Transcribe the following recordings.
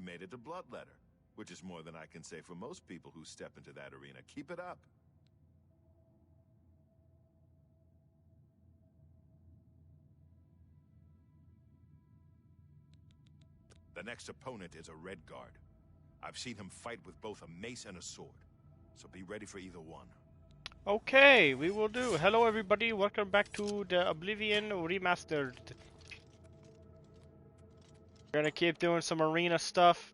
made it to Bloodletter, which is more than I can say for most people who step into that arena. Keep it up. The next opponent is a red guard. I've seen him fight with both a mace and a sword, so be ready for either one. Okay, we will do. Hello everybody, welcome back to the Oblivion Remastered. We're gonna keep doing some arena stuff.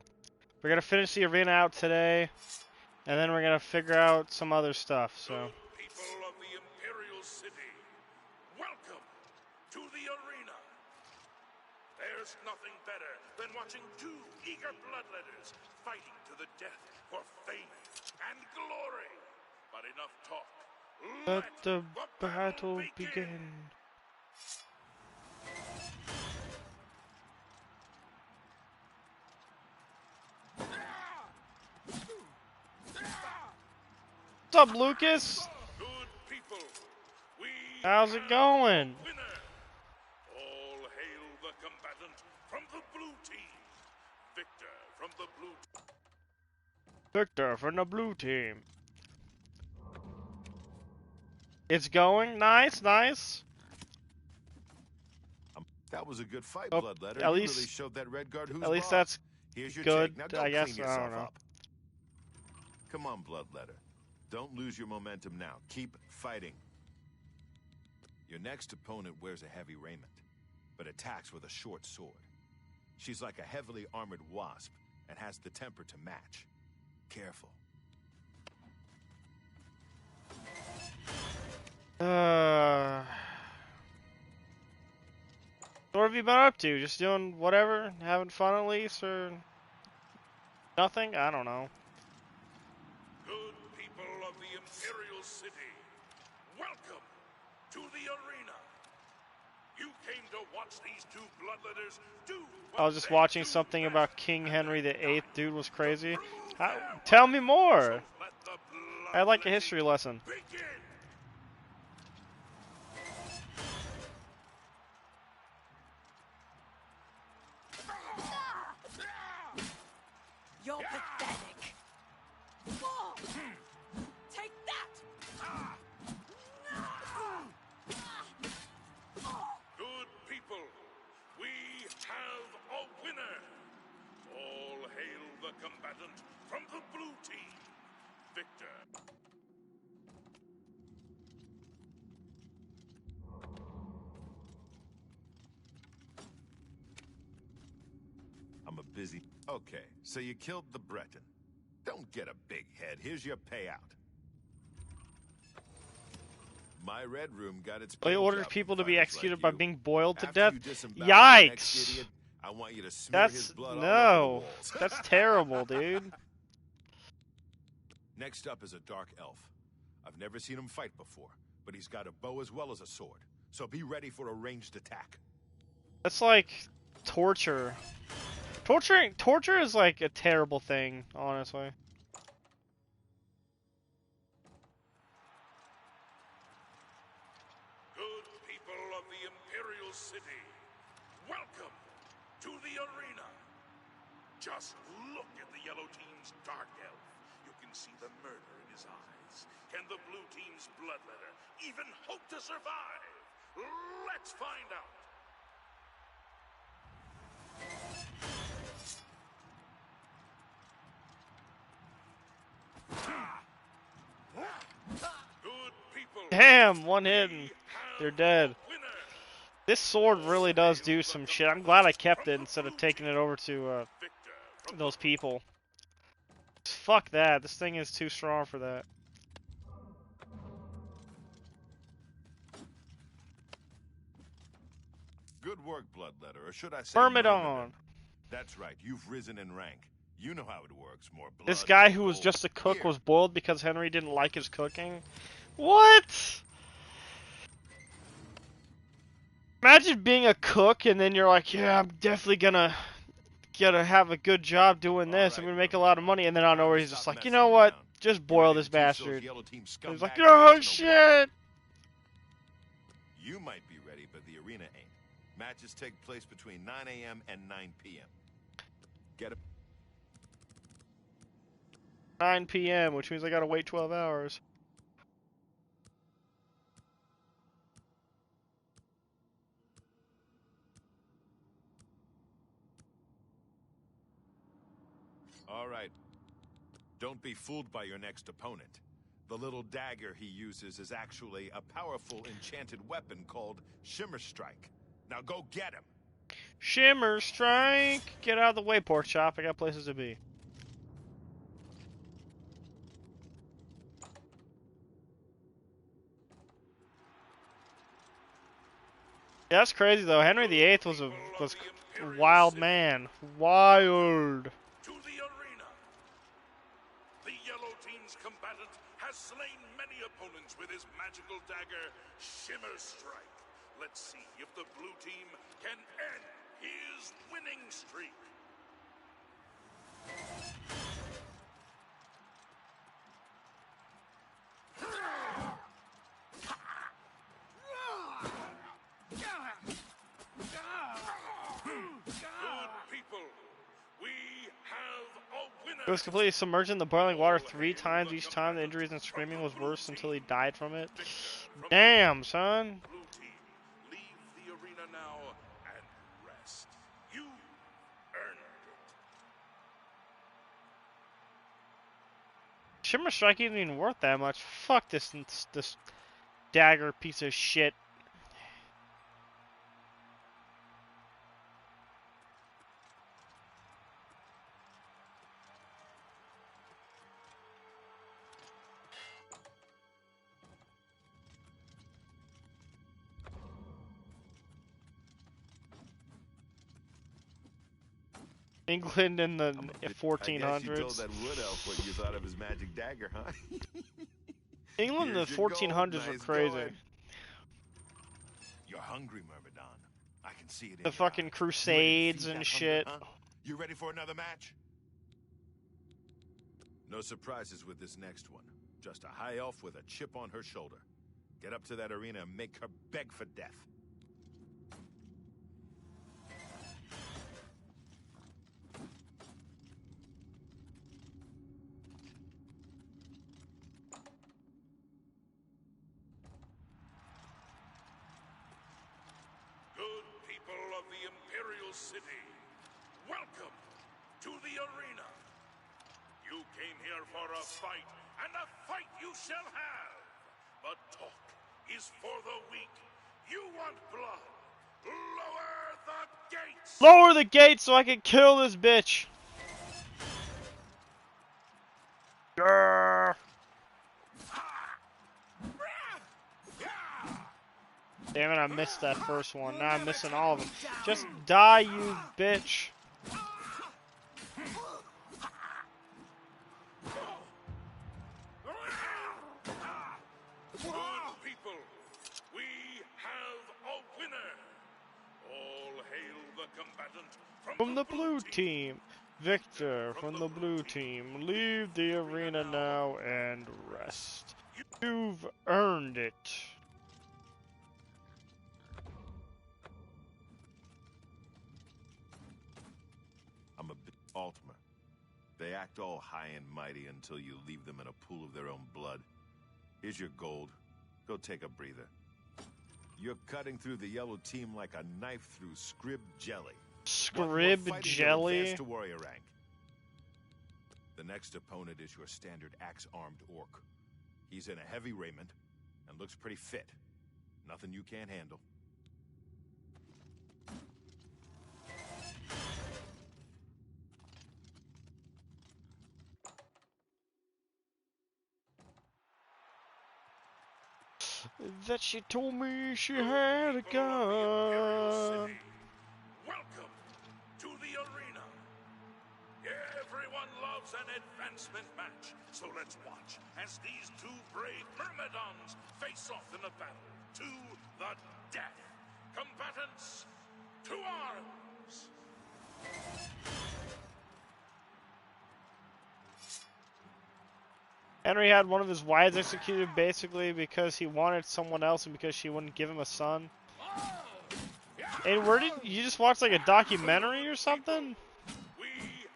We're gonna finish the arena out today, and then we're gonna figure out some other stuff, so. Good people of the Imperial City, welcome to the arena. There's nothing better than watching two eager bloodletters fighting to the death for fame and glory. But enough talk. Let the battle begin. What's up, Lucas? Good people, we How's it going? winner. All hail the combatant from the blue team. Victor from the blue team. Victor from the blue team. It's going. Nice, nice. That was a good fight, Oh, Bloodletter. at You least- really showed that red guard who's At least boss. that's Here's your good, take. Now go I guess. clean I don't yourself know. up. Come on, Bloodletter. Don't lose your momentum now. Keep fighting. Your next opponent wears a heavy raiment, but attacks with a short sword. She's like a heavily armored wasp and has the temper to match. Careful. What have you been up to? Just doing whatever? Having fun at least, or nothing? I don't know. Good people of the Imperial City, welcome to the arena. You came to watch these two bloodletters do what I was just they watching do something best. about King Henry VIII. Dude was crazy. Prove Tell me more. So let the I'd like a bloodletting history lesson. begin. You're pathetic. Take that! Good people, we have a winner. All hail the combatant from the blue team, Victor. I'm a busy... Okay, so you killed the Breton. Don't get a big head. Here's your payout. My Red Room got its... They payout ordered from people to be fighters executed like by you. being boiled to After death. you disembowel the next Yikes! idiot, I want you to smear his That's blood all over the no. walls. That's terrible, dude. Next up is a dark elf. I've never seen him fight before, but he's got a bow as well as a sword. So be ready for a ranged attack. That's like torture. Torture is like a terrible thing, honestly. Good people of the Imperial City, welcome to the arena. Just look at the yellow team's dark elf. You can see the murder in his eyes. Can the blue team's bloodletter even hope to survive? Let's find out. Good people. Damn, one hit and we they're have dead. a winner. This sword really does do some shit. I'm glad I kept it instead of taking it over to Victor from those people. Fuck that. This thing is too strong for that. Good work, Bloodletter, or should I say Myrmidon. Myrmidon. That's right, you've risen in rank. You know how it works. More blood. This guy more who was gold. just a cook Here. was boiled because Henry didn't like his cooking? What? Imagine being a cook and then you're like, yeah, I'm definitely gonna have a good job doing this. I'm Alright, gonna make a lot of money. And then out of Time to nowhere he's stop just like, you messing know what? around. Just Get boil ready this to teach those bastard. yellow team He's like, scumbags oh a lesson of shit! You might be ready, but the arena ain't. Matches take place between 9 a.m. and 9 p.m. Get up. 9 p.m., which means I gotta wait 12 hours. All right. Don't be fooled by your next opponent. The little dagger he uses is actually a powerful enchanted weapon called Shimmer Strike. Now go get him! Shimmer Strike! Get out of the way, pork chop. I got places to be. Yeah, that's crazy though. Henry VIII was a wild man. Wild. To the arena. The yellow team's combatant has slain many opponents with his magical dagger, Shimmer Strike. Let's see if the blue team can end his winning streak. He was completely submerged in the boiling water 3 times. Each time the injuries and screaming was worse until he died from it. Damn, son. Blue team, leave the arena now and rest. You earned it. Shimmer Strike isn't even worth that much. Fuck this dagger piece of shit. England in the 1400s. I guess you told that wood elf what you thought of his magic dagger, huh? England in the 1400s were crazy. Going. You're hungry, Myrmidon. I can see it in The your fucking eyes. crusades You ready and to feed that shit. hunger, huh? You ready for another match? No surprises with this next one. Just a high elf with a chip on her shoulder. Get up to that arena and make her beg for death. City, welcome to the arena. You came here for a fight, and a fight you shall have. But talk is for the weak. You want blood? Lower the gates! Lower the gates so I can kill this bitch! Grrr. Damn it, I missed that first one. Now I'm missing all of them. Just die, you bitch. Good people, we have a winner. All hail the combatant From the blue team. Victor from the blue team. Leave the arena now and rest. You've earned it. I'm a bit Altimer. They act all high and mighty until you leave them in a pool of their own blood. Here's your gold. Go take a breather. You're cutting through the yellow team like a knife through scrib jelly. Scrib jelly? To warrior rank. The next opponent is your standard axe-armed orc. He's in a heavy raiment and looks pretty fit. Nothing you can't handle. That she told me she had a gun. Welcome to the arena. Everyone loves an advancement match, so let's watch as these two brave Myrmidons face off in a battle to the death. Combatants, to arms! Henry had one of his wives executed basically because he wanted someone else and because she wouldn't give him a son. And where did you just watch like a documentary or something? We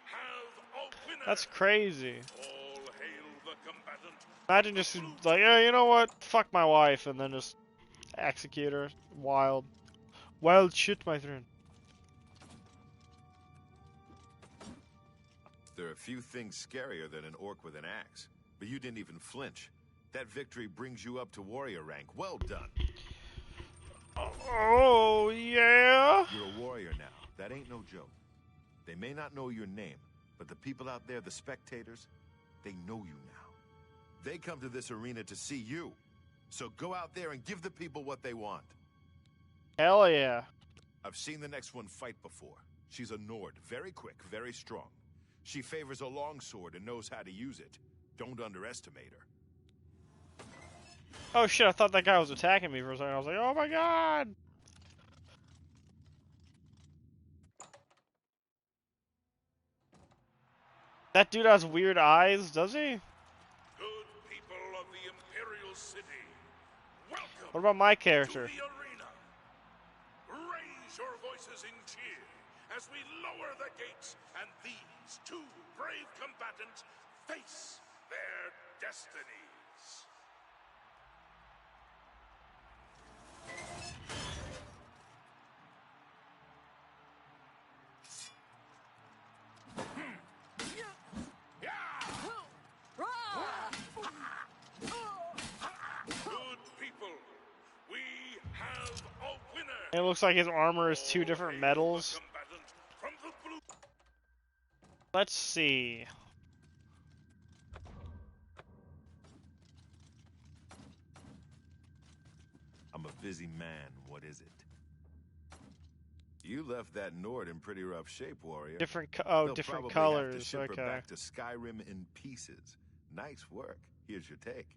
have a winner. That's crazy. All Imagine just like, yeah, you know what? Fuck my wife, and then just execute her. Wild. Wild shit, my friend. There are a few things scarier than an orc with an axe, but you didn't even flinch. That victory brings you up to warrior rank. Well done. Oh, yeah? You're a warrior now. That ain't no joke. They may not know your name, but the people out there, the spectators, they know you now. They come to this arena to see you. So go out there and give the people what they want. Hell yeah. I've seen the next one fight before. She's a Nord, very quick, very strong. She favors a longsword and knows how to use it. Don't underestimate her. Oh shit, I thought that guy was attacking me for a second. I was like, oh my god! That dude has weird eyes, does he? Good people of the Imperial City, welcome What about my to character? the arena. Raise your voices in cheer as we lower the gates and these two brave combatants face their destinies. Good people, we have a winner. It looks like his armor is two different metals. Combatant from the blue. Let's see. I'm a busy man. What is it? You left that Nord in pretty rough shape, warrior. Different They'll different probably have to colors. ship her Okay. back to Skyrim in pieces. Nice work. Here's your take.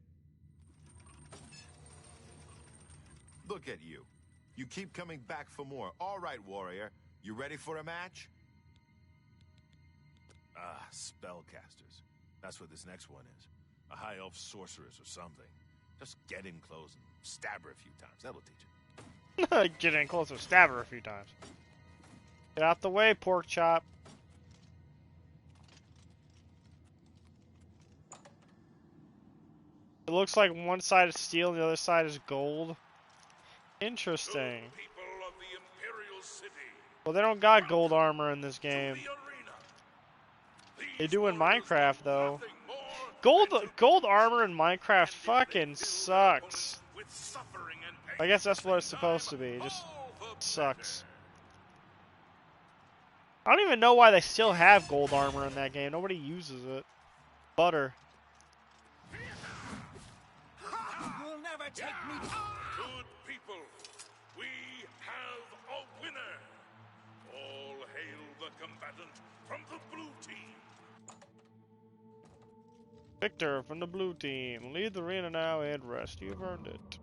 Look at you. You keep coming back for more. All right, warrior. You ready for a match? Ah, spellcasters. That's what this next one is. A high elf sorceress or something. Just get in close and stab her a few times. That'll teach you. Get in close and stab her a few times. Get out the way, pork chop. It looks like one side is steel and the other side is gold. Interesting. Good people of the Imperial City, Well, they don't got gold armor in this to game. the arena. They These do in warriors Minecraft, do though. nothing more Gold than to gold reach armor in Minecraft and fucking inflict sucks. with suffering and pain I guess that's at the what it's same supposed to time. be. It just All the sucks. better. I don't even know why they still have gold armor in that game. Nobody uses it. Butter. You'll never take me down. Good people, we have a winner. All hail the combatant from the blue team. Victor from the blue team. Leave the arena now and rest. You've earned it.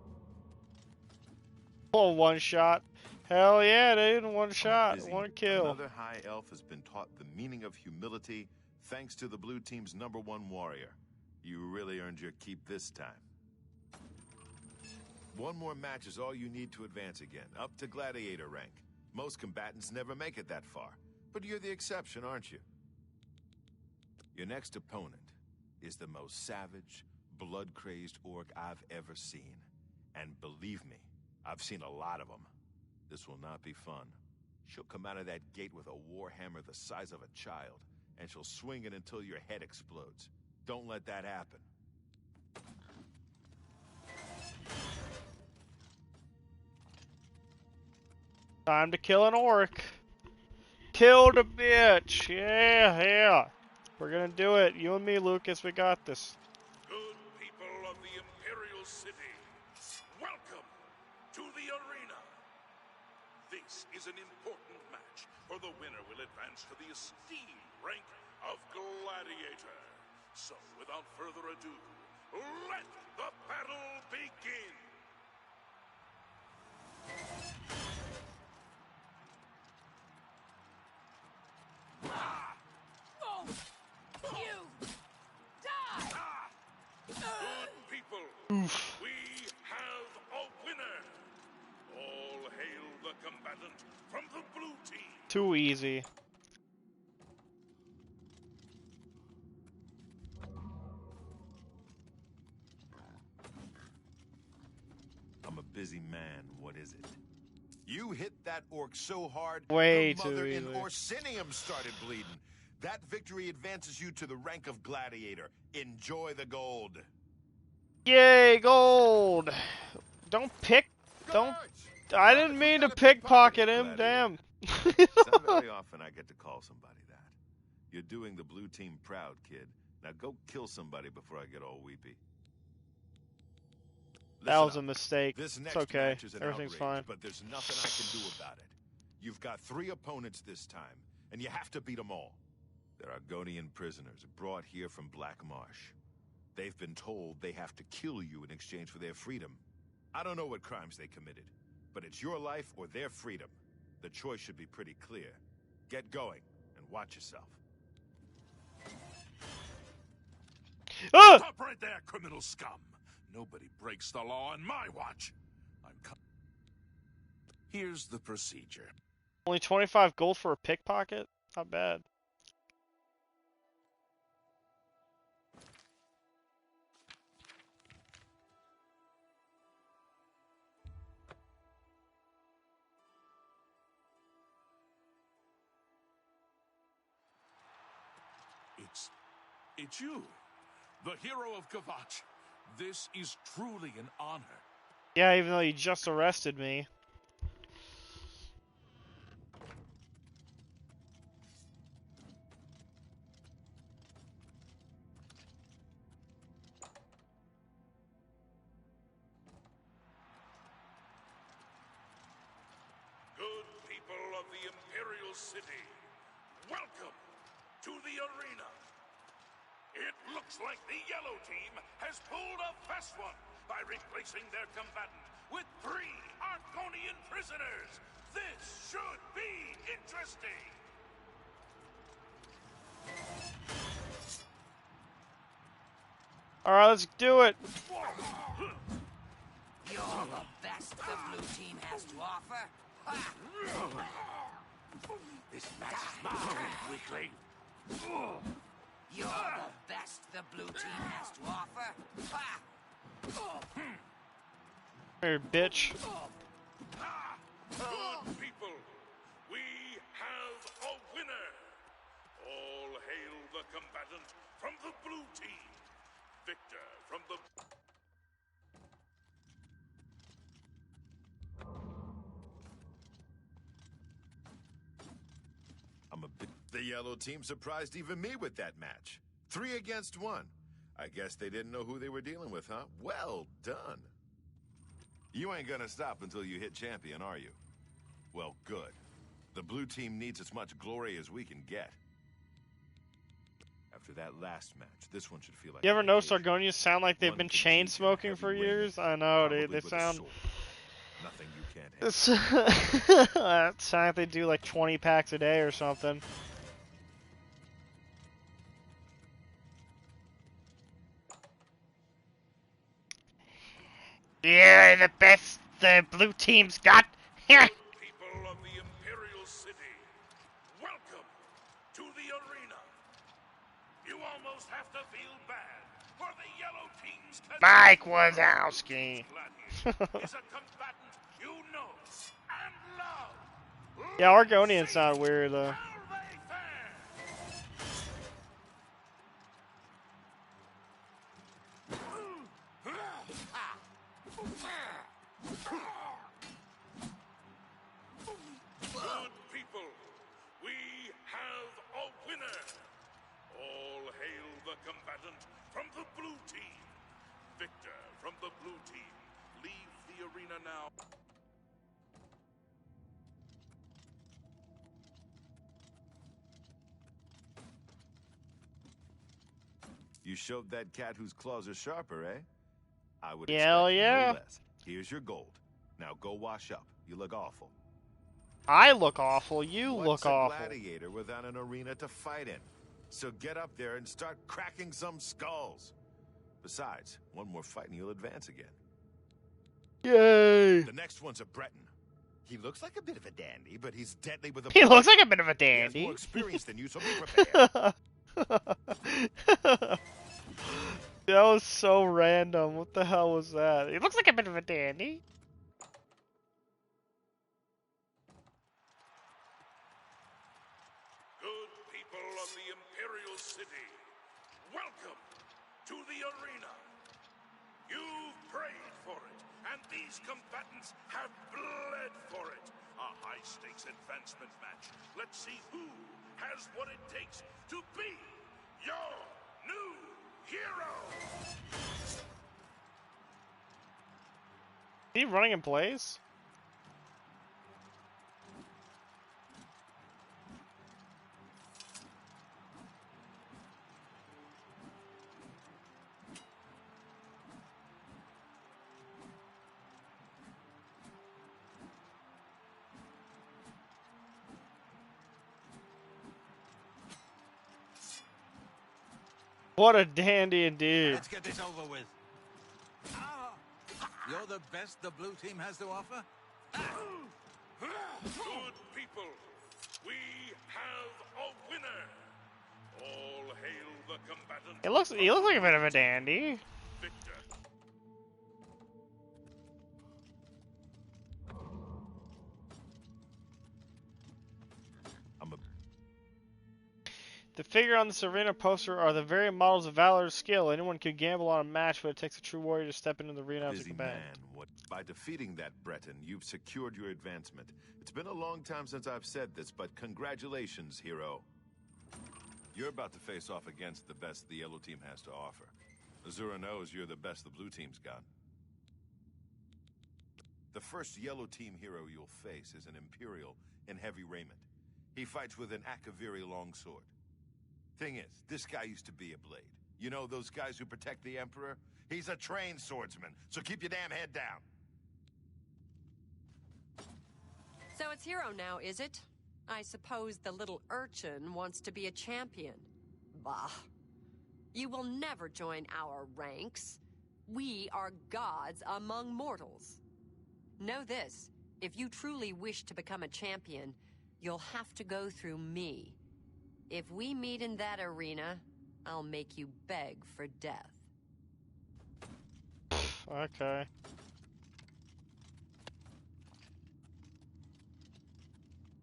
Oh, one shot. Hell yeah, dude. One shot. Busy. One kill. Another high elf has been taught the meaning of humility thanks to the blue team's #1 warrior. You really earned your keep this time. One more match is all you need to advance again, up to gladiator rank. Most combatants never make it that far, but you're the exception, aren't you? Your next opponent is the most savage, blood-crazed orc I've ever seen. And believe me, I've seen a lot of them. This will not be fun. She'll come out of that gate with a warhammer the size of a child, and she'll swing it until your head explodes. Don't let that happen. Time to kill an orc. Kill the bitch. Yeah, yeah. We're gonna do it. You and me, Lucas. We got this. Good people of the Imperial City, welcome to the arena. This is an important match, for the winner will advance to the esteemed rank of gladiator. So, without further ado, let the battle begin. No! You die! Good people, we have a winner. All hail the combatant from the blue team. Too easy. What is it? You hit that orc so hard, Way your mother too in easy. Orsinium started bleeding. That victory advances you to the rank of gladiator. Enjoy the gold. Yay, gold! Don't pick. Don't. I didn't mean to pickpocket him. Damn. It's not very often I get to call somebody that. You're doing the blue team proud, kid. Now go kill somebody before I get all weepy. That was a Listen up. mistake. This It's next okay. match is an Everything's outrage, fine. but there's nothing I can do about it. You've got 3 opponents this time, and you have to beat them all. They're Argonian prisoners brought here from Black Marsh. They've been told they have to kill you in exchange for their freedom. I don't know what crimes they committed, but it's your life or their freedom. The choice should be pretty clear. Get going, and watch yourself. Ah! Stop right there, criminal scum! Nobody breaks the law on my watch. Here's the procedure. Only 25 gold for a pickpocket? Not bad. It's you, the hero of Kvatch. This is truly an honor. Yeah, even though you just arrested me. Good people of the Imperial City, welcome to the arena. It looks like the yellow team has pulled a fast one by replacing their combatant with 3 Argonian prisoners. This should be interesting. Alright, let's do it. You're the best the blue team has to offer. Ha! This match is mine, weakling. You're the best the blue team has to offer. Ha! Here, bitch. Good people, we have a winner. All hail the combatant from the blue team. Victor from the... The yellow team surprised even me with that match. 3 against 1. I guess they didn't know who they were dealing with, huh? Well done. You ain't gonna stop until you hit champion, are you? Well, good. The blue team needs as much glory as we can get. After that last match, this one should feel like... You ever an notice occasion. Argonians sound like they've One been can chain teach you heavy smoking for raiment, years? I know, probably they with a sound... sword. Nothing you can't handle. That sound like they do like 20 packs a day or something. You're the best the blue team's got. People of the Imperial City, welcome to the arena. You almost have to feel bad for the yellow team's... Mike Wazowski. Gladiator is a combatant you know and love. Yeah, Argonians sound weird though. How they fare. Good people, we have a winner. All hail the combatant from the blue team. Victor from the blue team. Leave the arena now. You showed that cat whose claws are sharper, eh? I would Hell expect yeah. no less. Here's your gold. Now go wash up. You look awful. I look awful, you What's look a awful. gladiator without an arena to fight in? So get up there and start cracking some skulls. Besides, one more fight and you'll advance again. Yay! The next one's a Breton. He looks like a bit of a dandy, but he's deadly with a He looks like a bit of a He has dandy. more experience than you, so be prepared. That was so random. What the hell was that? He looks like a bit of a dandy. of the Imperial City, welcome to the arena. You've prayed for it, and these combatants have bled for it. A high-stakes advancement match. Let's see who has what it takes to be your new hero. Is he running in place? What a dandy indeed. Let's get this over with. You're the best the blue team has to offer? Good people, we have a winner. All hail the combatant. He looks like a bit of a dandy. Victor. The figure on this arena poster are the very models of valor's skill. Anyone could gamble on a match, but it takes a true warrior to step into the arena after Busy combat. man. By defeating that Breton, you've secured your advancement. It's been a long time since I've said this, but congratulations, hero. You're about to face off against the best the yellow team has to offer. Azura knows you're the best the blue team's got. The first yellow team hero you'll face is an Imperial in heavy raiment. He fights with an Akaviri longsword. Thing is, this guy used to be a blade. You know those guys who protect the Emperor? He's a trained swordsman, so keep your damn head down. So it's Hero now, is it? I suppose the little urchin wants to be a champion. Bah. You will never join our ranks. We are gods among mortals. Know this, if you truly wish to become a champion, you'll have to go through me. If we meet in that arena, I'll make you beg for death. Okay.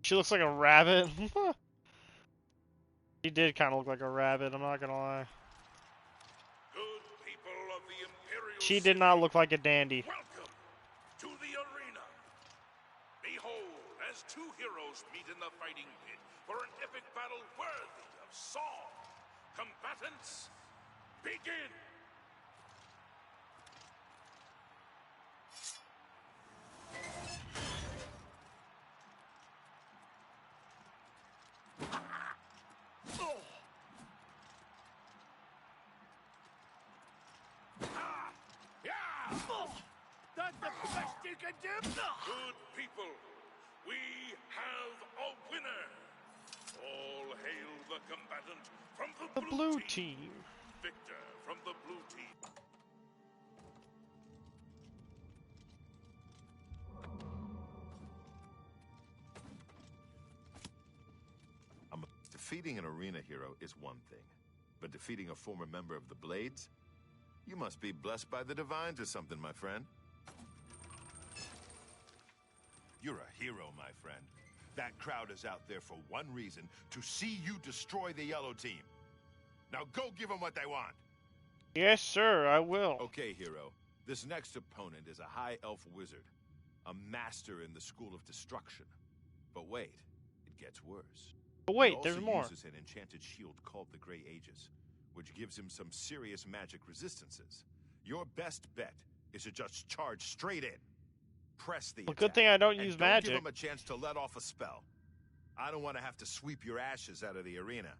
She looks like a rabbit. She did kind of look like a rabbit, I'm not gonna lie. Good people of the Imperial She did not look like a dandy. Welcome to the arena. Behold, as two heroes meet in the fighting pit for an epic battle worthy of song. Combatants, begin! That's the best you can do! Good people, we have a winner. All hail the combatant from The blue team. Victor from the blue team. Defeating an arena hero is one thing, but defeating a former member of the Blades? You must be blessed by the divines or something, my friend. You're a hero, my friend. That crowd is out there for one reason, to see you destroy the yellow team. Now go give them what they want. Yes, sir, I will. Okay, hero. This next opponent is a high elf wizard, a master in the school of destruction. But wait, it gets worse. But wait, He there's also more. uses an enchanted shield called the Grey Aegis, which gives him some serious magic resistances. Your best bet is to just charge straight in. Press the Well, attack, good thing I don't and use don't magic. give him a chance to let off a spell. I don't want to have to sweep your ashes out of the arena.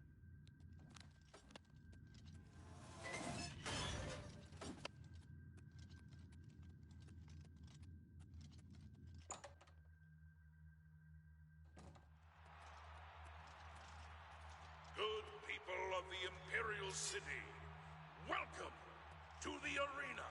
Good people of the Imperial City, welcome to the arena.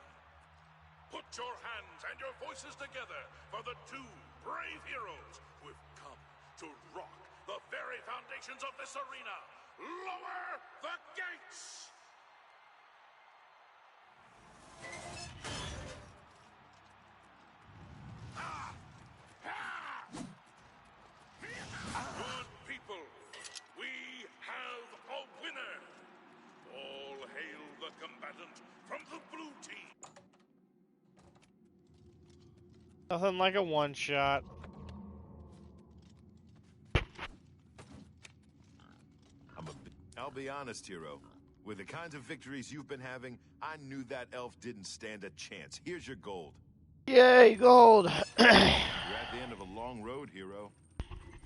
Put your hands and your voices together for the two brave heroes who have come to rock the very foundations of this arena. Lower the gates! Good people, we have Nothing like a one-shot. I'll be honest, hero. With the kinds of victories you've been having, I knew that elf didn't stand a chance. Here's your gold. Yay, gold! You're at the end of a long road, hero.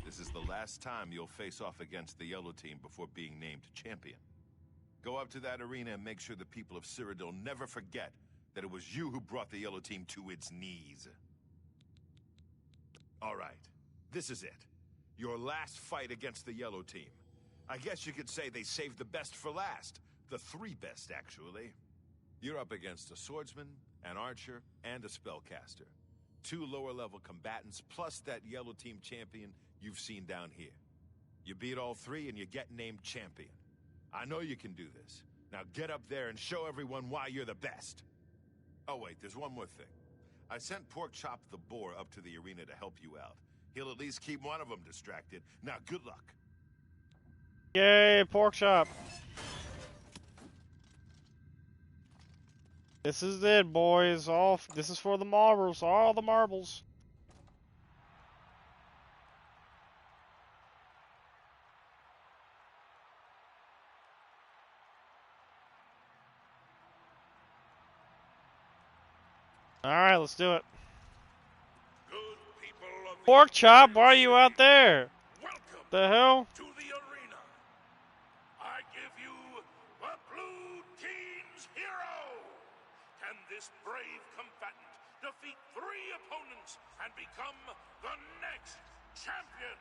This is the last time you'll face off against the yellow team before being named champion. Go up to that arena and make sure the people of Cyrodiil never forget that it was you who brought the yellow team to its knees. All right, this is it. Your last fight against the yellow team. I guess you could say they saved the best for last. The three best, actually. You're up against a swordsman, an archer, and a spellcaster. 2 lower-level combatants, plus that yellow team champion you've seen down here. You beat all 3 and you get named champion. I know you can do this. Now get up there and show everyone why you're the best. Oh wait, there's one more thing. I sent Porkchop the boar up to the arena to help you out. He'll at least keep one of them distracted. Now good luck. Yay, Porkchop! This is it, boys. This is for the marbles. All the marbles. Alright, let's do it. Good people of the Porkchop, Imperial why are you out there? Welcome The hell? to the arena. I give you the blue team's hero. Can this brave combatant defeat 3 opponents and become the next champion?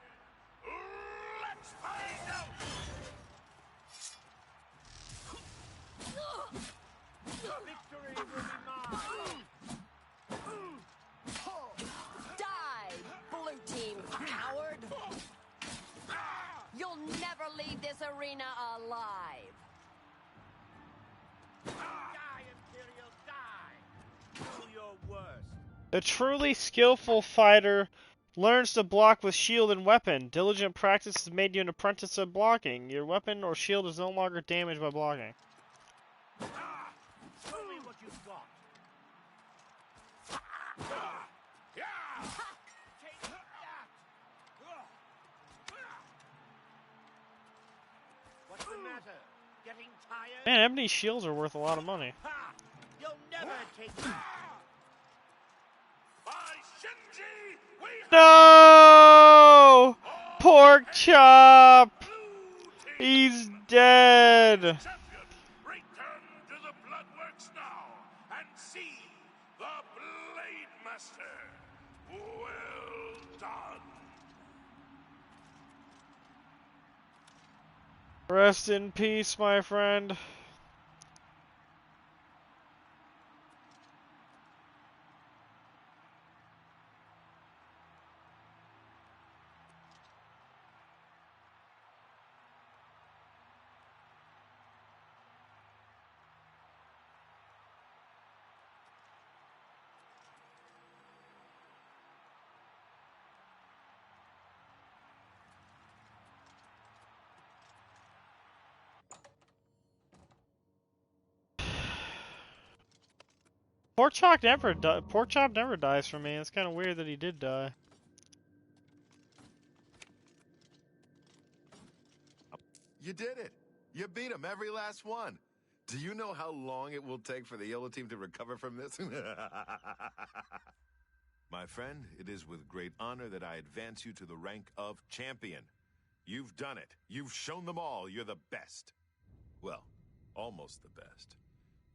Let's find out. Victory will be mine. Die, blue team coward! You'll never leave this arena alive. Die, Imperial, die. Do your worst. The truly skillful fighter learns to block with shield and weapon. Diligent practice has made you an apprentice of blocking. Your weapon or shield is no longer damaged by blocking. Show me what you've got. Take that. What's the matter? Getting tired? Man, ebony shields are worth a lot of money. Ha! You'll never take that. By Shinji, we have No! Porkchop! blue team He's dead! champion. Return to the Bloodworks now and see the Blade Master. Well done. Rest in peace, my friend. Porkchop never dies for me. It's kind of weird that he did die. You did it. You beat him, every last one. Do you know how long it will take for the yellow team to recover from this? My friend, it is with great honor that I advance you to the rank of champion. You've done it. You've shown them all you're the best. Well, almost the best.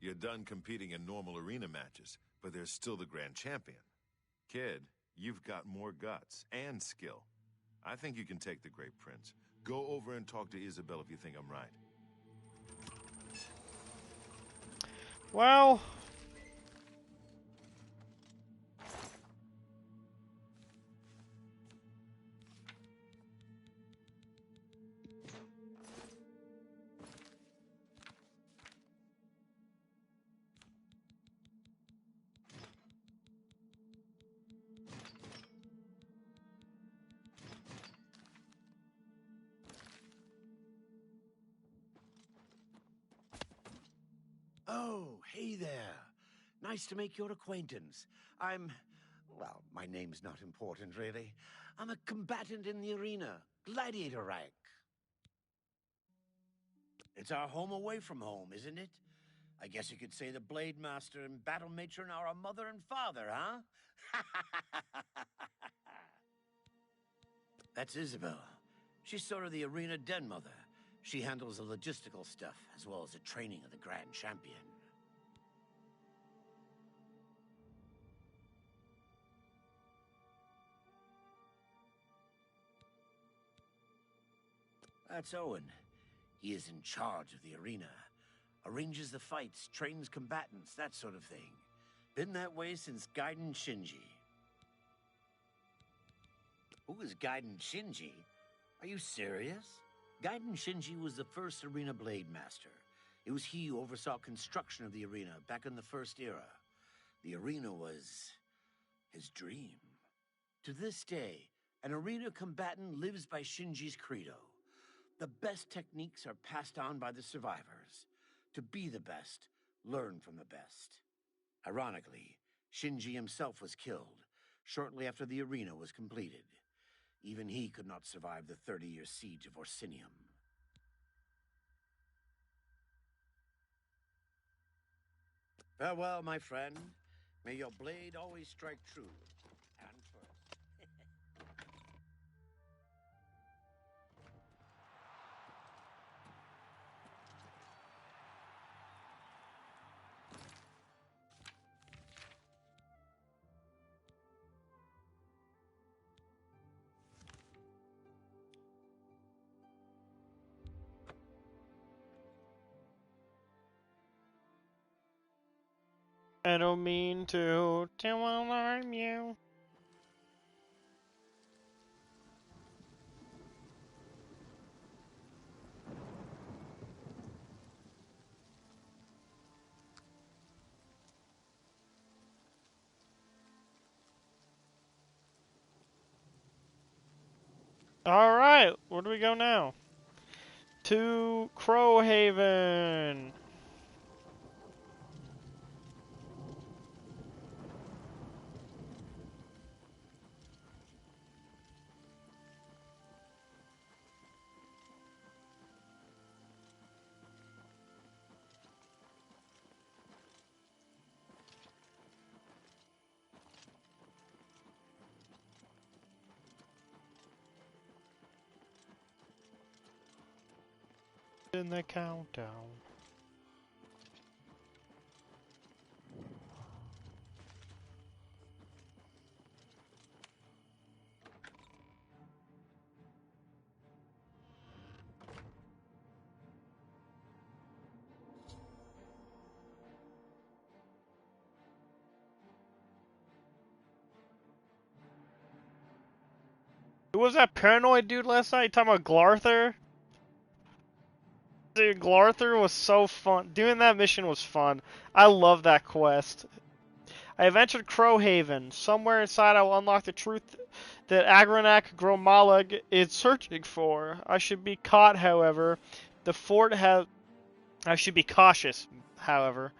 You're done competing in normal arena matches, but there's still the grand champion. Kid, you've got more guts and skill. I think you can take the Great Prince. Go over and talk to Isabel if you think I'm right. Well... Oh, hey there. Nice to make your acquaintance. I'm, Well, my name's not important, really. I'm a combatant in the arena, gladiator rank. It's our home away from home, isn't it? I guess you could say the Blade Master and Battle Matron are our mother and father, huh? That's Isabel. She's sort of the arena den mother. She handles the logistical stuff, as well as the training of the Grand Champion. That's Owen. He is in charge of the arena. Arranges the fights, trains combatants, that sort of thing. Been that way since Gaiden Shinji. Who is Gaiden Shinji? Are you serious? Gaiden Shinji was the first arena blade master. It was he who oversaw construction of the arena back in the first era. The arena was his dream. To this day, an arena combatant lives by Shinji's credo. The best techniques are passed on by the survivors. To be the best, learn from the best. Ironically, Shinji himself was killed shortly after the arena was completed. Even he could not survive the 30-year siege of Orsinium. Farewell, my friend. May your blade always strike true and first. I don't mean to alarm you. Alright, where do we go now? To Crowhaven. In the countdown. Who was that paranoid dude last night? You talking about Glarther? Dude, Glarther was so fun. Doing that mission was fun. I love that quest. I have entered Crowhaven. Somewhere inside I will unlock the truth that Agranak Gromalag is searching for. I should be caught, however. The fort has... I should be cautious, however.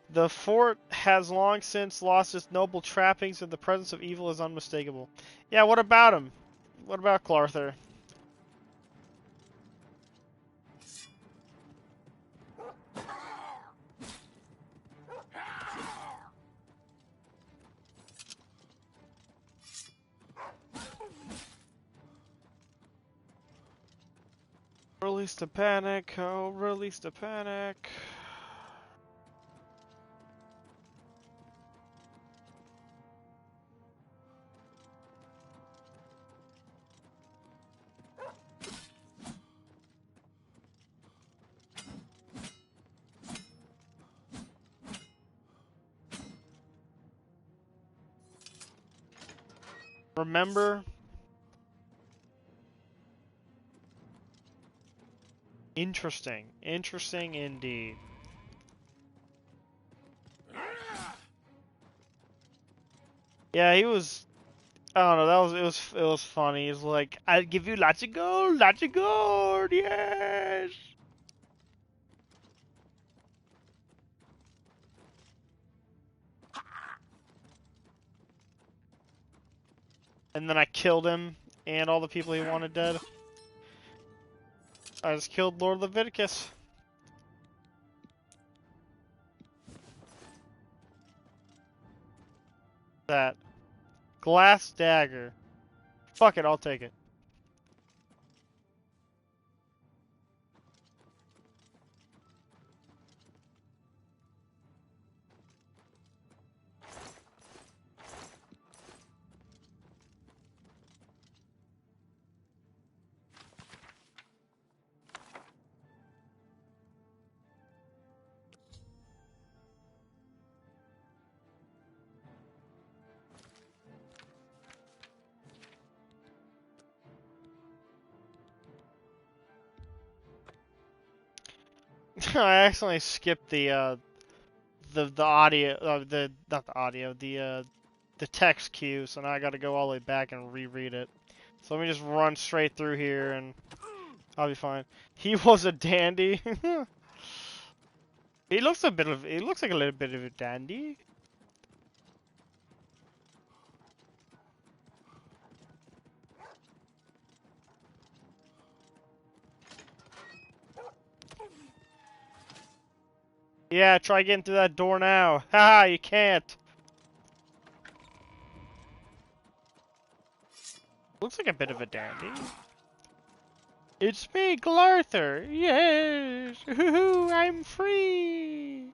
The fort has long since lost its noble trappings and the presence of evil is unmistakable. Yeah, what about him? What about Glarther? Release the panic. Oh, release the panic. Remember? Interesting. Interesting indeed. Yeah, he was... I don't know, it was funny. He's like, I'll give you lots of gold, yes! And then I killed him and all the people he wanted dead. I just killed Lord Leviticus. That. Glass dagger. Fuck it, I'll take it. I accidentally skipped the audio, not the audio, the text cue, so now I gotta go all the way back and reread it. So let me just run straight through here and I'll be fine. He was a dandy. He looks like a little bit of a dandy. Yeah, try getting through that door now. Haha, you can't. Looks like a bit of a dandy. It's me, Glarther. Yes. Hoo-hoo, I'm free.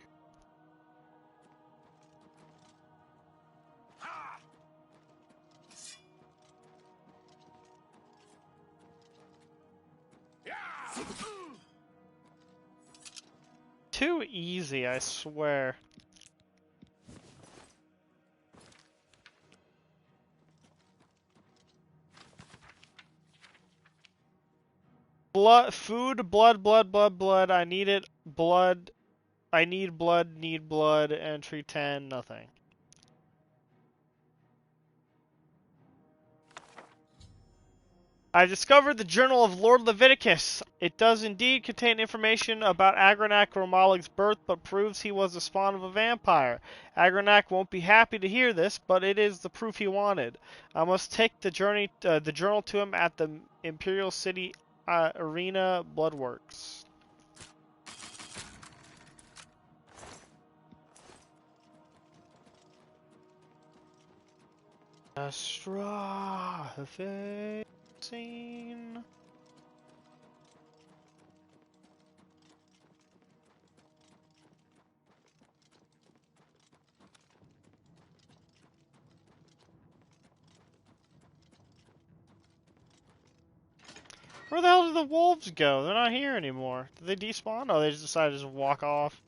Too easy, I swear. Blood, food, blood. I need it. Blood. I need blood. Entry 10, nothing. I discovered the Journal of Lord Leviticus. It does indeed contain information about Agranak Romalig's birth, but proves he was the spawn of a vampire. Agranak won't be happy to hear this, but it is the proof he wanted. I must take the journal to him at the Imperial City Arena Bloodworks. A straw scene. Where the hell did the wolves go? They're not here anymore. Did they despawn? Oh, they just decided to just walk off.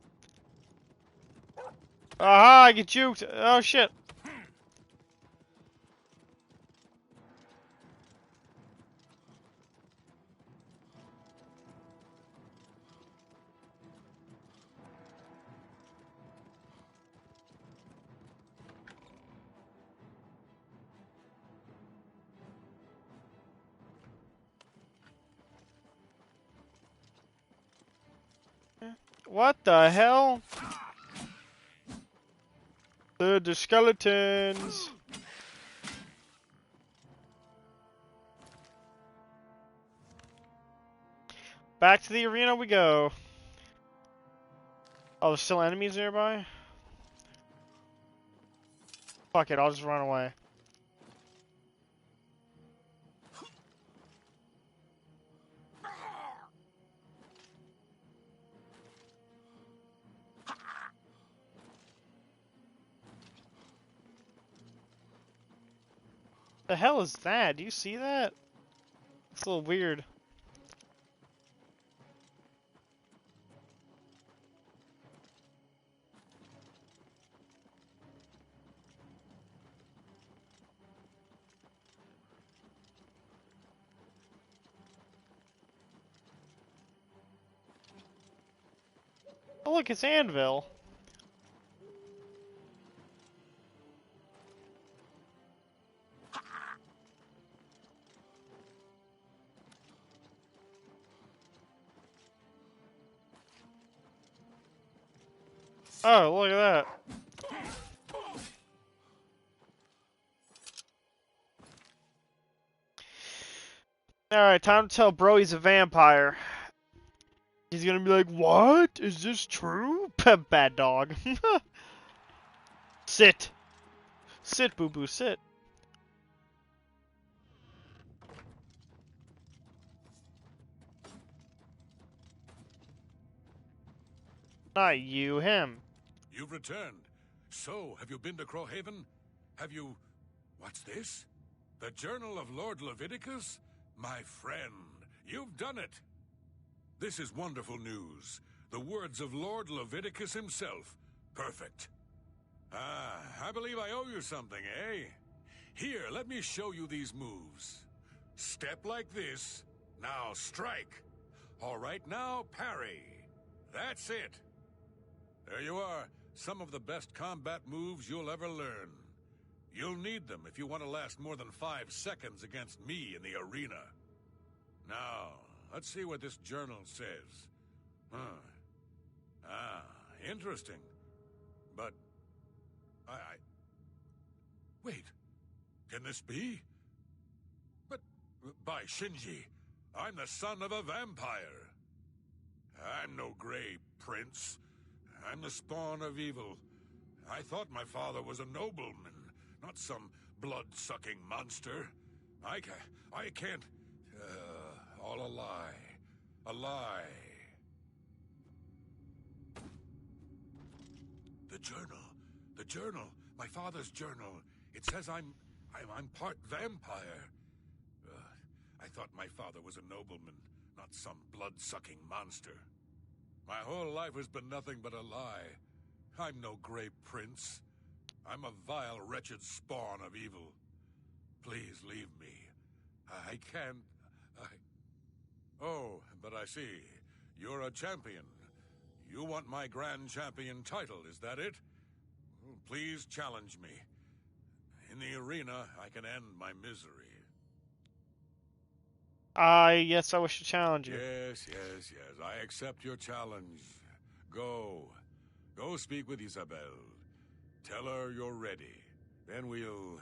Aha, I get juked. Oh shit. What the hell? The skeletons. Back to the arena we go. Oh, there's still enemies nearby? Fuck it, I'll just run away. The hell is that? Do you see that? It's a little weird. Oh look, it's Anvil. Oh, look at that. Alright, time to tell bro he's a vampire. He's gonna be like, what? Is this true? Bad dog. Sit. Sit, boo-boo, sit. Not you, him. You've returned. So, have you been to Crowhaven? Have you... What's this? The Journal of Lord Leviticus? My friend, you've done it. This is wonderful news. The words of Lord Leviticus himself. Perfect. Ah, I believe I owe you something, eh? Here, let me show you these moves. Step like this. Now strike. All right, now parry. That's it. There you are. Some of the best combat moves you'll ever learn. You'll need them if you want to last more than 5 seconds against me in the arena. Now, let's see what this journal says. Ah, interesting. But... Wait. Can this be? But, by Shinji, I'm the son of a vampire. I'm no gray prince. I'm the spawn of evil. I thought my father was a nobleman, not some blood-sucking monster. I can't... all a lie. A lie. The journal. The journal. My father's journal. It says I'm part vampire. I thought my father was a nobleman, not some blood-sucking monster. My whole life has been nothing but a lie. I'm no gray prince. I'm a vile, wretched spawn of evil. Please leave me. I can't... Oh, but I see. You're a champion. You want my grand champion title, is that it? Please challenge me. In the arena, I can end my misery. Yes, I wish to challenge you. Yes. I accept your challenge. Go. Go speak with Isabel. Tell her you're ready. Then we'll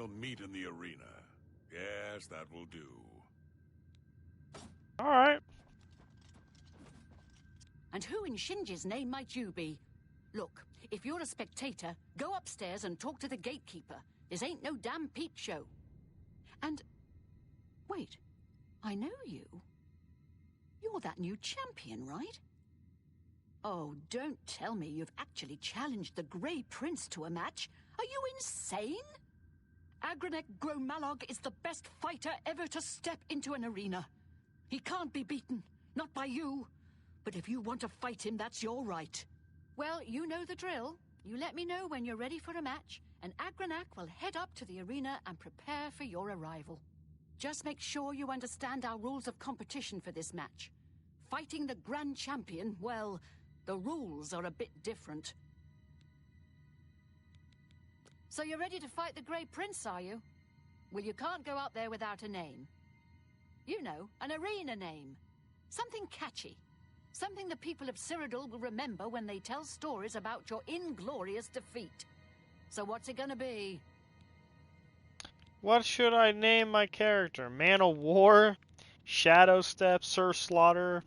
meet in the arena. Yes, that will do. Alright. And who in Shinji's name might you be? Look, if you're a spectator, go upstairs and talk to the gatekeeper. This ain't no damn peep show. And... wait, I know you. You're that new champion, right? Oh, don't tell me you've actually challenged the Grey Prince to a match. Are you insane? Agranek Gromalog is the best fighter ever to step into an arena. He can't be beaten, not by you. But if you want to fight him, that's your right. Well, you know the drill. You let me know when you're ready for a match, and Agranak will head up to the arena and prepare for your arrival. Just make sure you understand our rules of competition for this match. Fighting the Grand Champion, well, the rules are a bit different. So you're ready to fight the Grey Prince, are you? Well, you can't go out there without a name. You know, an arena name. Something catchy. Something the people of Cyrodiil will remember when they tell stories about your inglorious defeat. So what's it gonna be? What should I name my character? Man of War? Shadow Step? Sir Slaughter?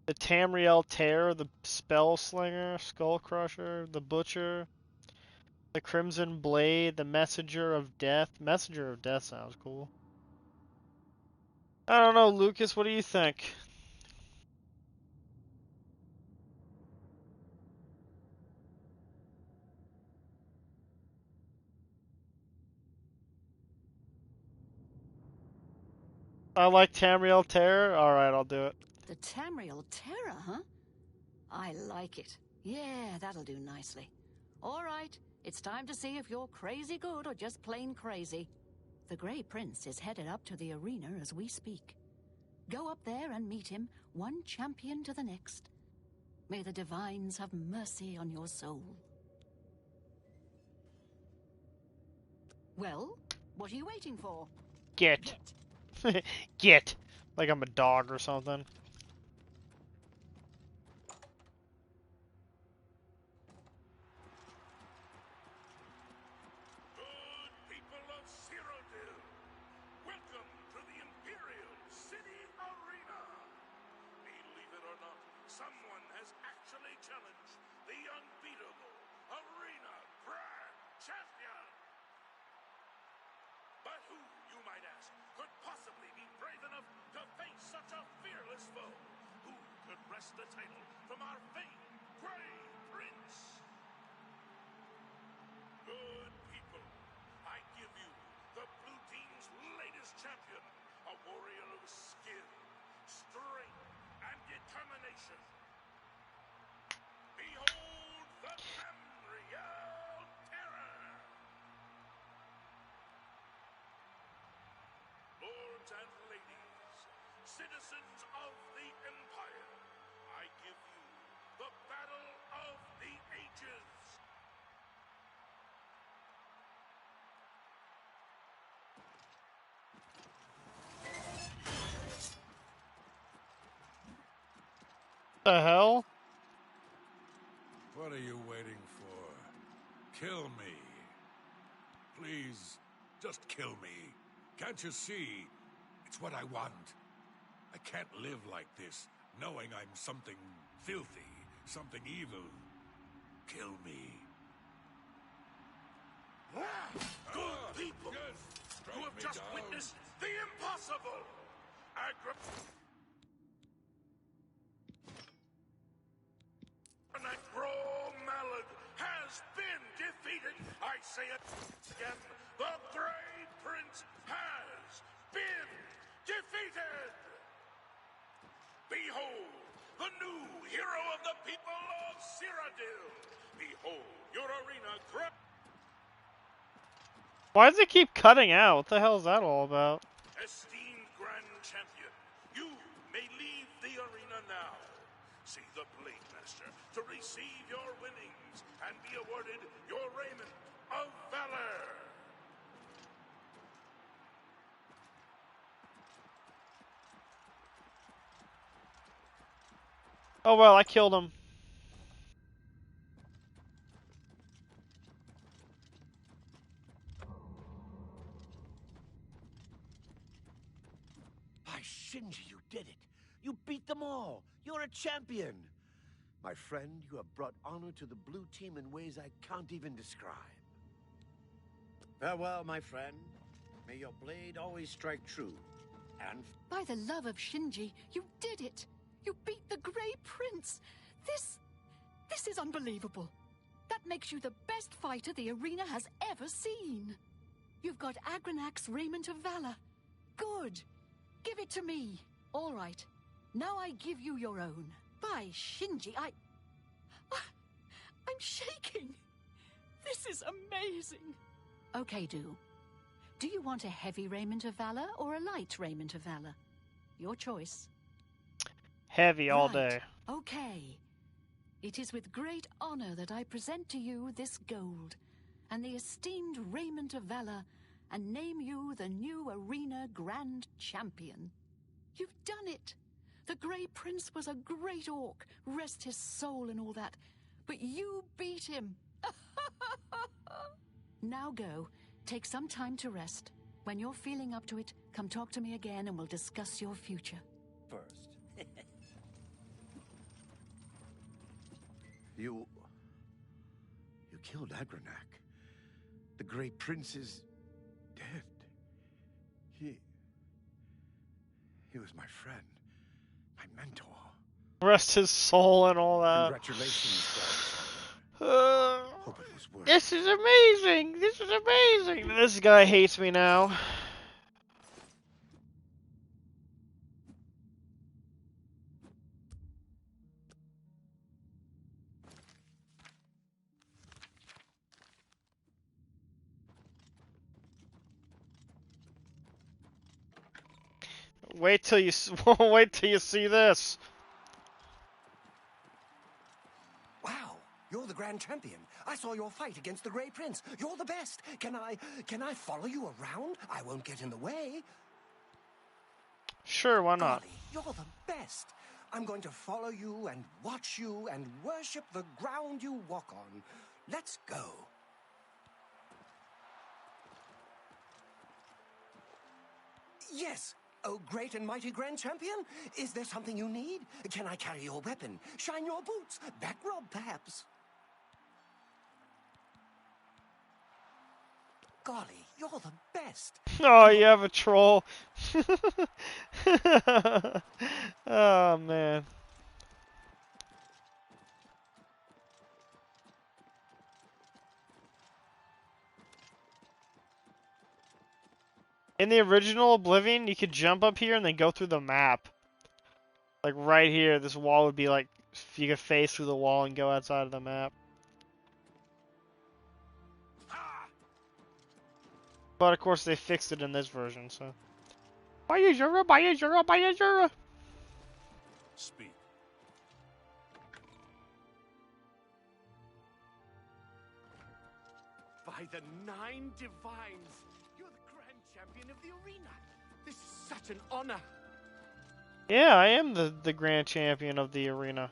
The Tamriel Tear? The Spell Slinger? Skull Crusher? The Butcher? The Crimson Blade? The Messenger of Death? Messenger of Death sounds cool. I don't know, Lucas, what do you think? I like Tamriel Terror? Alright, I'll do it. The Tamriel Terror, huh? I like it. Yeah, that'll do nicely. All right, it's time to see if you're crazy good or just plain crazy. The Grey Prince is headed up to the arena as we speak. Go up there and meet him, one champion to the next. May the divines have mercy on your soul. Well, what are you waiting for? Get. Get. Like I'm a dog or something. Good people of Cyrodiil, someone has actually challenged the unbeatable Arena Grand Champion. But who, you might ask, could possibly be brave enough to face such a fearless foe? Who could wrest the title from our famed Grey Prince? Good people, I give you the blue team's latest champion, a warrior of skill, strength, and determination. Behold the Tamriel Terror! Lords and ladies, citizens of the Empire, I give you the Battle of the Ages. The hell? What are you waiting for? Kill me. Please, just kill me. Can't you see? It's what I want. I can't live like this, knowing I'm something filthy, something evil. Kill me. Good people, you have just witnessed the impossible. Malad has been defeated. I say it again. The Grey Prince has been defeated. Behold, the new hero of the people of Cyrodiil. Behold, your arena. Why does it keep cutting out? What the hell is that all about? Esteemed Grand Champion, you may leave the arena now. See the Blade Master to receive your winnings and be awarded your raiment of valor. Oh well, I killed him. By Shinji, you did it. You beat them all. You're a champion. My friend, you have brought honor to the blue team in ways I can't even describe. Farewell, my friend. May your blade always strike true. And By the love of Shinji, you did it! You beat the Grey Prince! This is unbelievable. That makes you the best fighter the arena has ever seen. You've got Agranak's Raiment of Valor. Good. Give it to me. All right. Now I give you your own. By Shinji, I'm shaking. This is amazing. Okay, Do you want a heavy Raiment of Valor or a light Raiment of Valor? Your choice. Heavy all Right. day. Okay. It is with great honor that I present to you this gold and the esteemed Raiment of Valor and name you the new Arena Grand Champion. You've done it. The Grey Prince was a great orc, rest his soul and all that, but you beat him. Now go. Take some time to rest. When you're feeling up to it, come talk to me again and we'll discuss your future. first. You killed Agranak. The Grey Prince is dead. He was my friend, my mentor. Rest his soul and all that. Congratulations, guys. Hope it was worth it. This is amazing! This is amazing! This guy hates me now. Wait till you wait till you see this. Wow, you're the Grand Champion. I saw your fight against the Grey Prince. You're the best. Can I follow you around? I won't get in the way. Sure, why not? Golly, you're the best. I'm going to follow you and watch you and worship the ground you walk on. Let's go. Yes, Oh, great and mighty Grand Champion? Is there something you need? Can I carry your weapon? Shine your boots? Back rub, perhaps? Golly, you're the best. Oh, you have a troll. Oh, man. In the original Oblivion, you could jump up here and then go through the map. Like right here, this wall would be like, you could face through the wall and go outside of the map. But of course they fixed it in this version, so. Speak. By the 9 divines, you're the Grand Champion of the arena. This is such an honor. Yeah, I am the Grand Champion of the arena.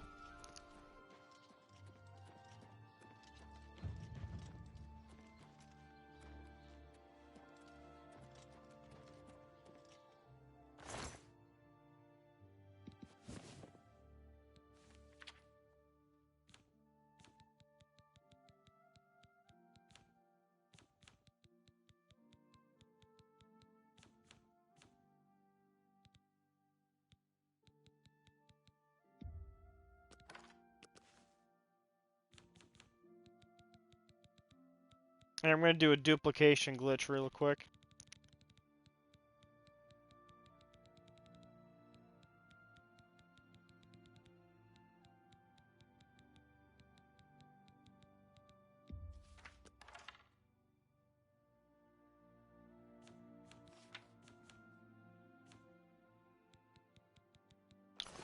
And I'm gonna do a duplication glitch real quick.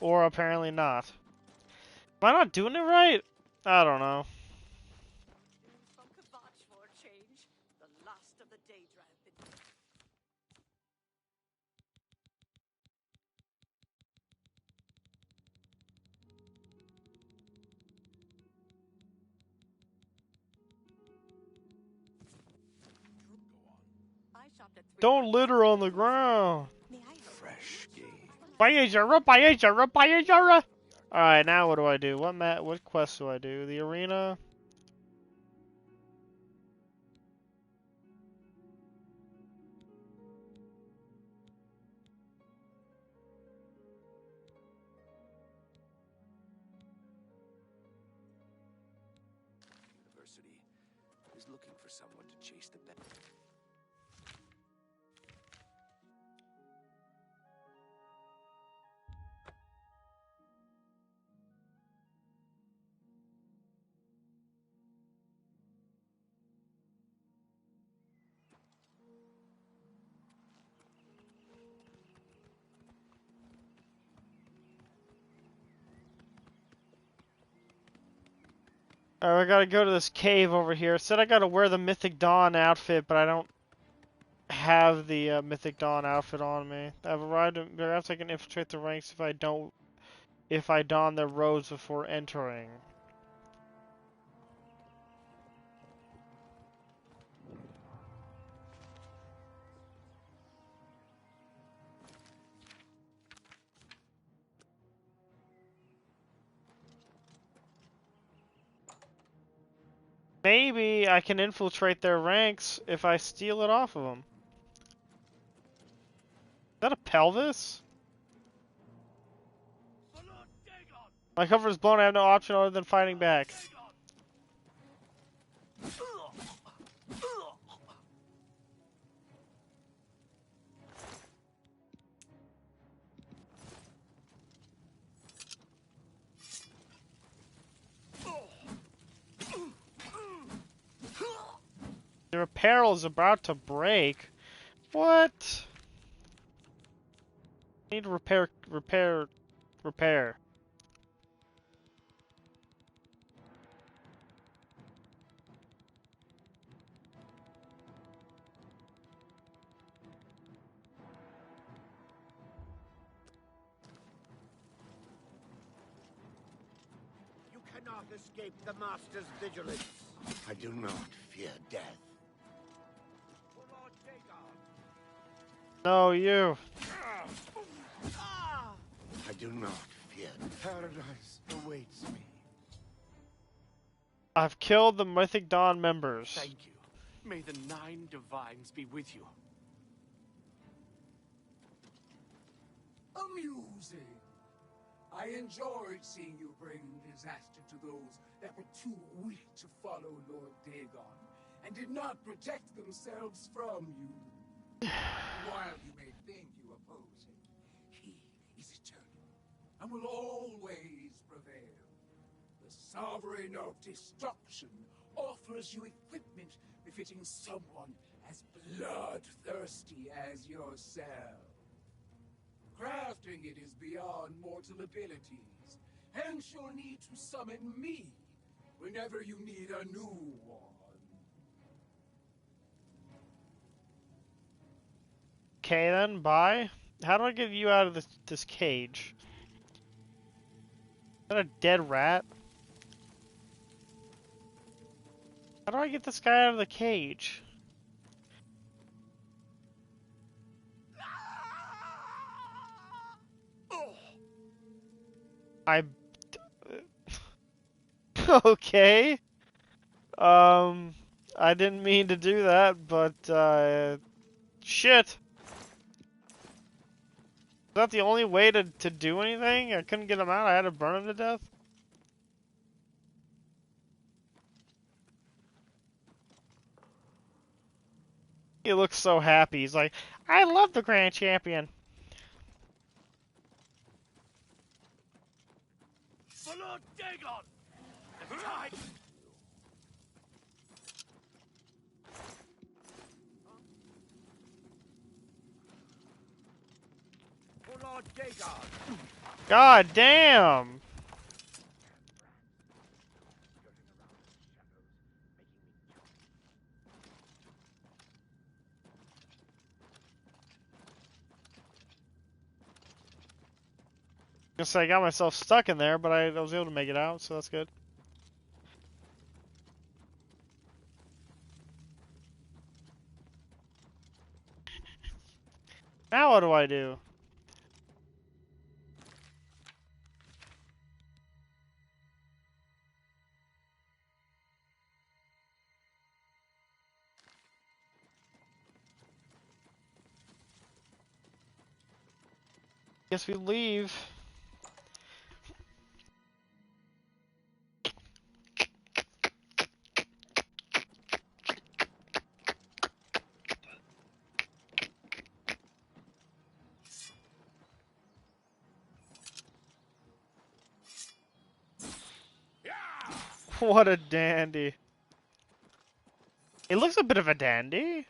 Or apparently not. Am I not doing it right? I don't know. Don't litter on the ground. Fresh game. Alright, now what do I do? What quest do I do? The arena? University is looking for someone to chase the best. Alright, I gotta go to this cave over here. It said I gotta wear the Mythic Dawn outfit, but I don't have the Mythic Dawn outfit on me. I've arrived at perhaps I can infiltrate the ranks if I don their robes before entering. Maybe I can infiltrate their ranks if I steal it off of them. Is that a pelvis? My cover is blown. I have no option other than fighting back. Their apparel is about to break. What? I need to repair. You cannot escape the Master's vigilance. I do not fear death. No, you. do not fear. Paradise awaits me. I've killed the Mythic Dawn members. Thank you. May the 9 divines be with you. Amusing. I enjoyed seeing you bring disaster to those that were too weak to follow Lord Dagon and did not protect themselves from you. While you may think you oppose him, he is eternal and will always prevail. The Sovereign of Destruction offers you equipment befitting someone as bloodthirsty as yourself. Crafting it is beyond mortal abilities, hence you'll need to summon me whenever you need a new one. Okay then, bye. How do I get you out of this cage? Is that a dead rat? How do I get this guy out of the cage? I... Okay. I didn't mean to do that, but, shit. Is that the only way to do anything? I couldn't get him out, I had to burn him to death? He looks so happy, he's like, I love the Grand Champion. For Lord Dagon! The time! For Lord Dagon! God damn! I guess I got myself stuck in there, but I was able to make it out, so that's good. Now what do I do? Guess we leave. What a dandy. He looks a bit of a dandy.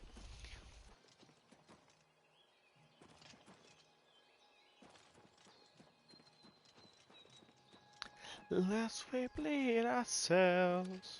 Lest we bleed ourselves.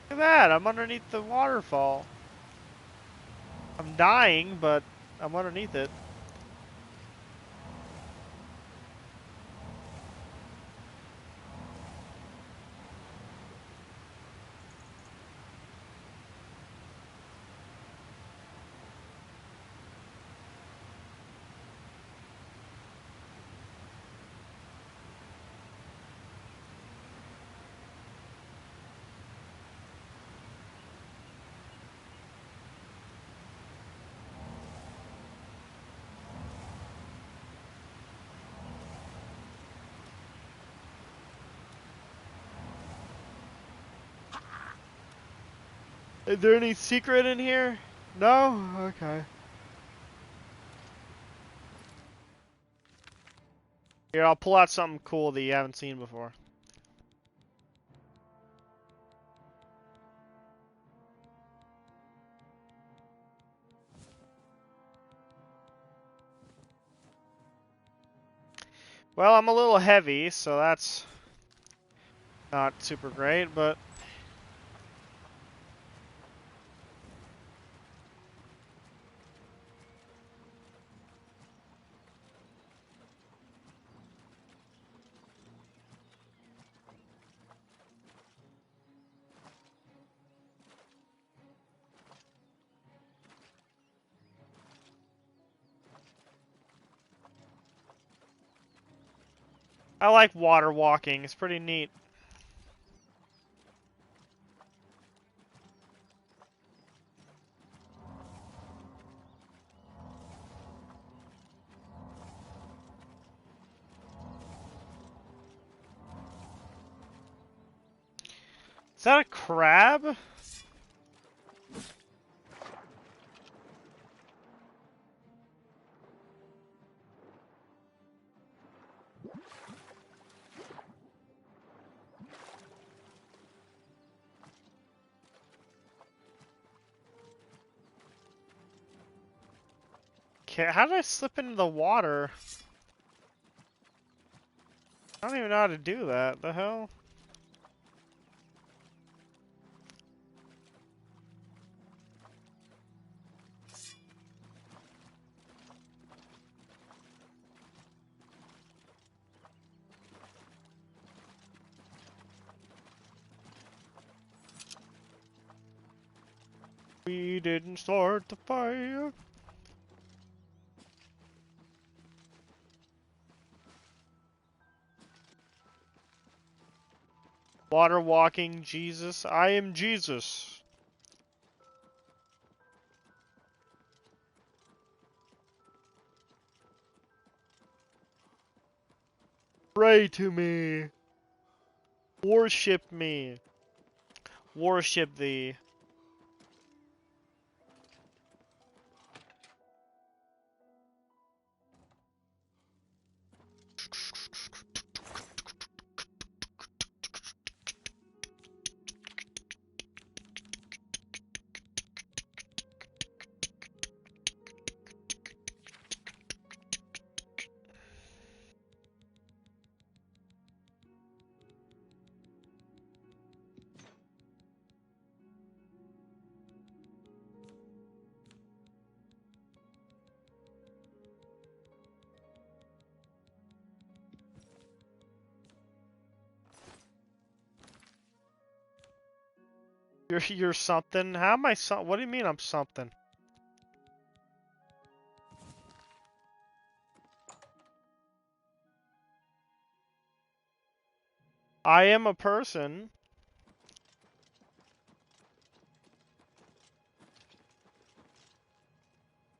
Look at that, I'm underneath the waterfall. I'm dying, but I'm underneath it. Is there any secret in here? No? Okay. Here, I'll pull out something cool that you haven't seen before. Well, I'm a little heavy, so that's not super great, but... I like water walking, it's pretty neat. Is that a crab? Okay, how did I slip into the water? I don't even know how to do that. The hell? We didn't start the fire. Water walking Jesus. I am Jesus. Pray to me. Worship me. Worship thee. You're something? How am I some? What do you mean I'm something? I am a person.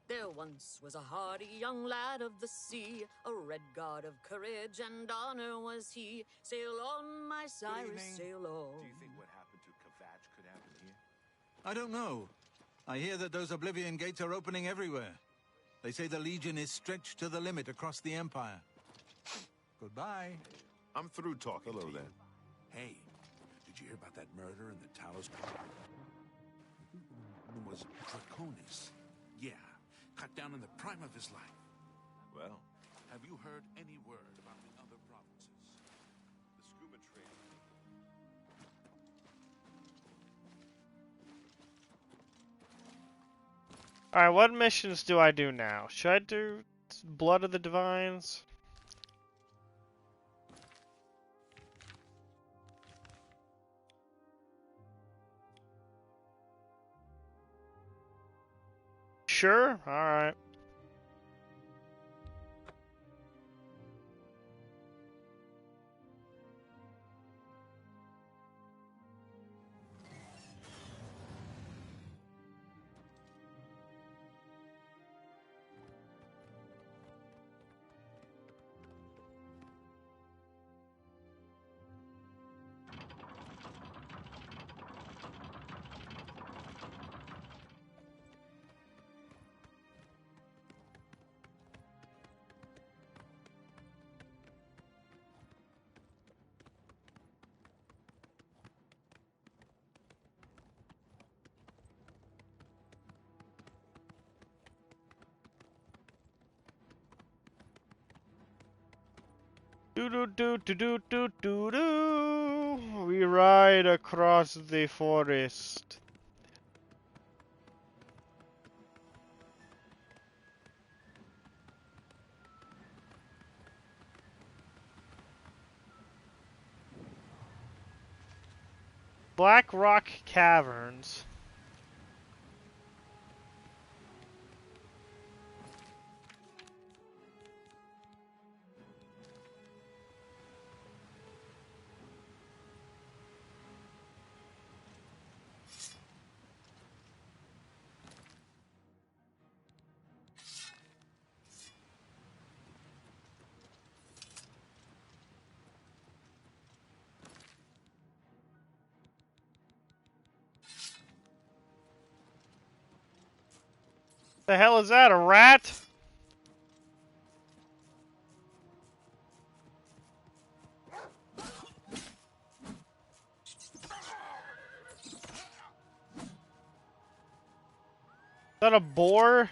There once was a hardy young lad of the sea, a red god of courage and honor was he. Sail on, my Cyrus, sail on. Do you think what happened to Kvatch could happen here? I don't know. I hear that those Oblivion gates are opening everywhere. They say the Legion is stretched to the limit across the Empire. Goodbye. I'm through talking. Hello, to you. then. Hey, did you hear about that murder in the Talos? It was Draconis. Yeah, cut down in the prime of his life. Well, Have you heard any word about the other provinces? the scuba trade. Alright, what missions do I do now? Should I do Blood of the Divines? Sure, alright. Do do do do do do do do. We ride across the forest. Black Rock Caverns. The hell is that, a rat? Is that a boar?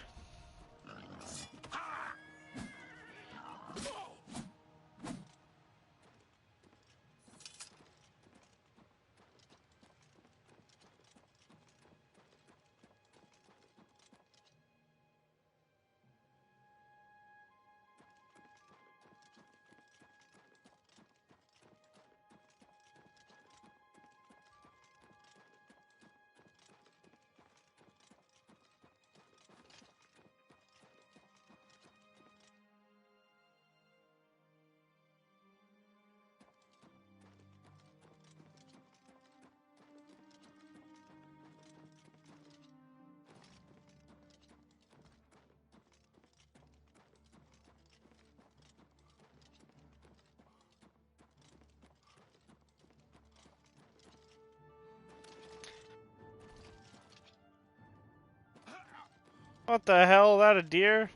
What the hell, is that a deer?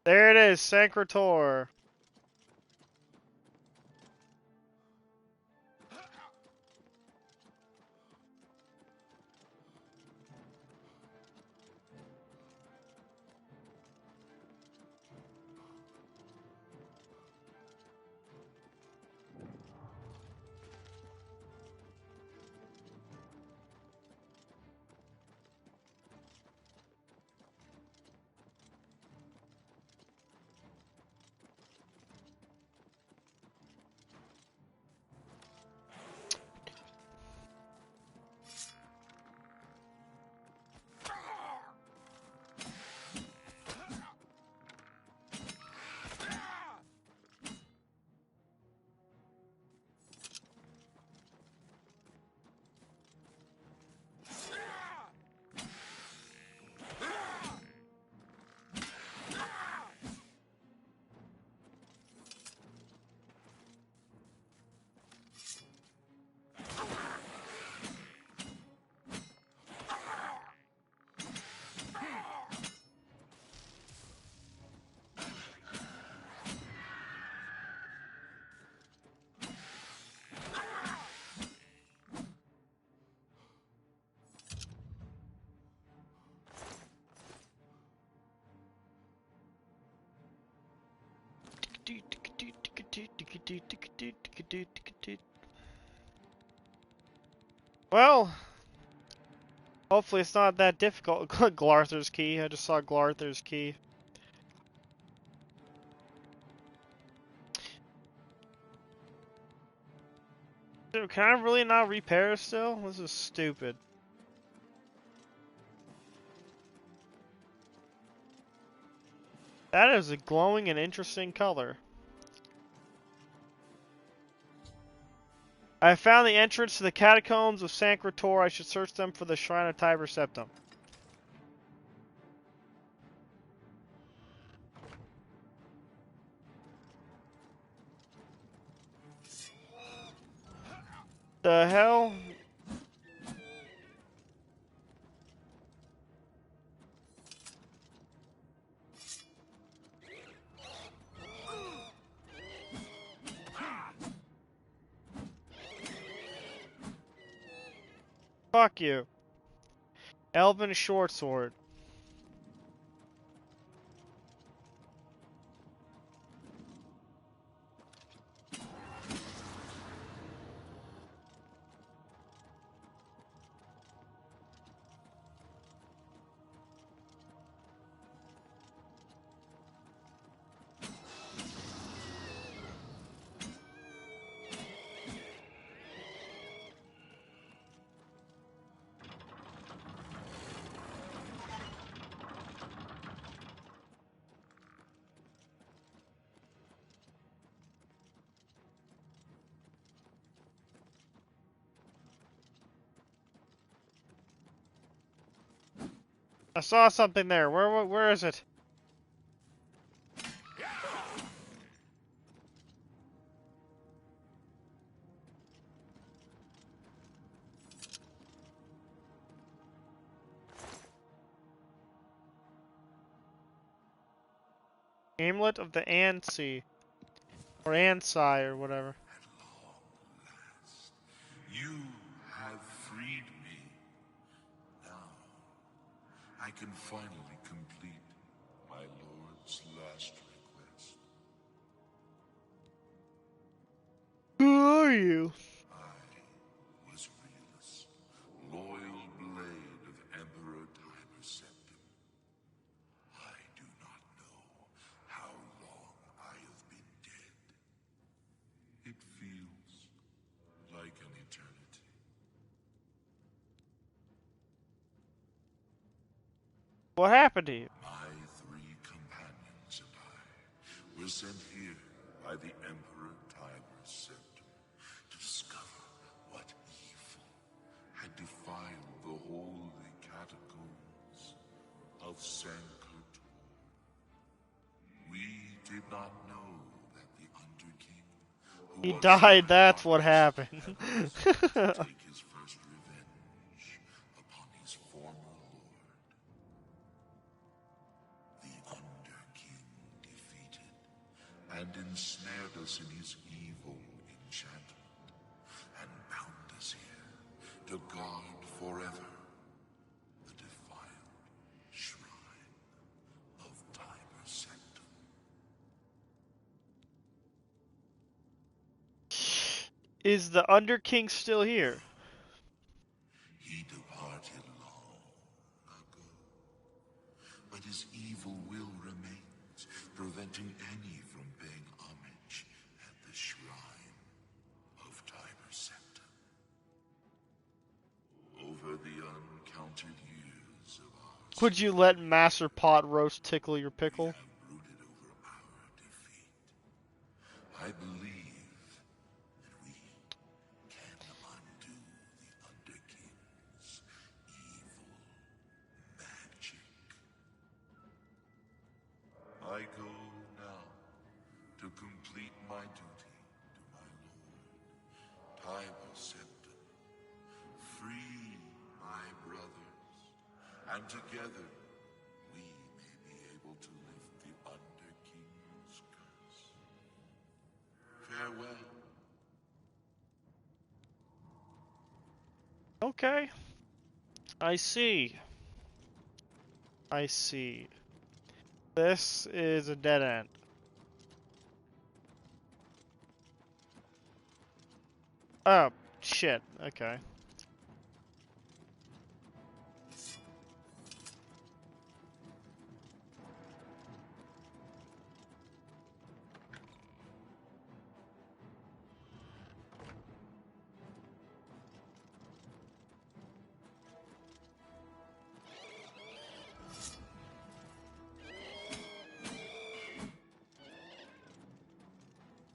There it is, Sancrator. Well, hopefully it's not that difficult. Glarther's key. I just saw Glarther's key. Dude, can I really not repair still? This is stupid. That is a glowing and interesting color. I found the entrance to the catacombs of Sancrator. I should search them for the Shrine of Tiber Septum. The hell? Fuck you. Elven short sword. I saw something there. Where is it? Amulet of the Ansi. Or Ansai, or whatever. At long last, you have freed me. Now, I can finally complete my lord's last request. Who are you? I was Realus, loyal blade of Emperor Tiber Septim. I do not know how long I have been dead. It feels like an eternity. What happened to you? My 3 companions and I were sent here by the Emperor Tiber Septim to discover what evil had defiled the holy catacombs of Sankirtor. We did not know that the Underking, who He was died, my that's what father's happened. heavens, would take his first revenge upon his former lord. The Underking defeated and ensnared us in his evil enchantment and bound us here to guard forever the defiled shrine of Tiber Septim. Is the Underking still here? He departed long ago, but his evil will remains, preventing any from paying homage at the shrine of Tiber Septim. Over the uncounted years of our Would you let Master Pot roast tickle your we pickle? have brooded over our defeat. I believe that we can undo the Underking's evil magic. I go now to complete my duty to my lord, Tiber Septim. Free my brothers, and together we may be able to lift the Underking's curse. Farewell. Okay. I see. I see. This is a dead end. Oh, shit. Okay.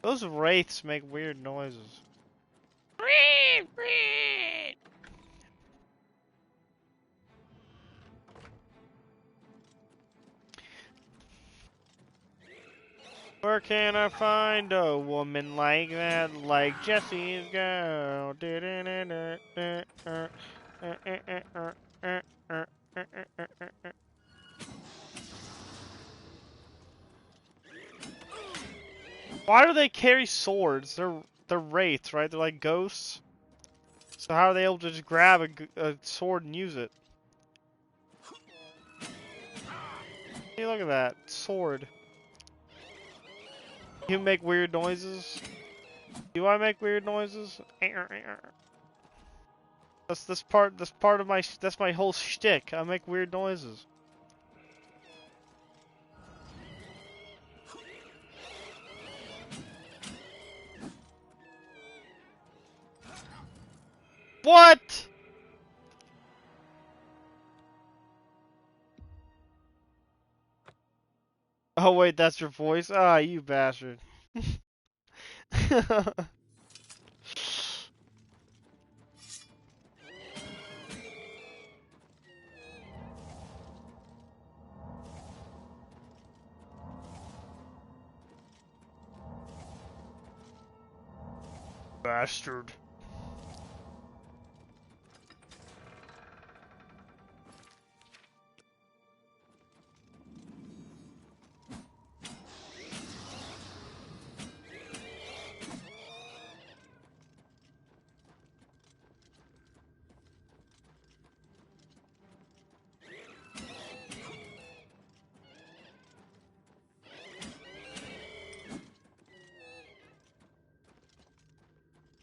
Those wraiths make weird noises. Where can I find a woman like that, like Jesse's girl? Why do they carry swords? They're wraiths, right? They're like ghosts. So how are they able to just grab a sword and use it? Hey, look at that sword. You make weird noises. Do I make weird noises? That's part of my that's my whole shtick. I make weird noises. What? Oh wait, that's your voice? Ah, you bastard. Bastard.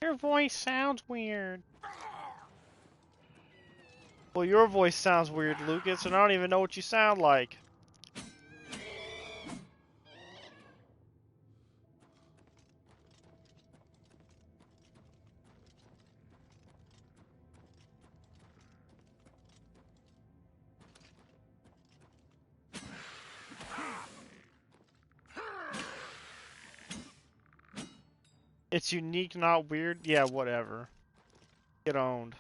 Your voice sounds weird. Well, your voice sounds weird, Lucas, and I don't even know what you sound like. It's unique, not weird? Yeah, whatever. Get owned.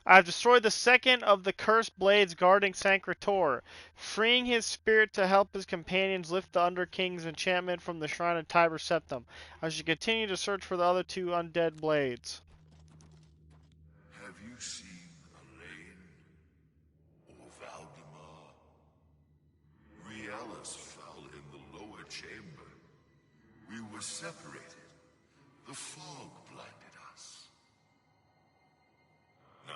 I've destroyed the second of the cursed blades guarding Sancretor, freeing his spirit to help his companions lift the Underking's enchantment from the shrine of Tiber Septim. I should continue to search for the other two undead blades. Have you seen Elaine or Valdemar? Riellis fell in the lower chamber. We were separated. The fog blinded us. No,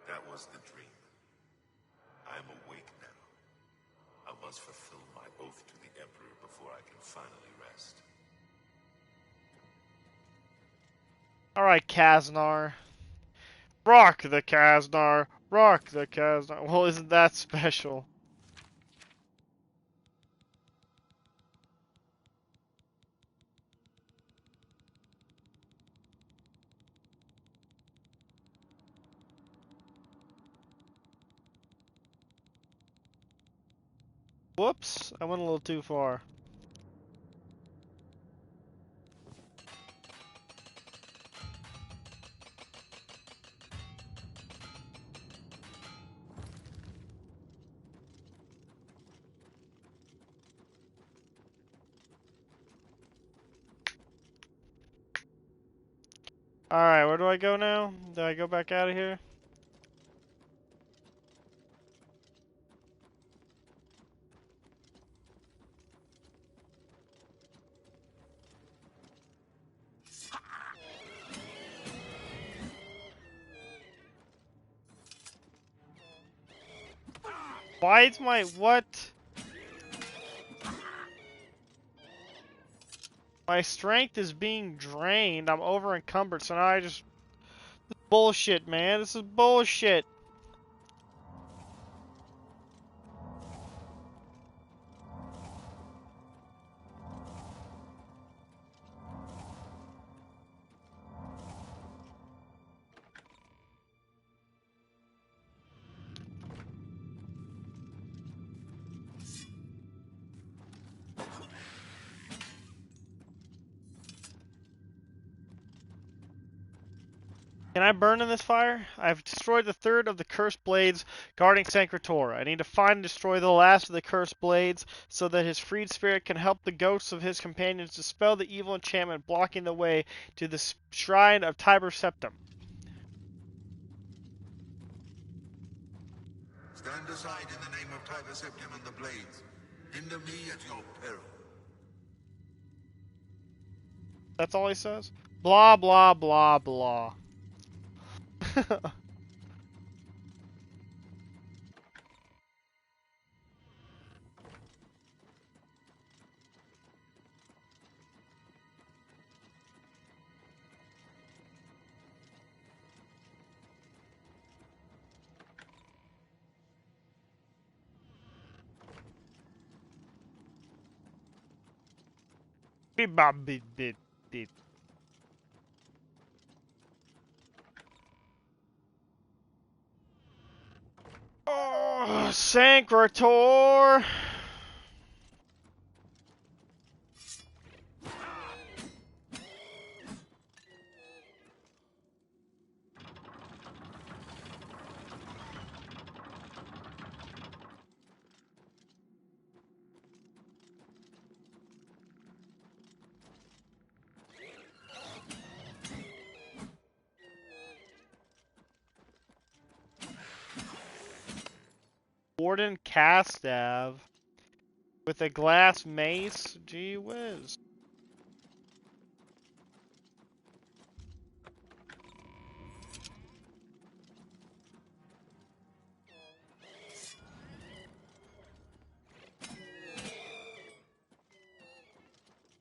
that was the dream. I'm awake now. I must fulfill my oath to the Emperor before I can finally rest. Alright, Kaznar. Rock the Kaznar! Rock the Kaznar! Well, isn't that special? Whoops, I went a little too far. Alright, where do I go now? Do I go back out of here? Why is my... what? My strength is being drained. I'm over encumbered, so now I just... This is bullshit, man. This is bullshit. Can I burn in this fire? I've destroyed the third of the cursed blades guarding Sancretor. I need to find and destroy the last of the cursed blades so that his freed spirit can help the ghosts of his companions dispel the evil enchantment blocking the way to the shrine of Tiber Septim. Stand aside in the name of Tiber Septim and the Blades. Hinder me at your peril. That's all he says? Blah, blah, blah, blah. Beep, bop, beep, beep, beep. Oh, Sancrator! Warden Castav with a glass mace? Gee whiz.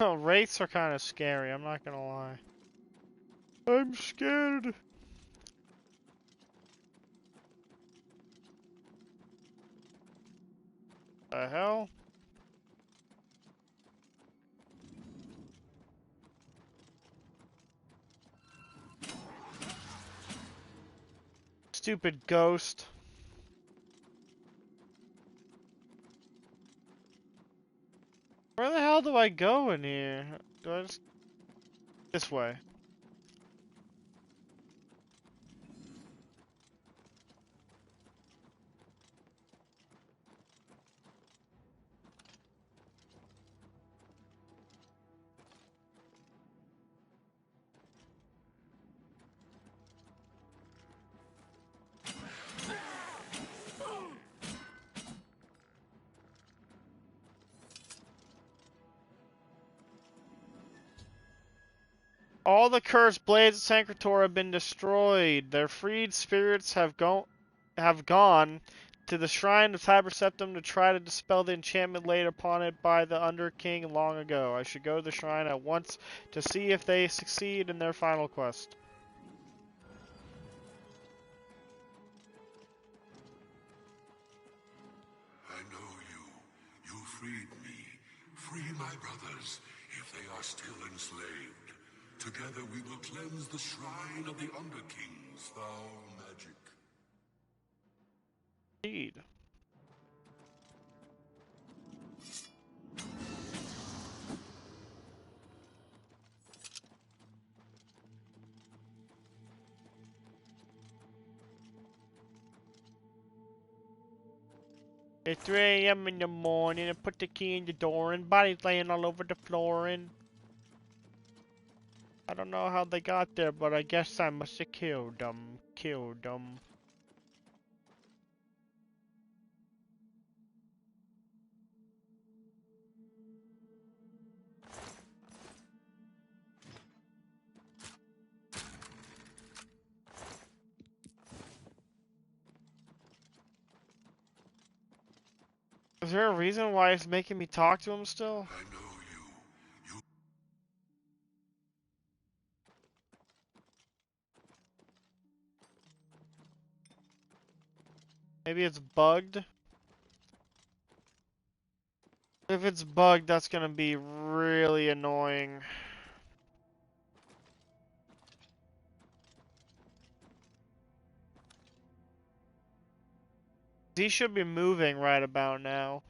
Oh, wraiths are kind of scary, I'm not gonna lie. I'm scared. The hell? Stupid ghost. Where the hell do I go in here? Do I just... This way. All the cursed blades of Sancrator have been destroyed. Their freed spirits have gone to the shrine of Tiber Septim to try to dispel the enchantment laid upon it by the Under King long ago. I should go to the shrine at once to see if they succeed in their final quest. I know you. You freed me. Free my brothers, if they are still enslaved. Together we will cleanse the shrine of the Underking's foul magic. Indeed. It's 3 a.m. in the morning. I put the key in the door and bodies laying all over the floor and... I don't know how they got there, but I guess I must have killed them. Killed them. Is there a reason why it's making me talk to him still? I know you. Maybe it's bugged? If it's bugged, that's gonna be really annoying. He should be moving right about now.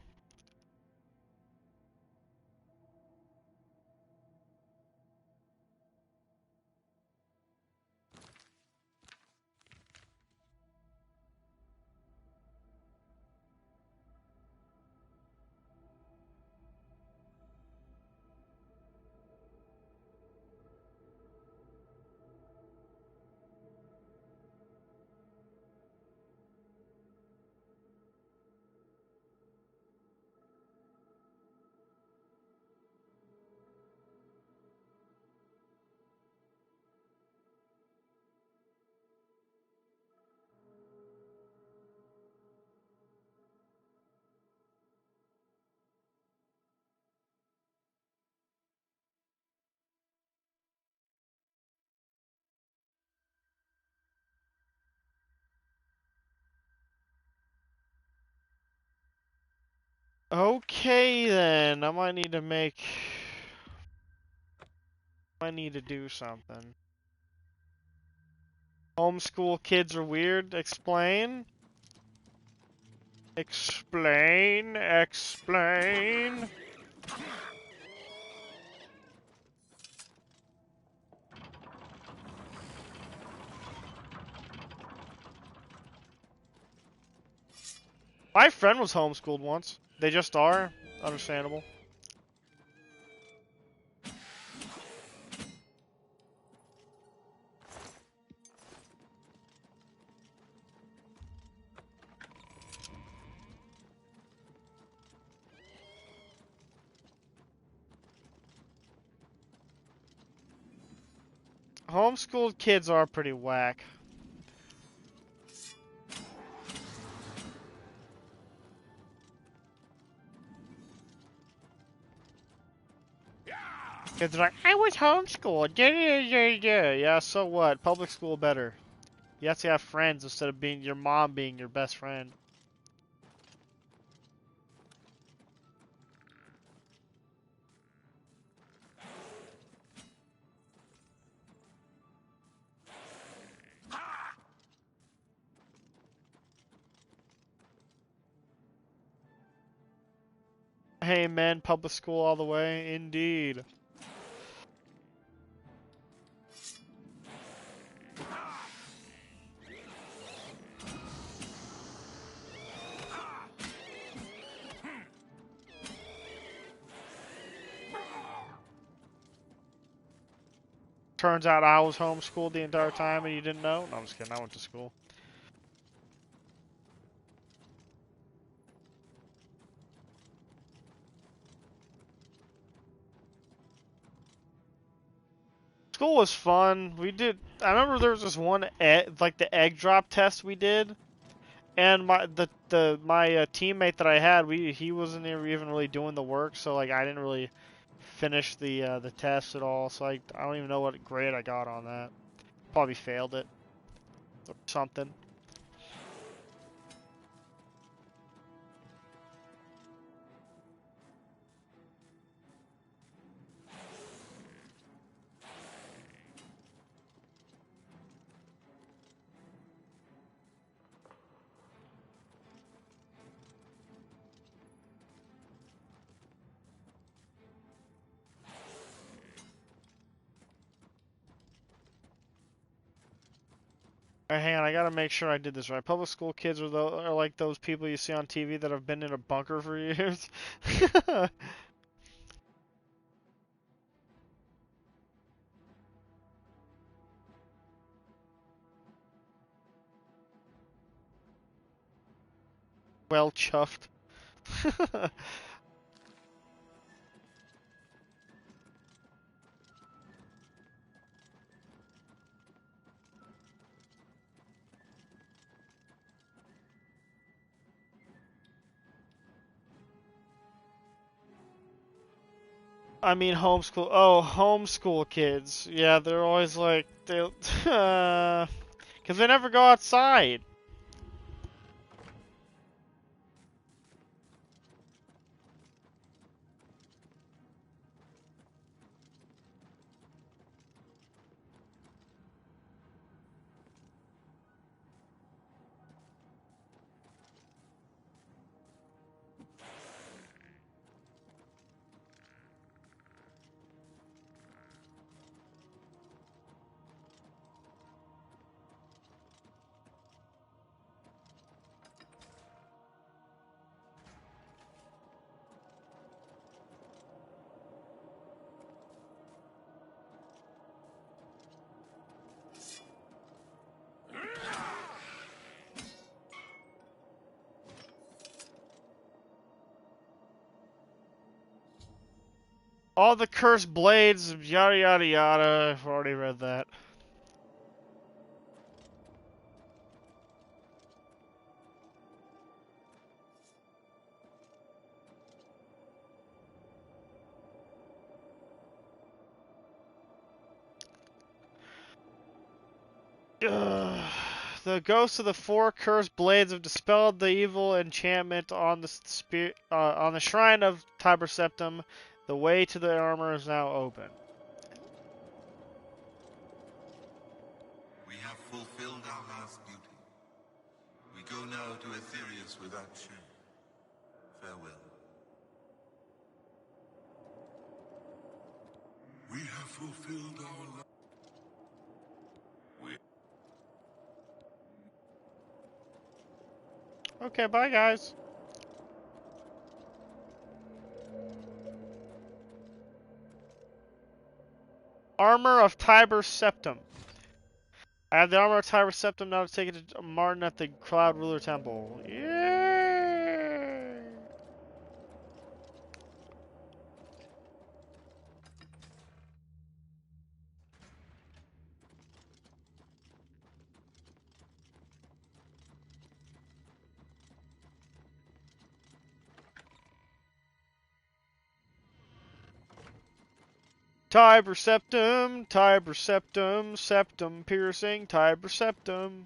Okay then, I might need to make... I need to do something. Homeschool kids are weird? Explain? Explain? Explain? My friend was homeschooled once. They just are. Understandable. Homeschooled kids are pretty whack. Kids are like, I was homeschooled. Yeah, so what? Public school better. You have to have friends instead of being your mom being your best friend. Hey man, public school all the way. Indeed. Turns out I was homeschooled the entire time and you didn't know? No, I'm just kidding. I went to school. School was fun. I remember there was this one like the egg drop test we did, and my teammate that I had, he wasn't even really doing the work, so like I didn't really finish the test at all. So I don't even know what grade I got on that. Probably failed it or something. Alright, hang on, I gotta make sure I did this right. Public school kids are like those people you see on TV that have been in a bunker for years. Well chuffed. I mean homeschool. Oh, homeschool kids. Yeah, they're always like because they never go outside. All the cursed blades, yada yada yada. I've already read that. The ghosts of the four cursed blades have dispelled the evil enchantment on the on the shrine of Tiber Septim. The way to the armor is now open. We have fulfilled our last duty. We go now to Aetherius without shame. Farewell. We have fulfilled our last... Okay, bye guys. Armor of Tiber Septim. I have the armor of Tiber Septim now to take it to Martin at the Cloud Ruler Temple. Yay! Tiber Septim, Tiber Septim, Septum piercing, Tiber Septim.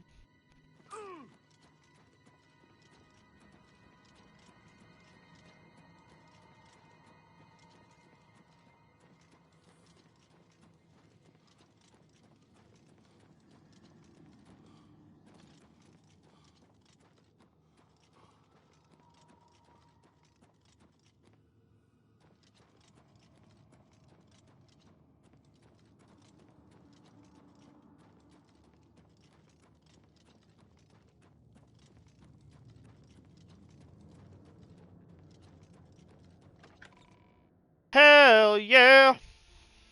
Hell yeah!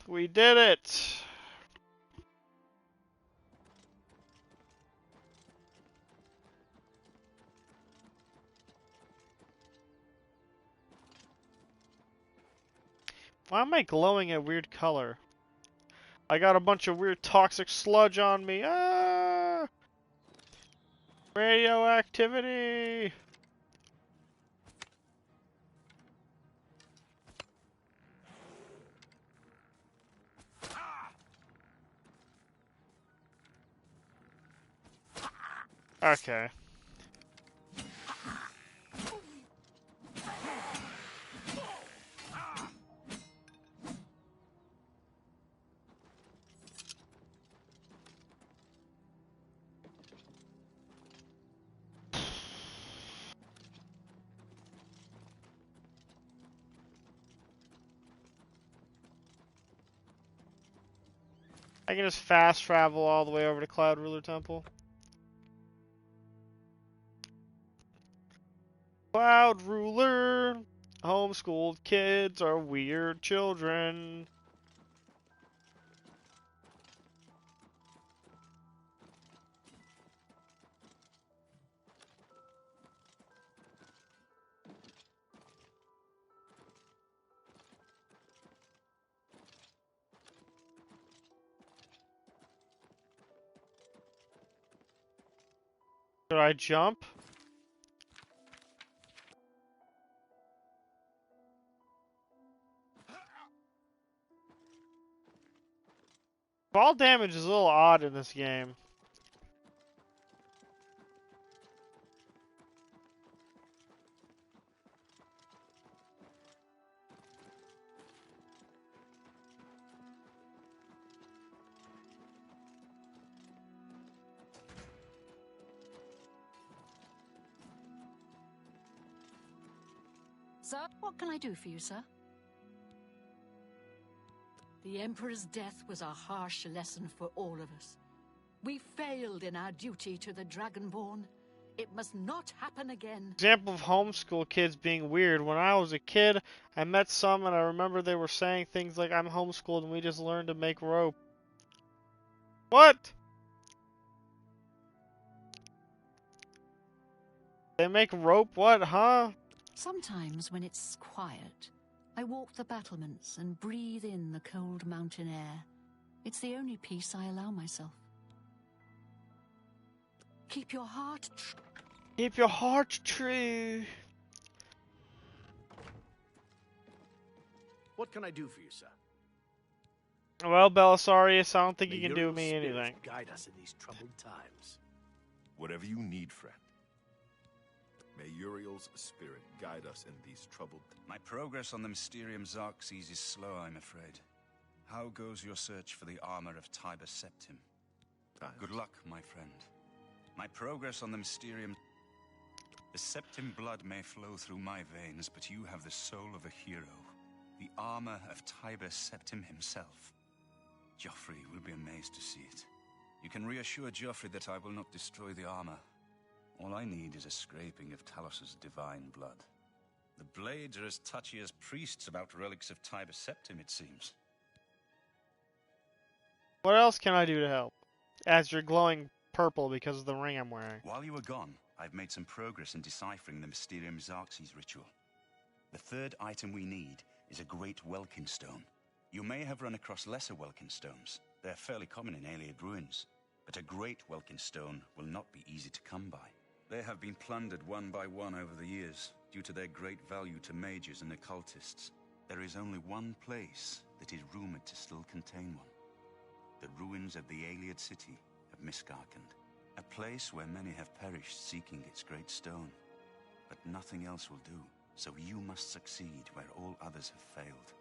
We did it! Why am I glowing a weird color? I got a bunch of weird toxic sludge on me. Ah! Radioactivity! Okay. I can just fast travel all the way over to Cloud Ruler Temple. Cloud Ruler! Homeschooled kids are weird children. Should I jump? Fall damage is a little odd in this game. Sir, what can I do for you, sir? The Emperor's death was a harsh lesson for all of us. We failed in our duty to the Dragonborn. It must not happen again. Example of homeschool kids being weird. When I was a kid, I met some and I remember they were saying things like, I'm homeschooled and we just learned to make rope. What? They make rope? What, huh? Sometimes when it's quiet, I walk the battlements and breathe in the cold mountain air. It's the only peace I allow myself. Keep your heart true. Keep your heart true. What can I do for you, sir? Well, Belisarius, I don't think May you can your do me spirit anything. guide us in these troubled times. Whatever you need, friend. May Uriel's spirit guide us in these troubled... My progress on the Mysterium Xerxes is slow, I'm afraid. How goes your search for the armor of Tiber Septim? Good luck, my friend. My progress on the Mysterium... The Septim blood may flow through my veins, but you have the soul of a hero. The armor of Tiber Septim himself. Joffrey will be amazed to see it. You can reassure Joffrey that I will not destroy the armor. All I need is a scraping of Talos's divine blood. The blades are as touchy as priests about relics of Tiber Septim, it seems. What else can I do to help? As you're glowing purple because of the ring I'm wearing. While you were gone, I've made some progress in deciphering the Mysterium Xerxes ritual. The third item we need is a great Welkin stone. You may have run across lesser Welkin stones. They're fairly common in Ayleid ruins. But a great Welkin stone will not be easy to come by. They have been plundered one by one over the years, due to their great value to mages and occultists. There is only one place that is rumored to still contain one. The ruins of the Ayleid city of Miskarkand. A place where many have perished seeking its great stone. But nothing else will do, so you must succeed where all others have failed.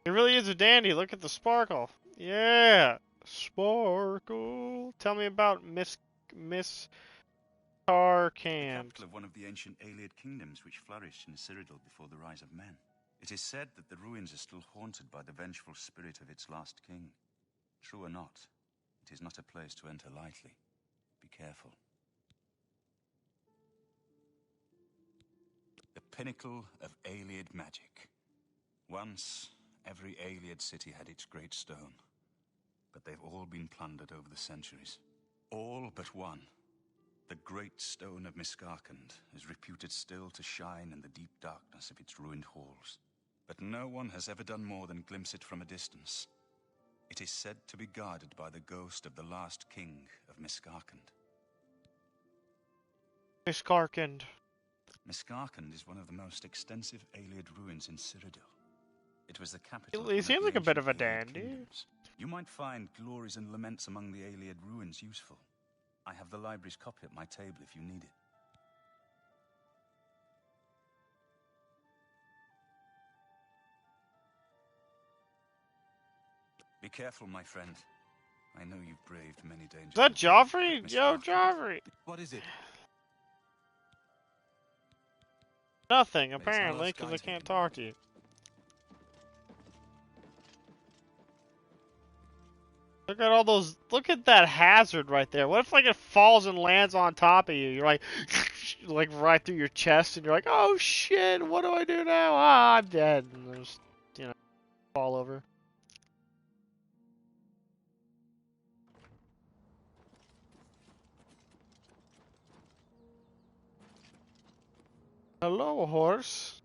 It really is a dandy. Look at the sparkle. Yeah, sparkle. Tell me about Miss Tarkand. Capital of one of the ancient Ayleid kingdoms which flourished in Cyrodiil before the rise of men. It is said that the ruins are still haunted by the vengeful spirit of its last king. True or not, it is not a place to enter lightly. Be careful. The pinnacle of Ayleid magic. Once, every Ayleid city had its great stone, but they've all been plundered over the centuries. All but one. The great stone of Miskarkand is reputed still to shine in the deep darkness of its ruined halls. But no one has ever done more than glimpse it from a distance. It is said to be guarded by the ghost of the last king of Miskarkand. Miskarkand. Miskarkand is one of the most extensive Ayleid ruins in Cyrodiil. It was the capital. He seems like a bit of a dandy. You might find glories and laments among the Ayleid ruins useful. I have the library's copy at my table if you need it. Be careful, my friend. I know you've braved many dangers. Is that Joffrey? Yo, Joffrey. What is it? Nothing, apparently, because I can't talk to you. Look at all those. Look at that hazard right there. What if, like, it falls and lands on top of you? You're like, like right through your chest, and you're like, oh shit, what do I do now? Ah, I'm dead. And there's, you know, fall over. Hello, horse.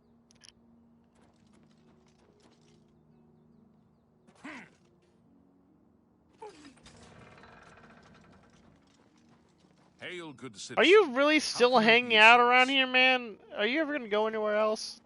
Hail, good citizen. Are you really still hanging out around here, man? Are you ever gonna go anywhere else?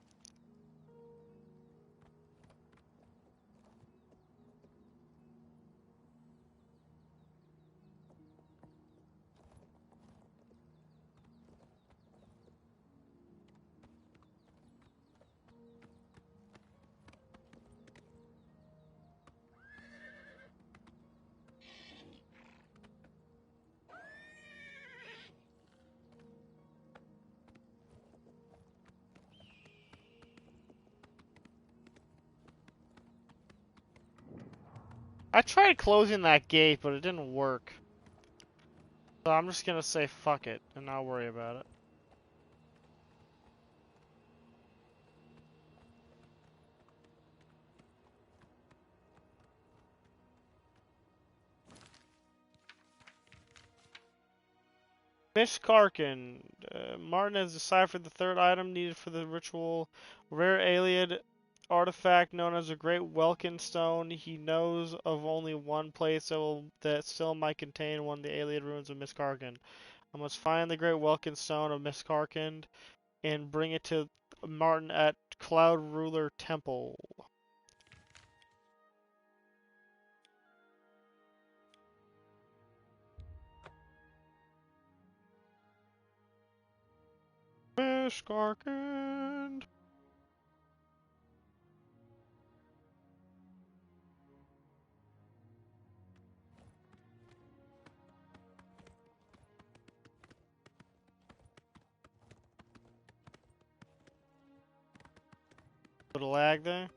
I tried closing that gate, but it didn't work. So I'm just gonna say fuck it, and not worry about it. Miskarkand. Martin has deciphered the third item needed for the ritual. Rare Ayleid artifact known as a Great Welkin Stone. He knows of only one place that still might contain one of the Ayleid ruins of Miskarkand. I must find the Great Welkin Stone of Miskarkand and bring it to Martin at Cloud Ruler Temple. Miss Garkand. Little lag there.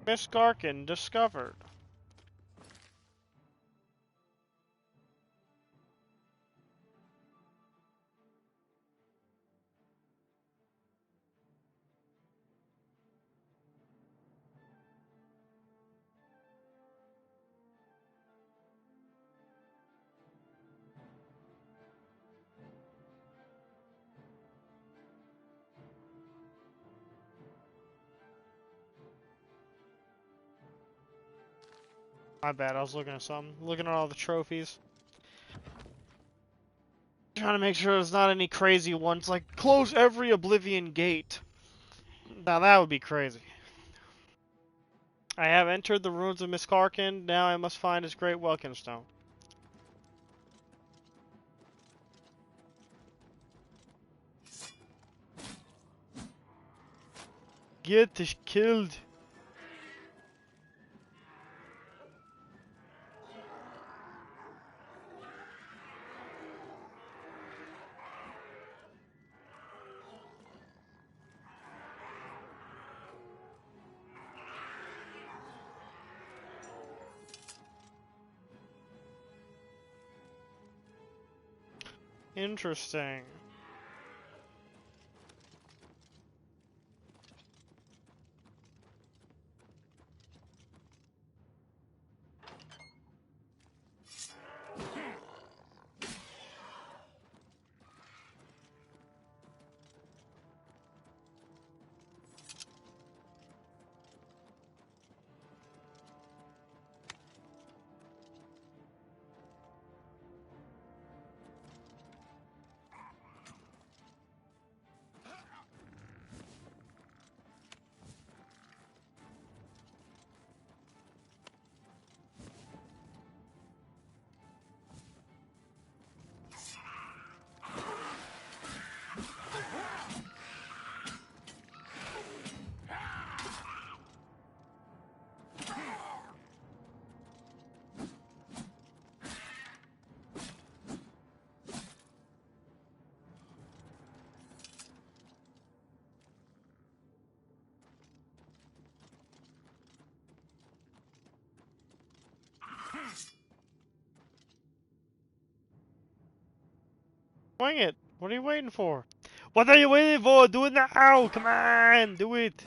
Miss Garkin discovered. My bad, I was looking at something. Looking at all the trophies. Trying to make sure there's not any crazy ones, like close every Oblivion gate. Now that would be crazy. I have entered the ruins of Miskarkin. Now I must find his great welkin stone. Get killed. Interesting. Swing it. What are you waiting for? What are you waiting for? Do it now. Come on. Do it.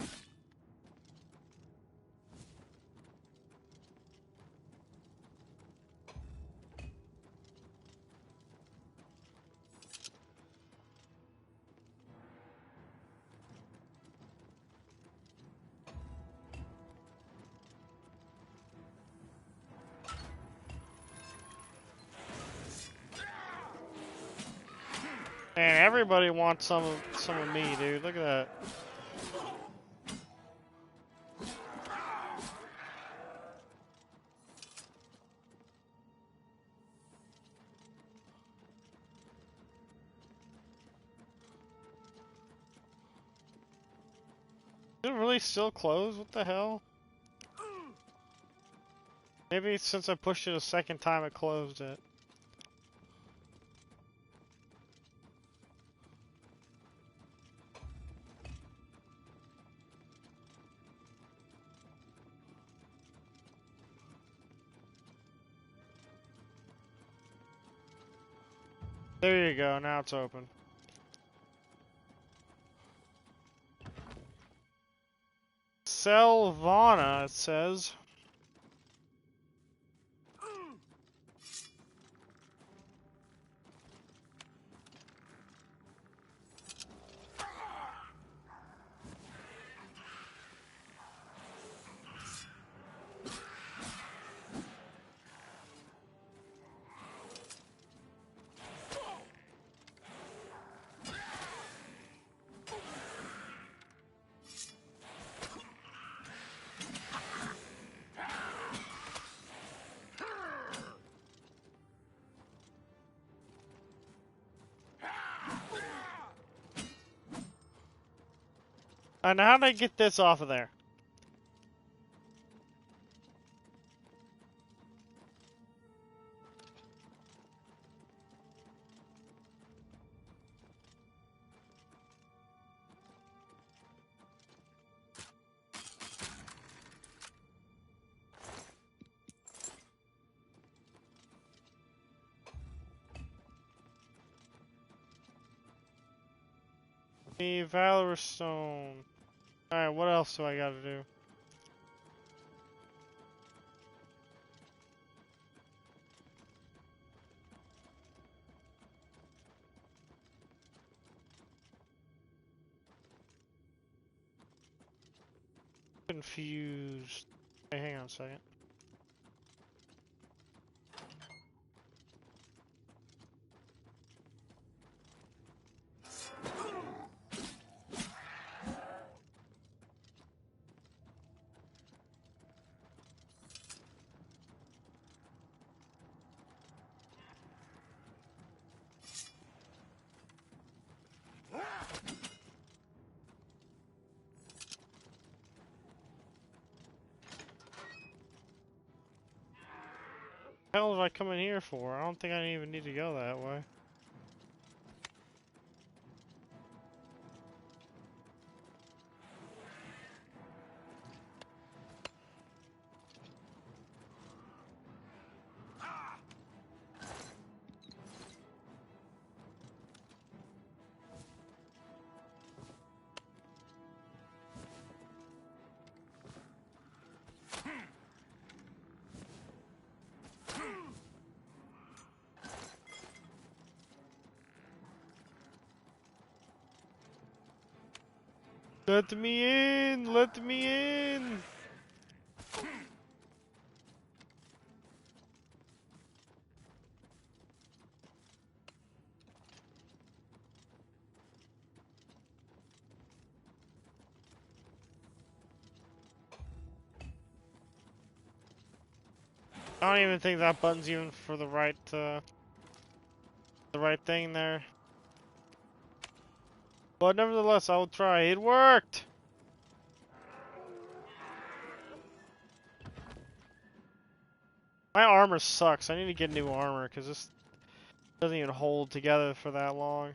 Man, everybody wants some of me, dude. Look at that. Is it really still closed? What the hell? Maybe since I pushed it a second time, it closed it. There you go. Now it's open. Selvana, it says. And how did I get this off of there? The Valor Stone. Alright, what else do I gotta do? Confused. Hey, hang on a second. What the hell did I come in here for? I don't think I even need to go that way. Let me in! Let me in! I don't even think that button's even for the right thing there. But nevertheless, I will try. It worked! My armor sucks. I need to get new armor because this doesn't even hold together for that long.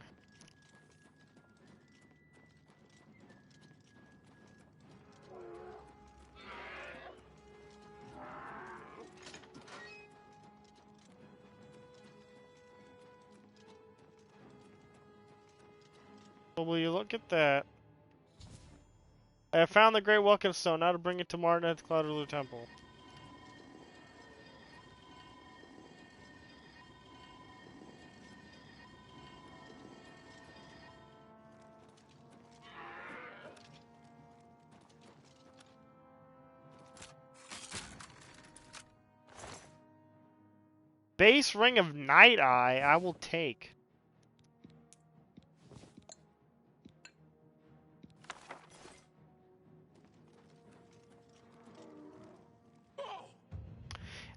Well, will you look at that? I have found the Great Welkin Stone. Now to bring it to Martin at the Cloudriller Temple. Base Ring of Night Eye, I will take.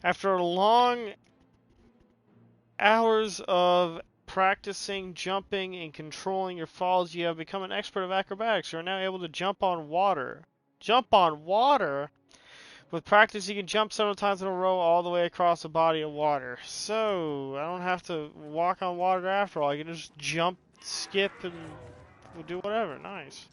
After long hours of practicing jumping and controlling your falls, you have become an expert of acrobatics. You are now able to jump on water. Jump on water? With practice, you can jump several times in a row all the way across a body of water. So, I don't have to walk on water after all. I can just jump, skip, and do whatever. Nice.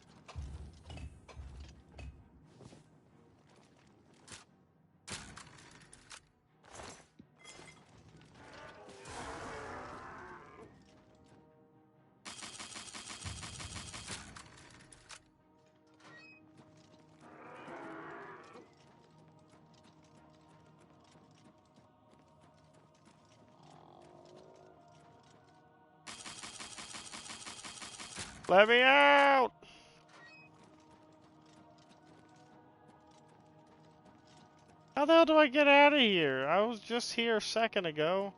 Let me out! How the hell do I get out of here? I was just here a second ago.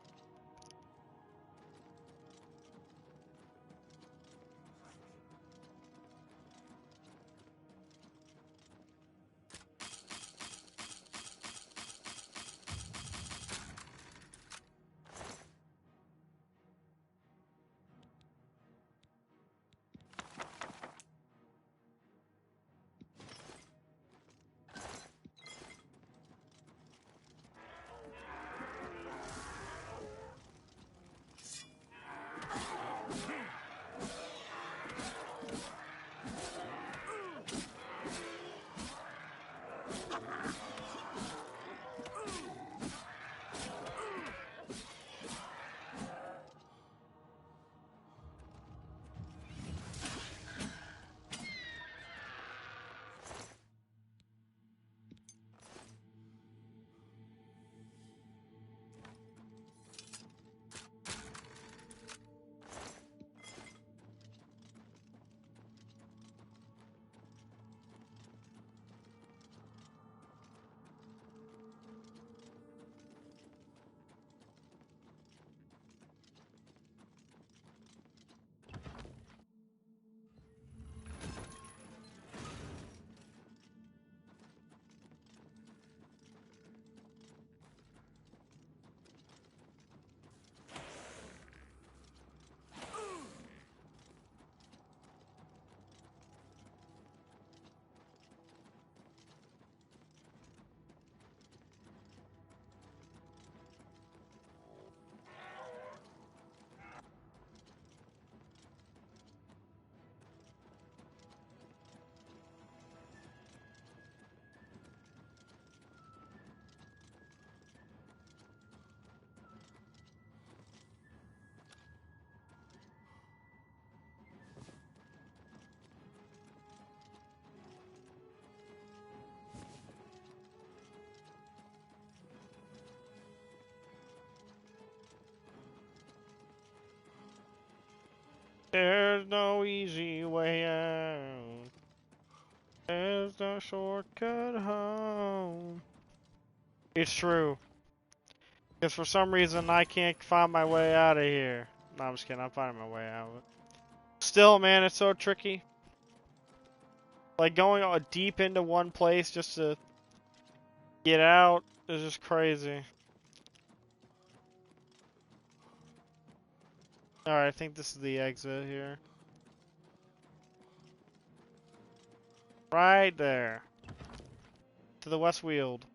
There's no easy way out. There's no shortcut home. It's true. Because for some reason I can't find my way out of here. No, I'm just kidding. I'm finding my way out. Still, man, it's so tricky. Like going deep into one place just to get out is just crazy. Alright, I think this is the exit here. Right there. To the west wheeled.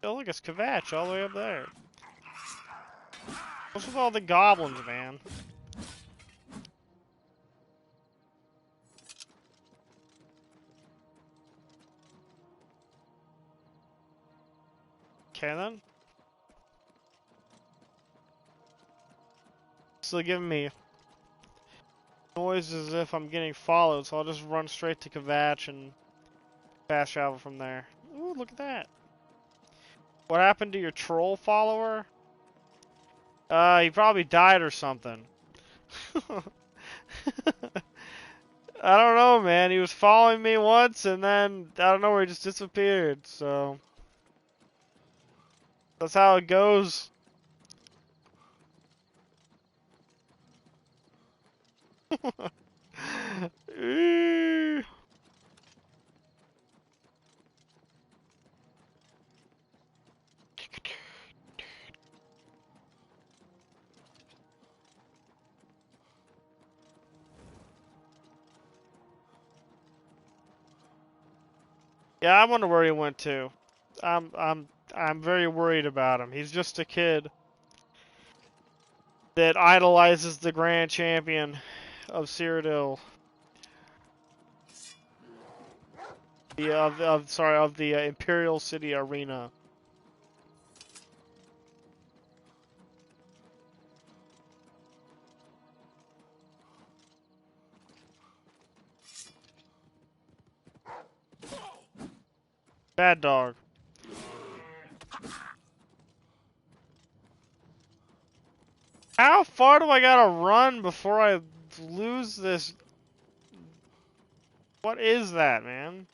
Oh, look, it's Kvatch all the way up there. What's with all the goblins, man? Okay, then. Still giving me noise as if I'm getting followed, so I'll just run straight to Kvatch and fast travel from there. Ooh, look at that. What happened to your troll follower? He probably died or something. I don't know, man. He was following me once, and then, I don't know where he just disappeared, so... That's how it goes. Yeah, I wonder where he went to. I'm very worried about him. He's just a kid that idolizes the grand champion of Cyrodiil. Of the Imperial City Arena. Bad dog. How far do I gotta run before I lose this? What is that, man?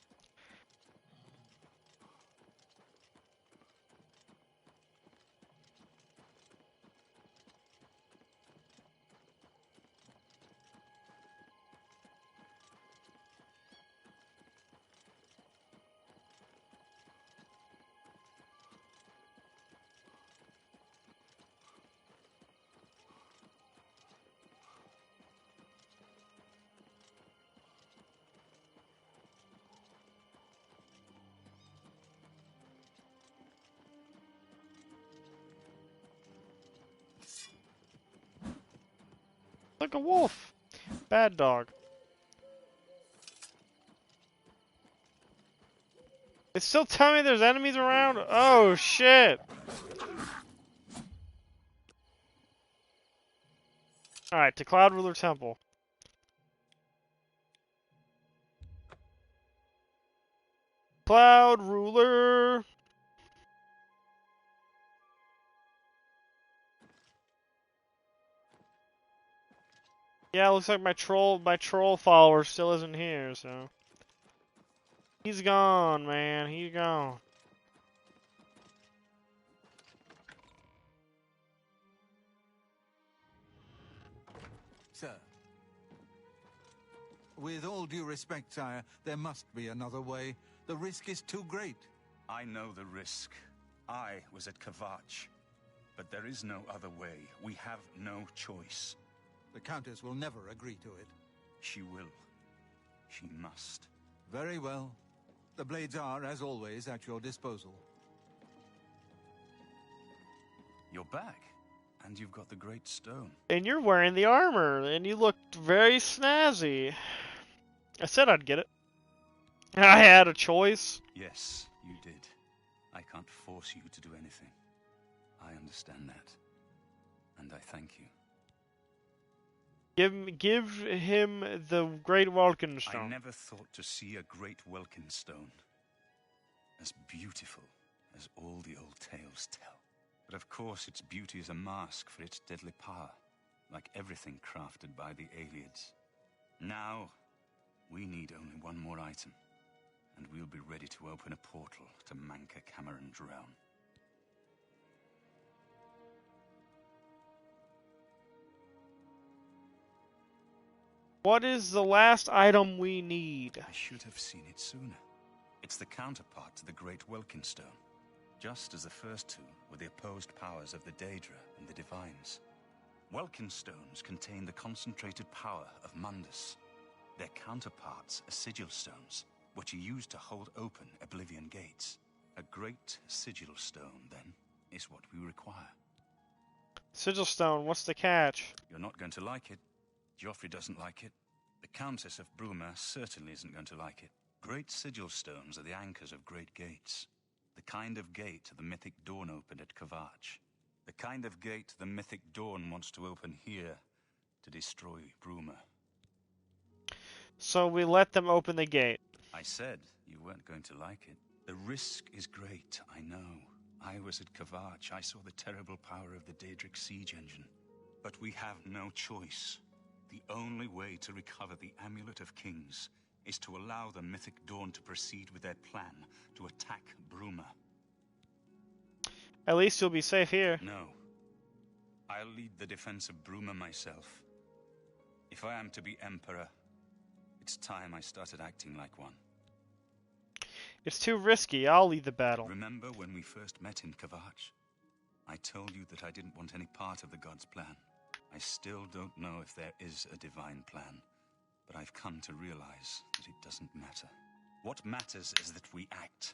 Like a wolf. Bad dog. It's still telling me there's enemies around? Oh, shit. Alright, to Cloud Ruler Temple. Cloud Ruler. Yeah, looks like my troll follower still isn't here, so. He's gone, man. He's gone. Sir. With all due respect, sire, there must be another way. The risk is too great. I know the risk. I was at Kvatch. But there is no other way. We have no choice. The Countess will never agree to it. She will. She must. Very well. The blades are, as always, at your disposal. You're back. And you've got the great stone. And you're wearing the armor, and you look very snazzy. I said I'd get it. I had a choice. Yes, you did. I can't force you to do anything. I understand that. And I thank you. Give him the Great Welkin I Stone. never thought to see a great Welkin Stone. As beautiful as all the old tales tell. But of course its beauty is a mask for its deadly power, like everything crafted by the Aliens. Now, we need only one more item, and we'll be ready to open a portal to Manka Cameron's realm. What is the last item we need? I should have seen it sooner. It's the counterpart to the Great Welkin Stone. Just as the first two were the opposed powers of the Daedra and the Divines. Welkin Stones contain the concentrated power of Mundus. Their counterparts are Sigil Stones, which are used to hold open Oblivion gates. A great Sigil Stone, then, is what we require. Sigil Stone, what's the catch? You're not going to like it. Joffrey doesn't like it. The Countess of Bruma certainly isn't going to like it. Great Sigil Stones are the anchors of great gates. The kind of gate the Mythic Dawn opened at Kavach. The kind of gate the Mythic Dawn wants to open here to destroy Bruma. So we let them open the gate. I said you weren't going to like it. The risk is great, I know. I was at Kavach. I saw the terrible power of the Daedric siege engine. But we have no choice. The only way to recover the Amulet of Kings is to allow the Mythic Dawn to proceed with their plan to attack Bruma. At least you'll be safe here. No. I'll lead the defense of Bruma myself. If I am to be Emperor, it's time I started acting like one. It's too risky. I'll lead the battle. Remember when we first met in Kavach? I told you that I didn't want any part of the gods' plan. I still don't know if there is a divine plan, but I've come to realize that it doesn't matter. What matters is that we act,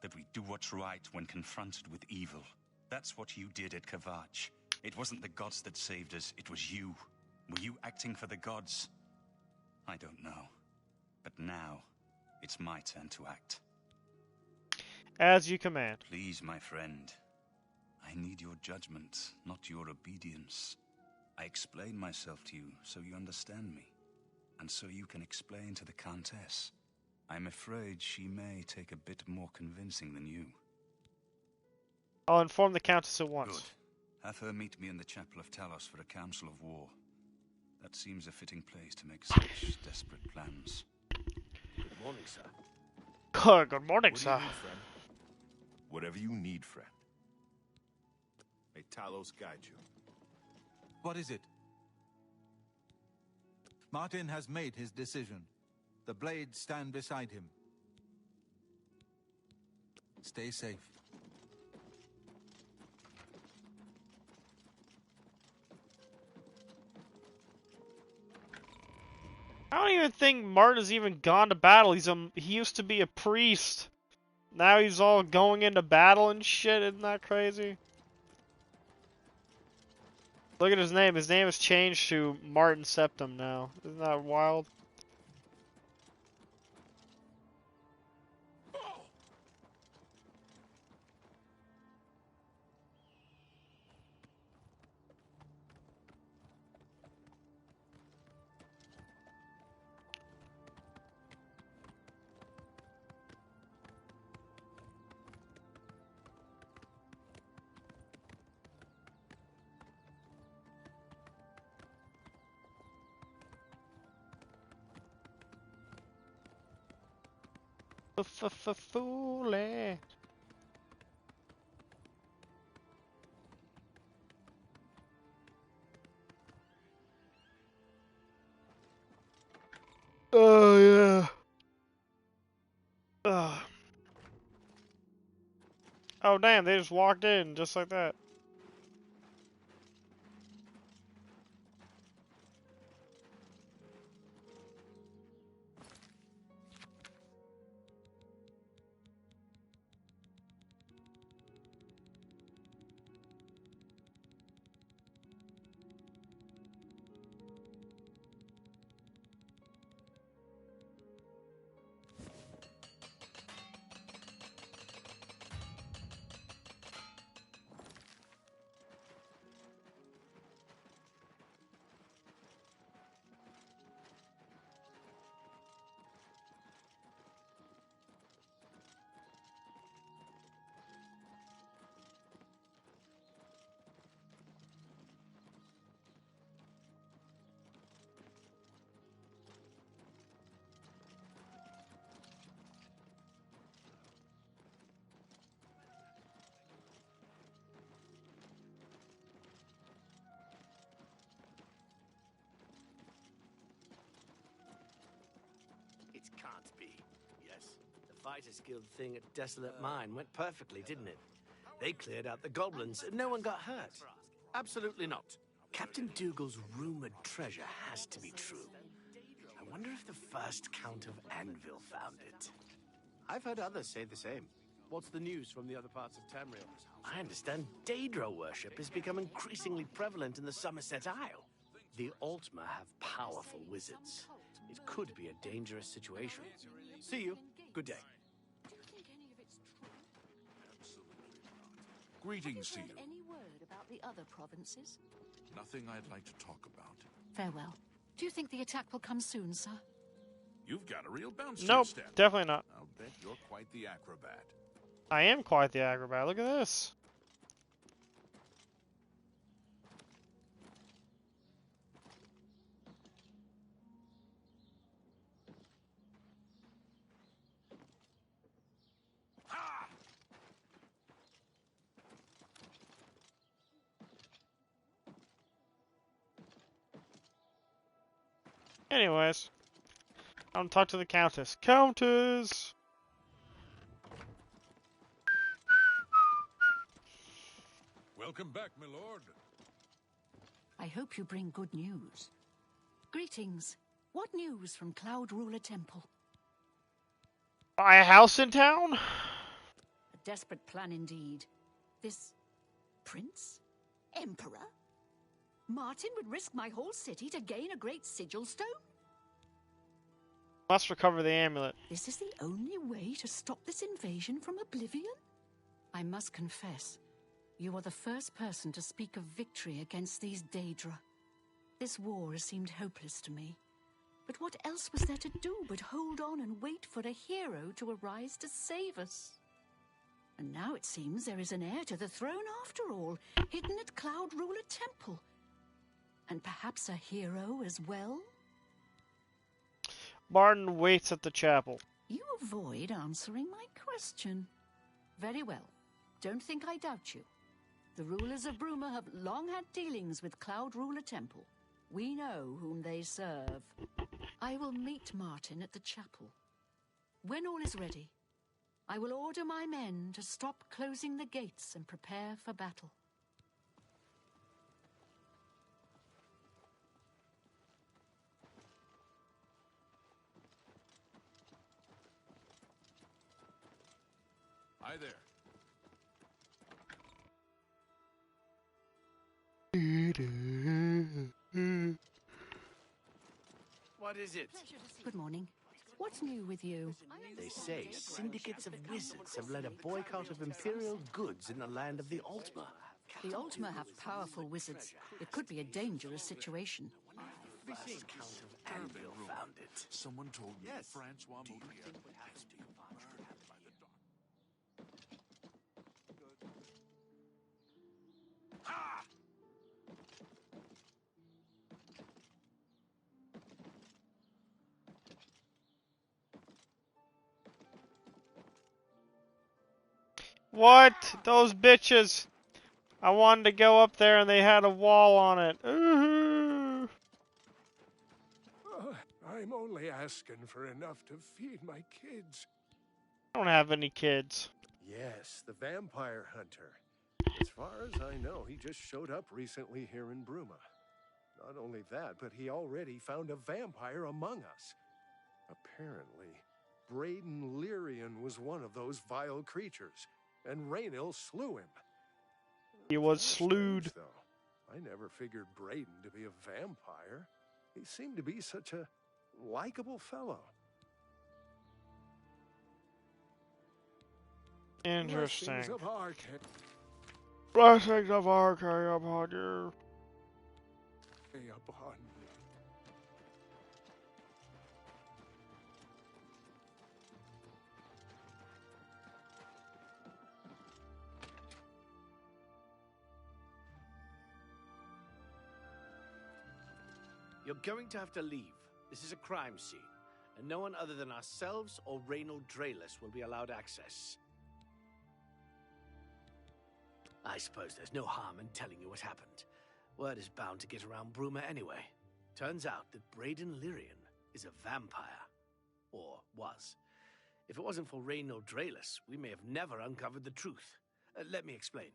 that we do what's right when confronted with evil. That's what you did at Kavach. It wasn't the gods that saved us, it was you. Were you acting for the gods? I don't know. But now, it's my turn to act. As you command. Please, my friend. I need your judgment, not your obedience. I explain myself to you so you understand me, and so you can explain to the Countess. I'm afraid she may take a bit more convincing than you. I'll inform the Countess at once. Good. Have her meet me in the Chapel of Talos for a council of war. That seems a fitting place to make such desperate plans. Good morning, sir. Good morning, What sir. do you need, friend? Whatever you need, friend. May Talos guide you. What is it? Martin has made his decision. The blades stand beside him. Stay safe. I don't even think Martin's even gone to battle. He used to be a priest. Now he's all going into battle and shit. Isn't that crazy? Look at his name. His name has changed to Martin Septim now. Isn't that wild? Foolie. Oh yeah. Ugh. Oh damn, they just walked in just like that. Yes, the Fighters Guild thing at Desolate Mine went perfectly, didn't it? They cleared out the goblins and no one got hurt. Absolutely not. Captain Dougal's rumored treasure has to be true. I wonder if the first Count of Anvil found it. I've heard others say the same. What's the news from the other parts of Tamriel? I understand Daedra worship has become increasingly prevalent in the Somerset Isle. The Altmer have powerful wizards. It could be a dangerous situation. See you. Good day. Greetings to you. Any word about the other provinces? Nothing I'd like to talk about. Farewell. Do you think the attack will come soon, sir? You've got a real bounce to Nope, your step. definitely not. I'll bet you're quite the acrobat. I am quite the acrobat. Look at this. Anyways, I'm gonna talk to the Countess. Countess! Welcome back, my lord. I hope you bring good news. Greetings. What news from Cloud Ruler Temple? Buy a house in town? A desperate plan indeed. This prince? Emperor? Martin would risk my whole city to gain a great sigil stone? Must recover the amulet. This is the only way to stop this invasion from Oblivion? I must confess, you are the first person to speak of victory against these Daedra. This war has seemed hopeless to me. But what else was there to do but hold on and wait for a hero to arise to save us? And now it seems there is an heir to the throne after all, hidden at Cloud Ruler Temple. And perhaps a hero as well? Martin waits at the chapel. You avoid answering my question. Very well. Don't think I doubt you. The rulers of Bruma have long had dealings with Cloud Ruler Temple. We know whom they serve. I will meet Martin at the chapel. When all is ready, I will order my men to stop closing the gates and prepare for battle. Hi there. What is it? Good morning. What's new with you? They say syndicates of wizards have led a boycott of Imperial goods in the land of the Altmer. The Altmer have powerful wizards. It could be a dangerous situation. First Count of Anvil found it. Someone told me Francois Moulier has been murdered by the dark. Ha! What? Those bitches! I wanted to go up there and they had a wall on it. Ooh. I'm only asking for enough to feed my kids. I don't have any kids. Yes, the vampire hunter. As far as I know, he just showed up recently here in Bruma. Not only that, but he already found a vampire among us. Apparently, Braden Lyrian was one of those vile creatures, and Raynil slew him. He was slewed. Though. I never figured Braden to be a vampire. He seemed to be such a likable fellow. Interesting. Blessings of Arcade. Blessings of Arcade upon you. Upon me. You're going to have to leave. This is a crime scene, and no one other than ourselves or Reynold Drayless will be allowed access. I suppose there's no harm in telling you what happened. Word is bound to get around Bruma anyway. Turns out that Braden Lyrian is a vampire. Or was. If it wasn't for Reynold Draelus, we may have never uncovered the truth. Let me explain.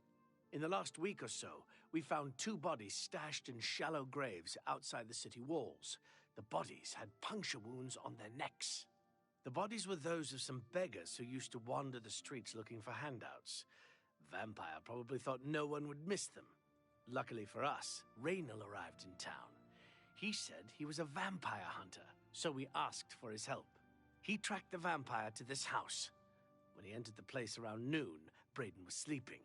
In the last week or so, we found 2 bodies stashed in shallow graves outside the city walls. The bodies had puncture wounds on their necks. The bodies were those of some beggars who used to wander the streets looking for handouts. Vampire probably thought no one would miss them. Luckily for us, Reynold arrived in town. He said he was a vampire hunter, so we asked for his help. He tracked the vampire to this house. When he entered the place around noon, Braden was sleeping.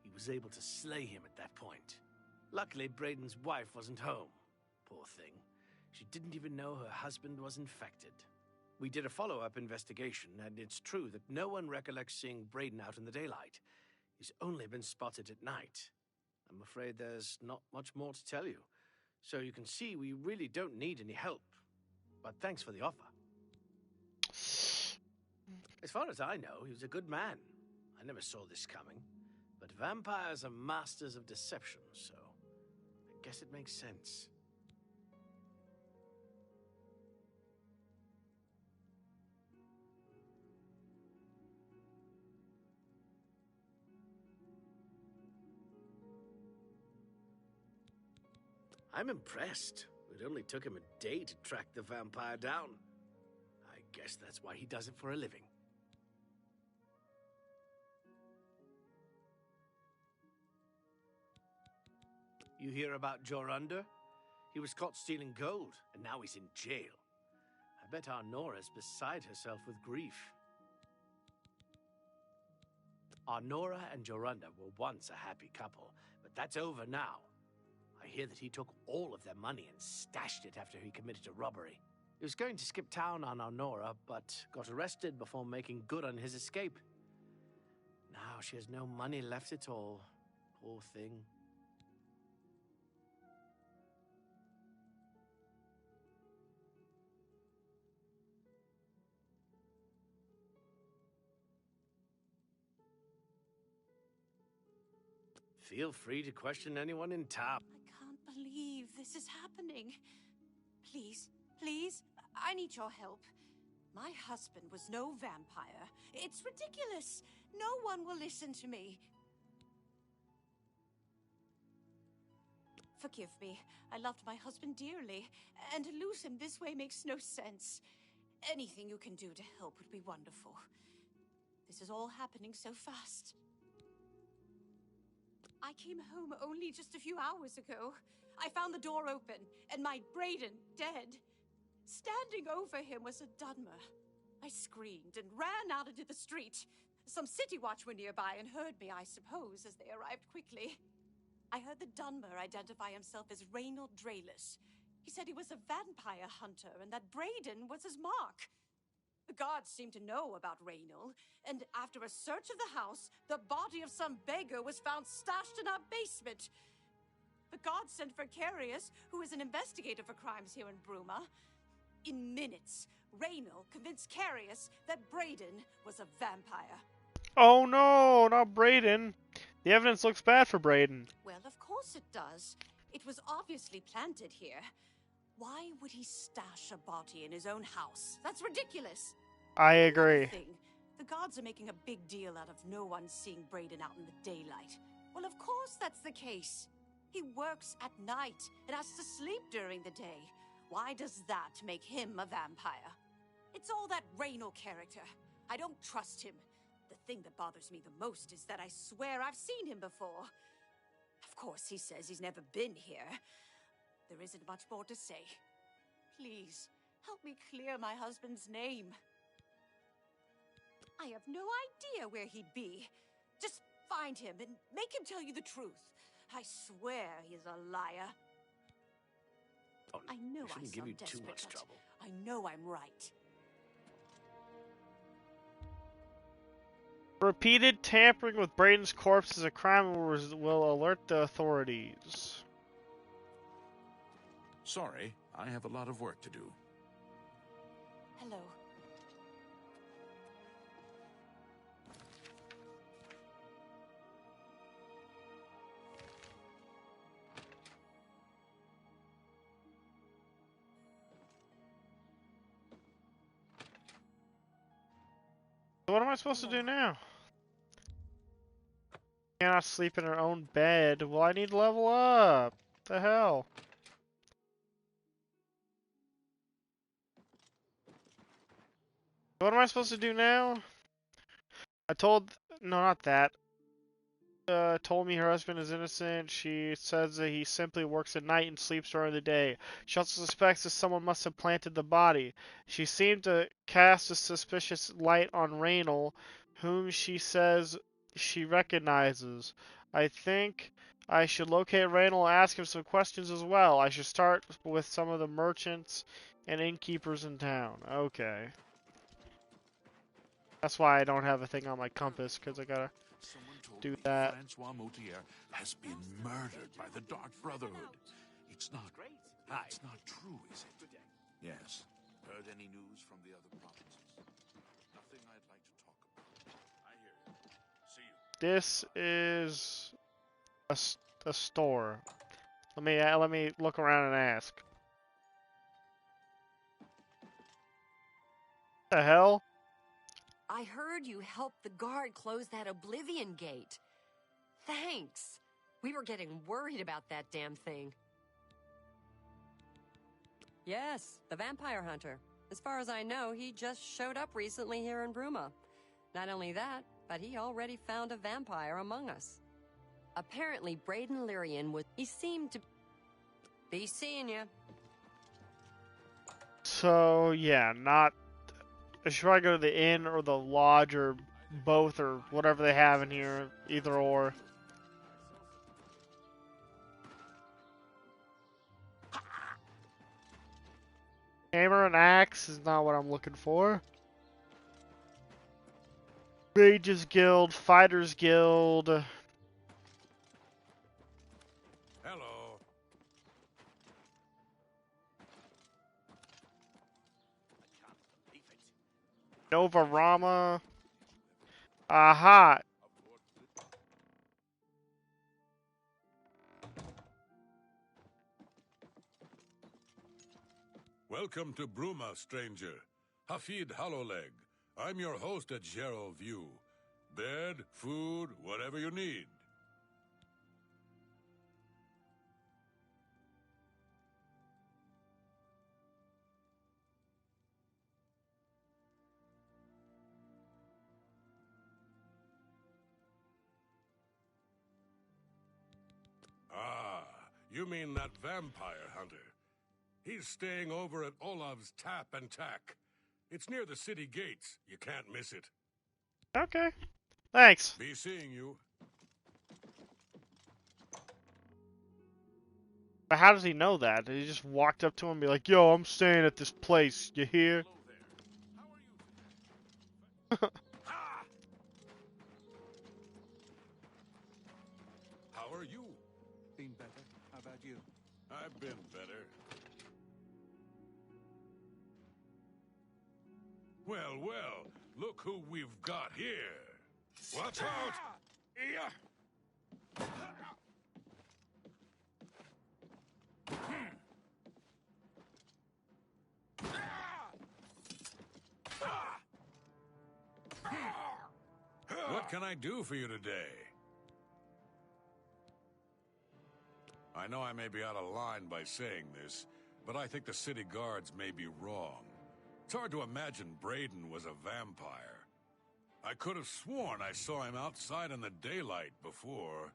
He was able to slay him at that point. Luckily, Braden's wife wasn't home. Poor thing. She didn't even know her husband was infected. We did a follow-up investigation, and it's true that no one recollects seeing Braden out in the daylight. He's only been spotted at night. I'm afraid there's not much more to tell you. So you can see we really don't need any help. But thanks for the offer. As far as I know, he was a good man. I never saw this coming. But vampires are masters of deception, so I guess it makes sense. I'm impressed. It only took him a day to track the vampire down. I guess that's why he does it for a living. You hear about Jorunda? He was caught stealing gold, and now he's in jail. I bet our Nora's beside herself with grief. Our Nora and Jorunda were once a happy couple, but that's over now. I hear that he took all of their money and stashed it after he committed a robbery. He was going to skip town on our Nora, but got arrested before making good on his escape. Now she has no money left at all. Poor thing. Feel free to question anyone in town. I can't believe this is happening. Please, please, I need your help. My husband was no vampire. It's ridiculous. No one will listen to me. Forgive me. I loved my husband dearly, and to lose him this way makes no sense. Anything you can do to help would be wonderful. This is all happening so fast. I came home only just a few hours ago. I found the door open, and my Braden dead. Standing over him was a Dunmer. I screamed and ran out into the street. Some city watch were nearby and heard me, I suppose, as they arrived quickly. I heard the Dunmer identify himself as Reynold Draelus. He said he was a vampire hunter and that Braden was his mark. The guards seemed to know about Reynold, and after a search of the house, the body of some beggar was found stashed in our basement. The guards sent for Carius, who is an investigator for crimes here in Bruma. In minutes, Reynold convinced Carius that Braden was a vampire. Oh no, not Braden. The evidence looks bad for Braden. Well, of course it does. It was obviously planted here. Why would he stash a body in his own house? That's ridiculous. I agree. The gods are making a big deal out of no one seeing Braden out in the daylight. Well, of course that's the case. He works at night and has to sleep during the day. Why does that make him a vampire? It's all that Reynold character. I don't trust him. The thing that bothers me the most is that I swear I've seen him before. Of course, he says he's never been here. There isn't much more to say. Please, help me clear my husband's name. I have no idea where he'd be. Just find him and make him tell you the truth. I swear he's a liar. Oh, I know I shouldn't give you sound too desperate, much but trouble. I know I'm right. Repeated tampering with Braden's corpse is a crime and will alert the authorities. Sorry, I have a lot of work to do. Hello. What am I supposed to do now? Cannot sleep in her own bed. Well, I need to level up. What the hell? What am I supposed to do now? No, not that. Told me her husband is innocent. She says that he simply works at night and sleeps during the day. She also suspects that someone must have planted the body. She seemed to cast a suspicious light on Raynal, whom she says she recognizes. I think I should locate Raynal and ask him some questions as well. I should start with some of the merchants and innkeepers in town. Okay. That's why I don't have a thing on my compass, because I gotta do that. Francois Moutier has been murdered by the Dark Brotherhood. It's not true, is it? Yes. Heard any news from the other provinces? Nothing I'd like to talk about. I hear you. See you. This is a store. Let me look around and ask. What the hell? I heard you helped the guard close that Oblivion gate. Thanks. We were getting worried about that damn thing. Yes, the vampire hunter. As far as I know, he just showed up recently here in Bruma. Not only that, but he already found a vampire among us. Apparently, Braden Lyrian he seemed to be seeing you. So, yeah, I should probably go to the inn or the lodge or both or whatever they have in here. Either or. Hammer and axe is not what I'm looking for. Mages Guild, Fighters Guild. Hello. Novarama. Aha. Welcome to Bruma, stranger. Hafid Hollowleg. I'm your host at Gerald View. Bed, food, whatever you need. Ah, you mean that vampire hunter. He's staying over at Olav's Tap and Tack. It's near the city gates. You can't miss it. Okay. Thanks. Be seeing you. But how does he know that? Did he just walked up to him and be like, yo, I'm staying at this place. You hear? How are you? Been better. How about you? I've been better. Well, well, look who we've got here. Watch out! What can I do for you today? I know I may be out of line by saying this, but I think the city guards may be wrong. It's hard to imagine Braden was a vampire. I could have sworn I saw him outside in the daylight before.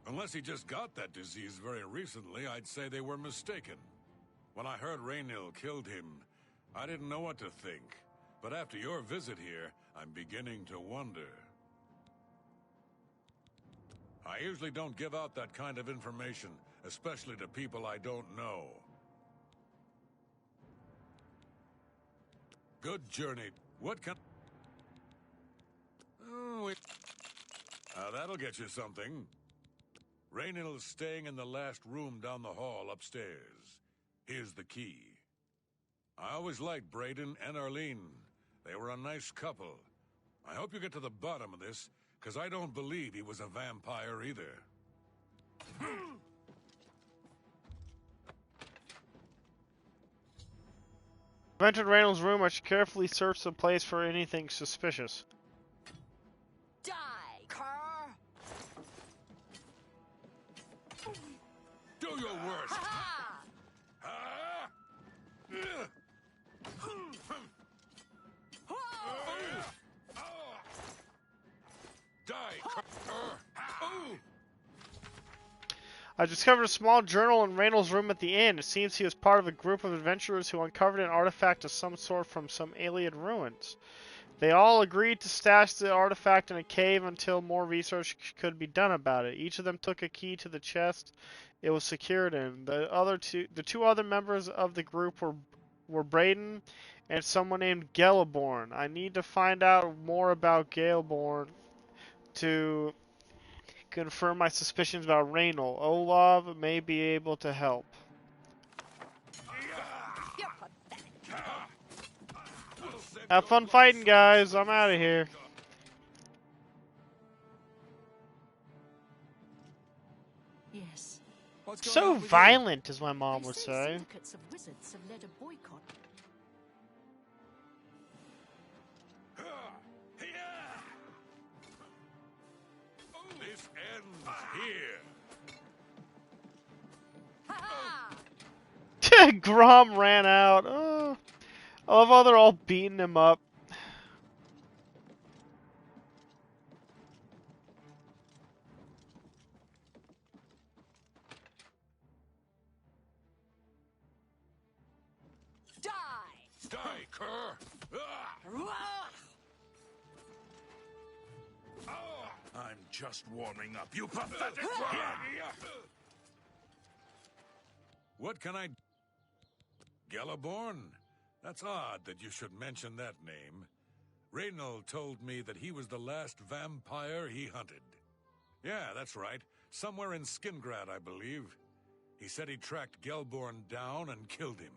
Unless he just got that disease very recently, I'd say they were mistaken. When I heard Raynal killed him, I didn't know what to think. But after your visit here, I'm beginning to wonder. I usually don't give out that kind of information, especially to people I don't know. Good journey. What can... Oh, that'll get you something. Raynal is staying in the last room down the hall upstairs. Here's the key. I always liked Braden and Arlene. They were a nice couple. I hope you get to the bottom of this, because I don't believe he was a vampire either. I've entered Randall's room. I should carefully search the place for anything suspicious. Die, cur! Do your worst! I discovered a small journal in Randall's room at the inn. It seems he was part of a group of adventurers who uncovered an artifact of some sort from some alien ruins. They all agreed to stash the artifact in a cave until more research could be done about it. Each of them took a key to the chest it was secured in. The two other members of the group were Braden and someone named Galaborn. I need to find out more about Galaborn to confirm my suspicions about Raynal. Olav may be able to help. Have fun fighting, guys. I'm out of here. Yes. So violent, as my mom would say. Syndicates of wizards have led a boycott. This ends here. Grom ran out. Oh. I love how they're all beating him up. Die, cur! I'm just warming up, you pathetic What can I... Galaborn? That's odd that you should mention that name. Raynal told me that he was the last vampire he hunted. Yeah, that's right. Somewhere in Skingrad, I believe. He said he tracked Gelborn down and killed him.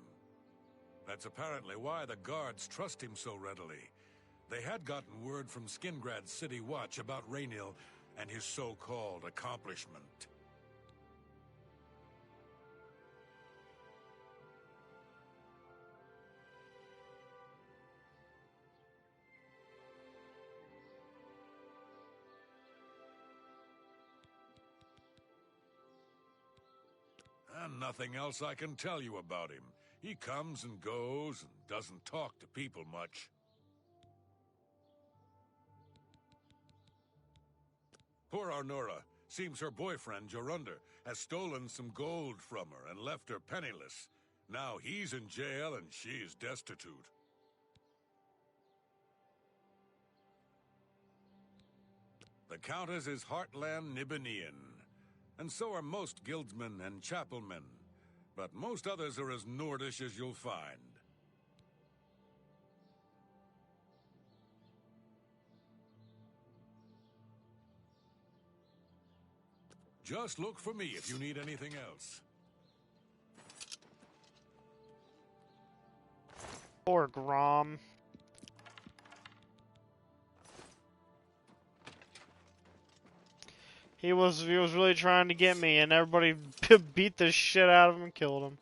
That's apparently why the guards trust him so readily. They had gotten word from Skingrad's City Watch about Raynal and his so-called accomplishment. And nothing else I can tell you about him. He comes and goes and doesn't talk to people much. Poor Arnora. Seems her boyfriend, Jorundr, has stolen some gold from her and left her penniless. Now he's in jail and she's destitute. The Countess is Heartland Nibenian, and so are most guildsmen and chapelmen, but most others are as Nordish as you'll find. Just look for me if you need anything else. Poor Grom. He was really trying to get me, and everybody beat the shit out of him and killed him.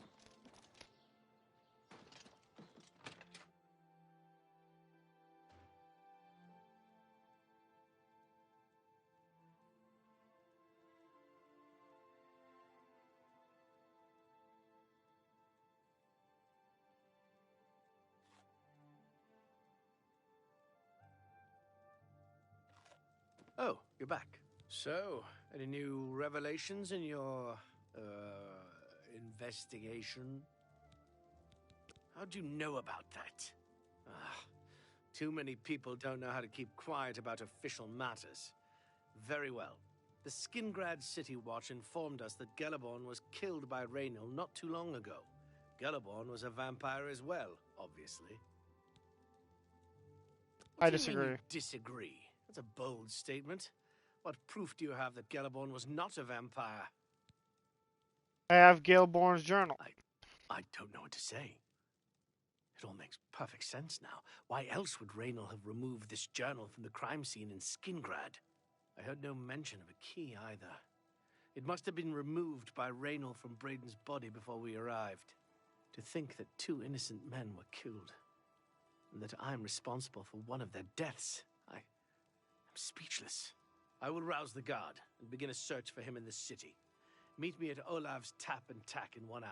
Oh, you're back. So, any new revelations in your, investigation? How'd you know about that? Too many people don't know how to keep quiet about official matters. Very well. The Skingrad City Watch informed us that Galaborn was killed by Raynal not too long ago. Galaborn was a vampire as well, obviously. I disagree. You disagree? That's a bold statement. What proof do you have that Galaborn was not a vampire? I have Galaborn's journal. I don't know what to say. It all makes perfect sense now. Why else would Raynal have removed this journal from the crime scene in Skingrad? I heard no mention of a key either. It must have been removed by Raynal from Braden's body before we arrived. To think that 2 innocent men were killed, and that I'm responsible for one of their deaths. I'm speechless. I will rouse the guard and begin a search for him in the city. Meet me at Olav's Tap and Tack in 1 hour.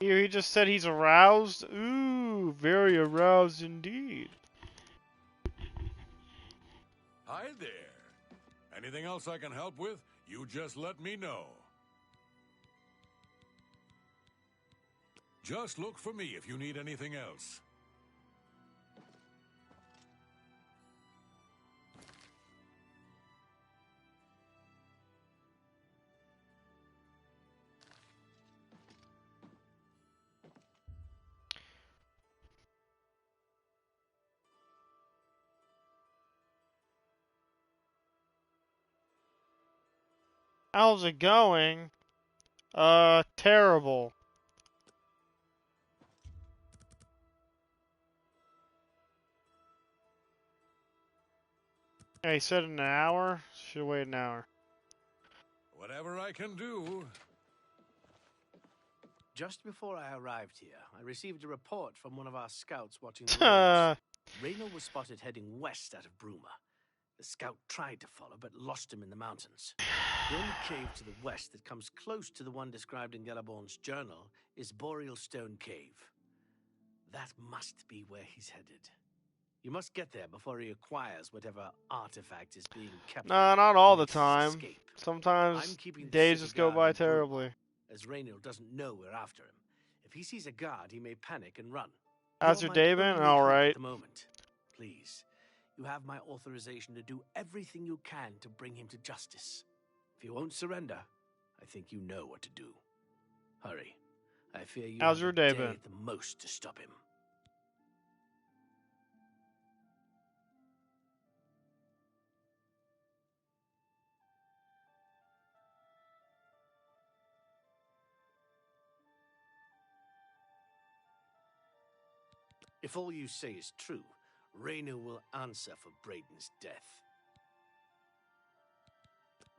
Here, he just said he's aroused. Ooh, very aroused indeed. Hi there. Anything else I can help with? You just let me know. Just look for me if you need anything else. How's it going? Terrible. Yeah, he said in an hour? Should wait an hour. Whatever I can do. Just before I arrived here, I received a report from one of our scouts watching the roads. Raynor was spotted heading west out of Bruma. The scout tried to follow, but lost him in the mountains. The only cave to the west that comes close to the one described in Galaborn's journal is Boreal Stone Cave. That must be where he's headed. You must get there before he acquires whatever artifact is being kept. Nah, not all the time. Sometimes days just go by terribly. As Raynor doesn't know we're after him. If he sees a guard, he may panic and run. How's your day been? All right. At the moment. Please, you have my authorization to do everything you can to bring him to justice. If he won't surrender, I think you know what to do. Hurry. I fear you How's have your a day day been? at the most to stop him. If all you say is true, Raynor will answer for Braden's death.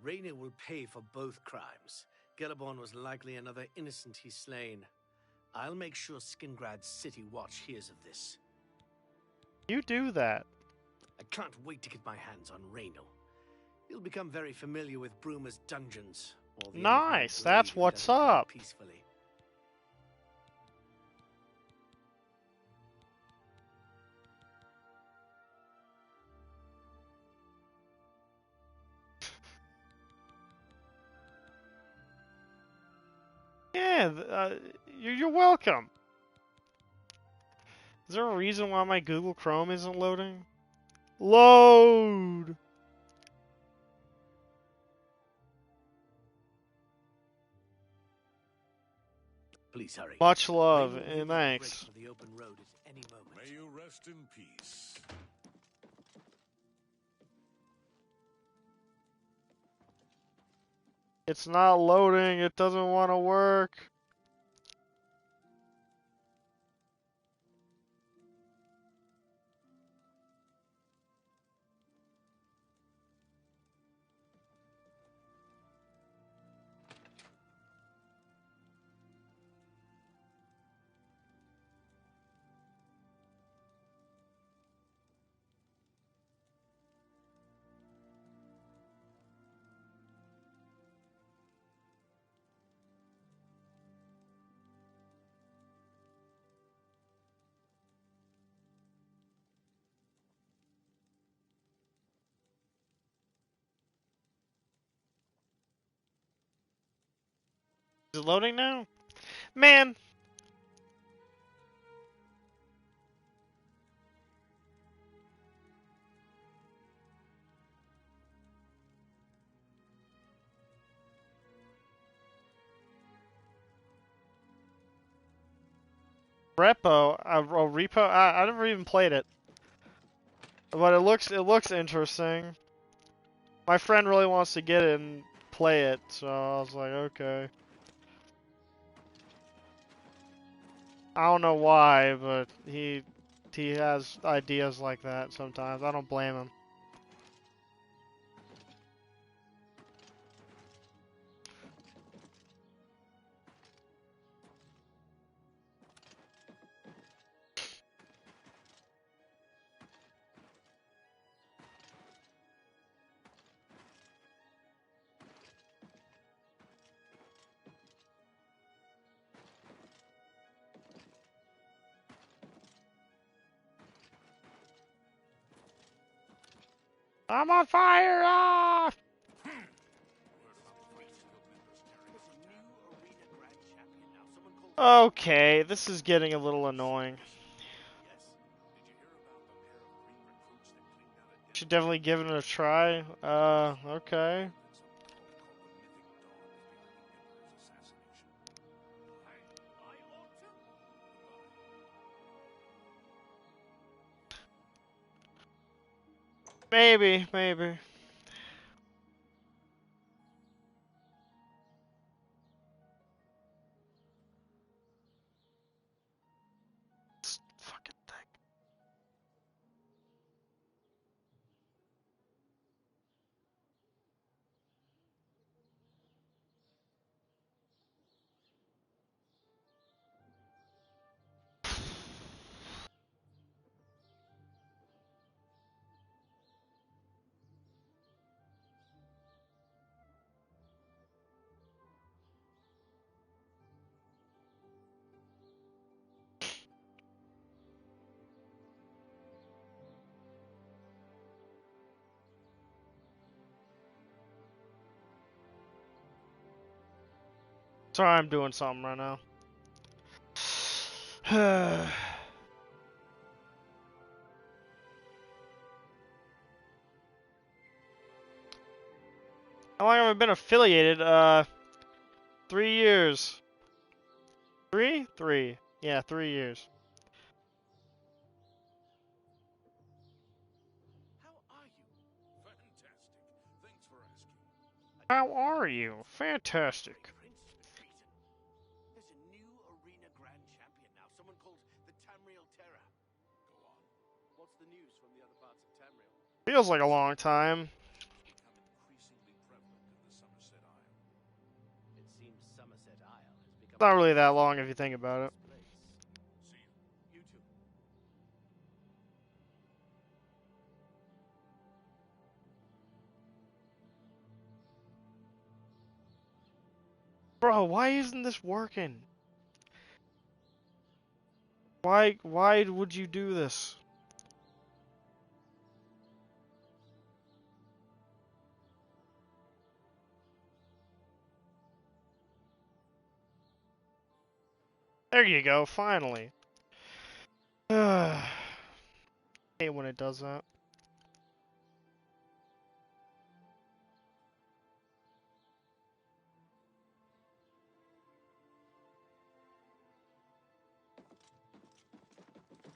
Raynor will pay for both crimes. Galaborn was likely another innocent he's slain. I'll make sure Skingrad's City Watch hears of this. You do that. I can't wait to get my hands on Raynor. He'll become very familiar with Bruma's dungeons. Nice, that's what's up. Peacefully. Yeah, you're welcome. Is there a reason why my Google Chrome isn't loading? Load! Please hurry. Much love and thanks. The open road at any moment. May you rest in peace. It's not loading. It doesn't want to work. Is it loading now? Man! Repo? Repo? I never even played it. But it looks interesting. My friend really wants to get it and play it, so I was like, okay. I don't know why, but he has ideas like that sometimes. I don't blame him. I'm on fire! Ah! Okay, this is getting a little annoying. Should definitely give it a try. Okay. Maybe, maybe. Fucking thing. Sorry, I'm doing something right now. How long have I been affiliated? 3 years. 3? 3. Yeah, 3 years. How are you? Fantastic. There's a new arena grand champion now, someone called the Tamriel Terror. Go on. What's the news from the other parts of Tamriel? Feels like a long time. It seems Somerset Isle has become Not really that long if you think about it. You too. Bro, why isn't this working? Why would you do this? There you go, finally. Hate when it does that.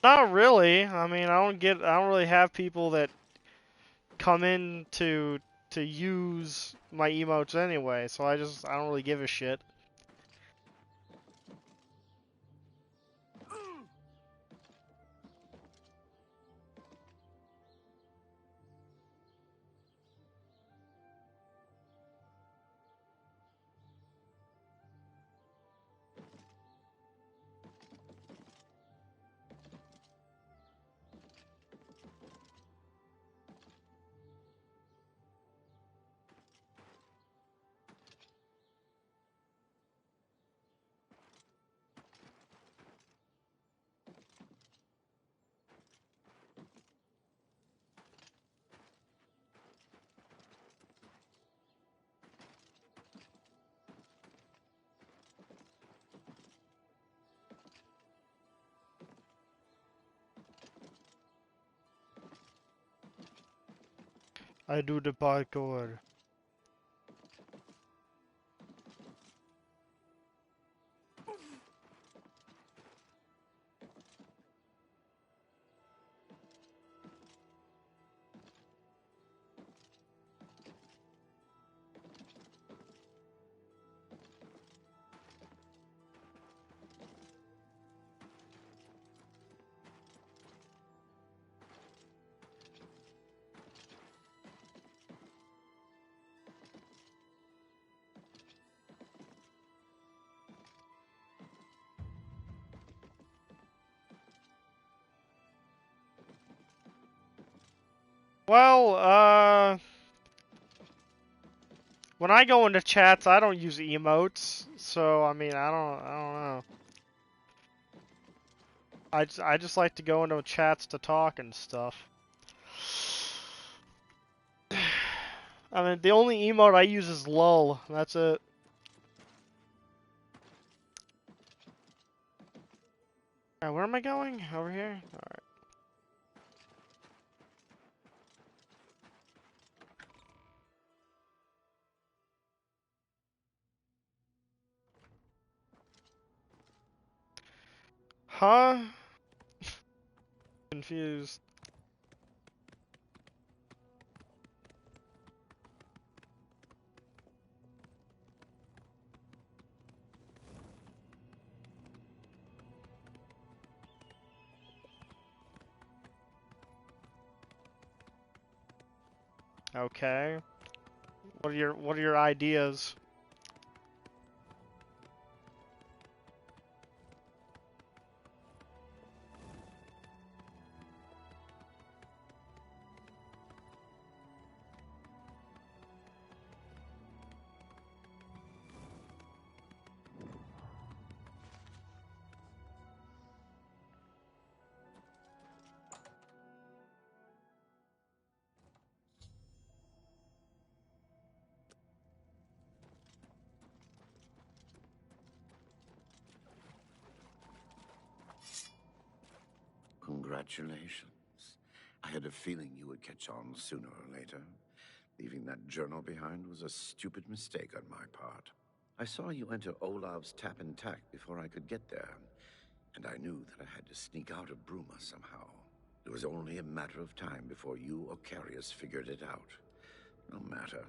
Not really. I mean, I don't really have people that come in to use my emotes anyway, so I don't really give a shit. I do the parkour. Well, when I go into chats, I don't use emotes, so I mean, I don't know. I just like to go into chats to talk and stuff. I mean, the only emote I use is LOL. That's it. Alright, where am I going? Over here? Alright. Huh? Confused. Okay. What are your ideas? Congratulations. I had a feeling you would catch on sooner or later. Leaving that journal behind was a stupid mistake on my part. I saw you enter Olav's tap and tack before I could get there, and I knew that I had to sneak out of Bruma somehow. It was only a matter of time before you or Carius figured it out. No matter.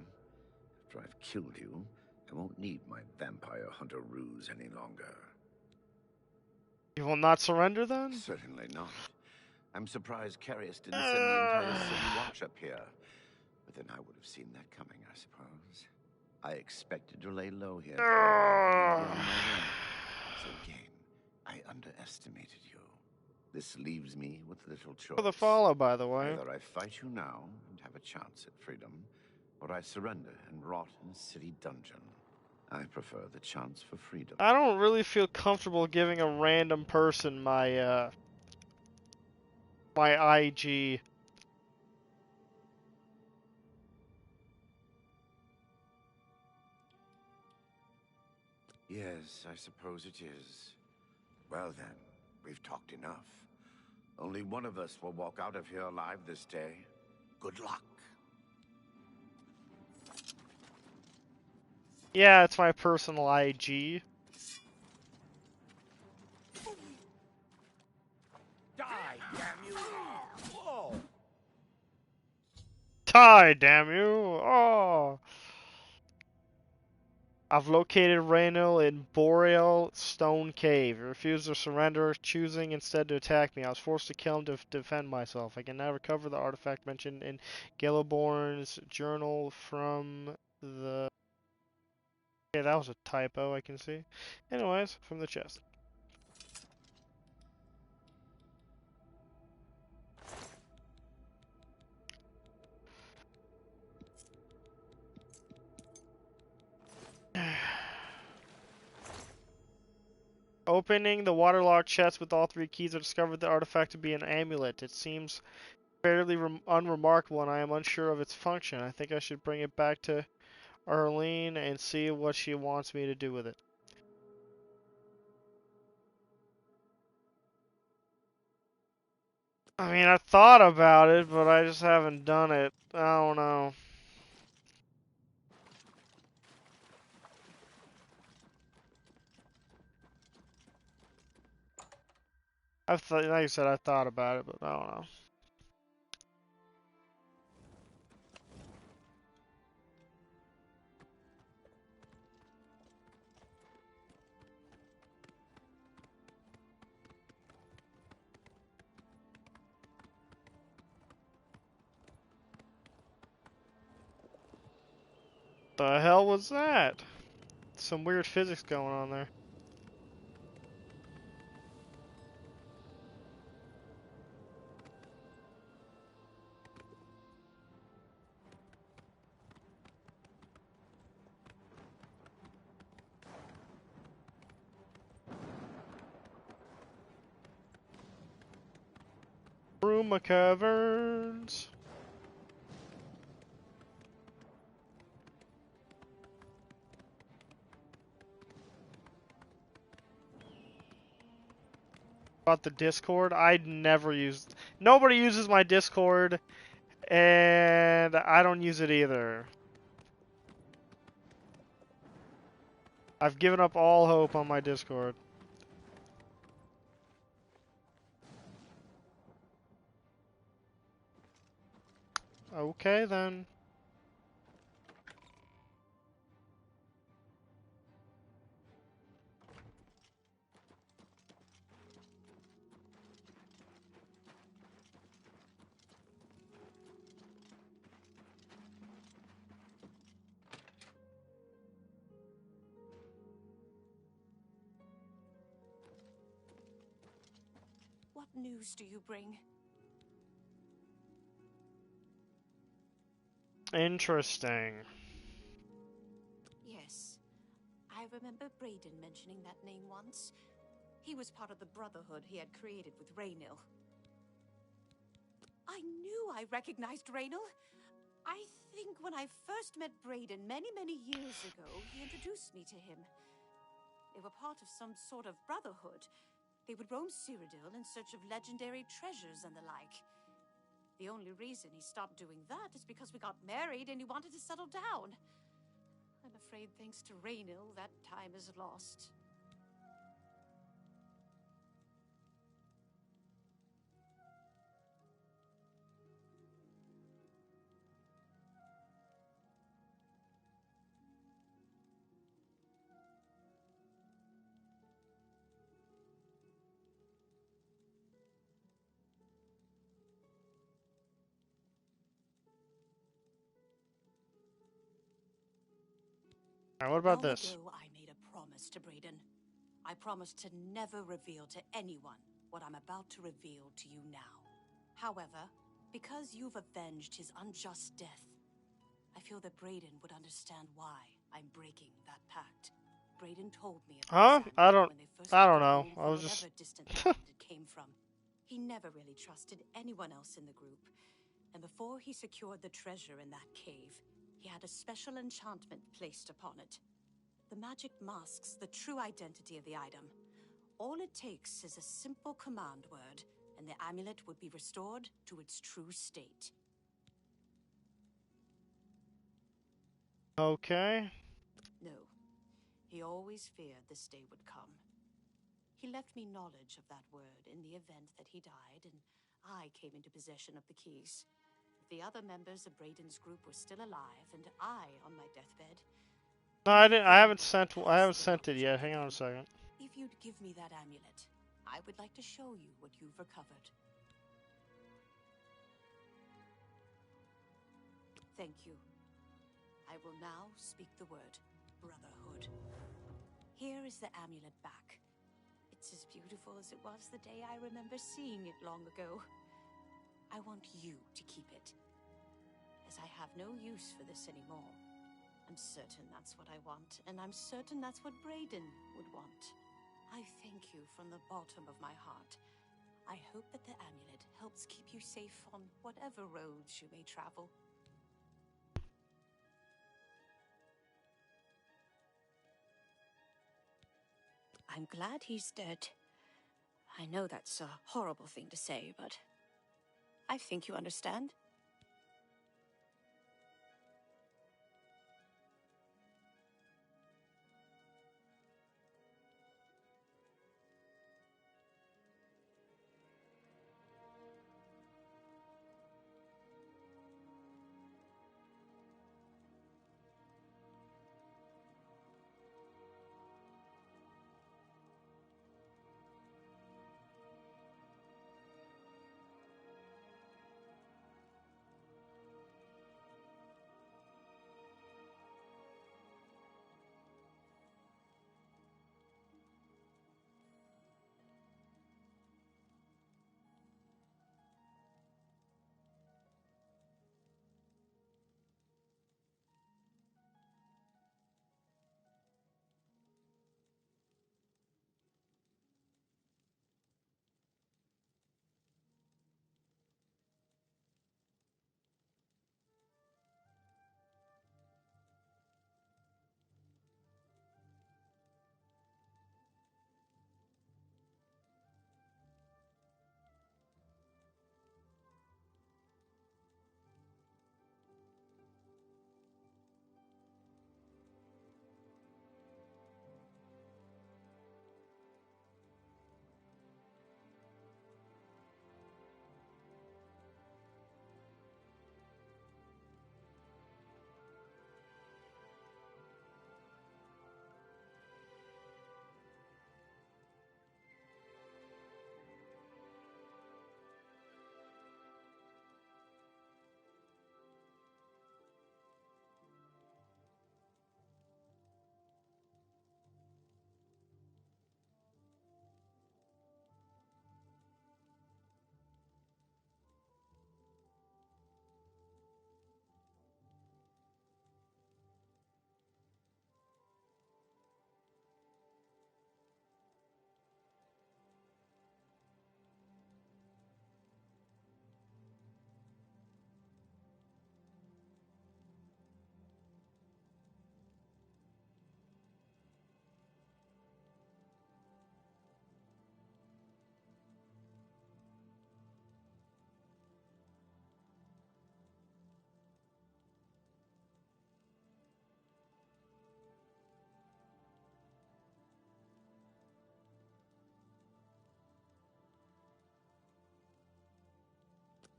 After I've killed you, I won't need my vampire hunter ruse any longer. You will not surrender then? Certainly not. I'm surprised Carius didn't send the entire city watch up here. But then I would have seen that coming, I suppose. I expected to lay low here. So again, I underestimated you. This leaves me with little choice. For the follow, by the way. Either I fight you now and have a chance at freedom, or I surrender and rot in a city dungeon. I prefer the chance for freedom. I don't really feel comfortable giving a random person my my IG. Yes, I suppose it is. Well then, we've talked enough. Only one of us will walk out of here alive this day. Good luck. Yeah, it's my personal IG. Die, damn you! Whoa! Die, damn you! Oh! I've located Raynil in Boreal Stone Cave. He refused to surrender, choosing instead to attack me. I was forced to kill him to defend myself. I can now recover the artifact mentioned in Galeborn's journal from the... Okay, that was a typo, I can see. Anyways, from the chest. Opening the waterlogged chest with all three keys, I discovered the artifact to be an amulet. It seems fairly unremarkable, and I am unsure of its function. I think I should bring it back to Arlene and see what she wants me to do with it. I mean, I thought about it, but I just haven't done it. I don't know. Like I said, I thought about it, but I don't know. The hell was that? Some weird physics going on there. Bruma Caverns. About the Discord, I'd never used. Nobody uses my Discord, and I don't use it either. I've given up all hope on my Discord. Okay then. What news do you bring? Interesting. Yes. I remember Braden mentioning that name once. He was part of the Brotherhood he had created with Raynil. I knew I recognized Raynil. I think when I first met Braden many years ago, he introduced me to him. They were part of some sort of Brotherhood. They would roam Cyrodiil in search of legendary treasures and the like. The only reason he stopped doing that is because we got married and he wanted to settle down. I'm afraid thanks to Raynil, that time is lost. Alright, what about this? Long ago, I made a promise to Braden. I promised to never reveal to anyone what I'm about to reveal to you now. However, because you've avenged his unjust death, I feel that Braden would understand why I'm breaking that pact. Braden told me about Huh? Sandra when they first I don't left know. home I from was just whatever distant land it came from. He never really trusted anyone else in the group, and before he secured the treasure in that cave, he had a special enchantment placed upon it. The magic masks the true identity of the item. All it takes is a simple command word, and the amulet would be restored to its true state. Okay. No, he always feared this day would come. He left me knowledge of that word in the event that he died, and I came into possession of the keys. If the other members of Braden's group were still alive, and I on my deathbed, No, I didn't. I haven't sent it yet. Hang on a second. if you'd give me that amulet, I would like to show you what you've recovered. Thank you. I will now speak the word Brotherhood. Here is the amulet back. It's as beautiful as it was the day I remember seeing it long ago. I want you to keep it, as I have no use for this anymore. I'm certain that's what I want, and I'm certain that's what Braden would want. I thank you from the bottom of my heart. I hope that the amulet helps keep you safe on whatever roads you may travel. I'm glad he's dead. I know that's a horrible thing to say, but I think you understand.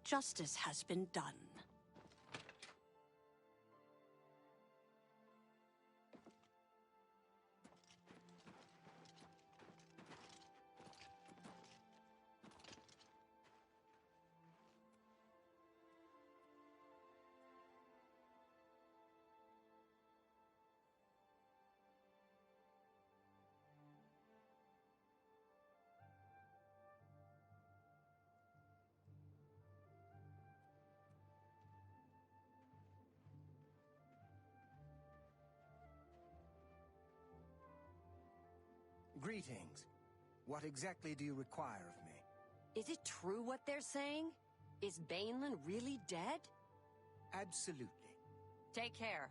justice has been done. Greetings. What exactly do you require of me? Is it true what they're saying? Is Bainland really dead? Absolutely. Take care.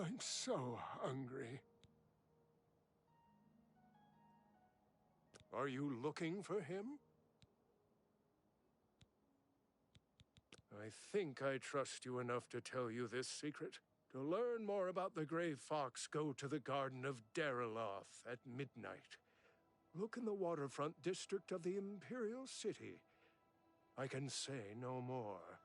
I'm so hungry. Are you looking for him? I think I trust you enough to tell you this secret. To learn more about the Grey Fox, go to the Garden of Dariloth at midnight. Look in the waterfront district of the Imperial City. I can say no more.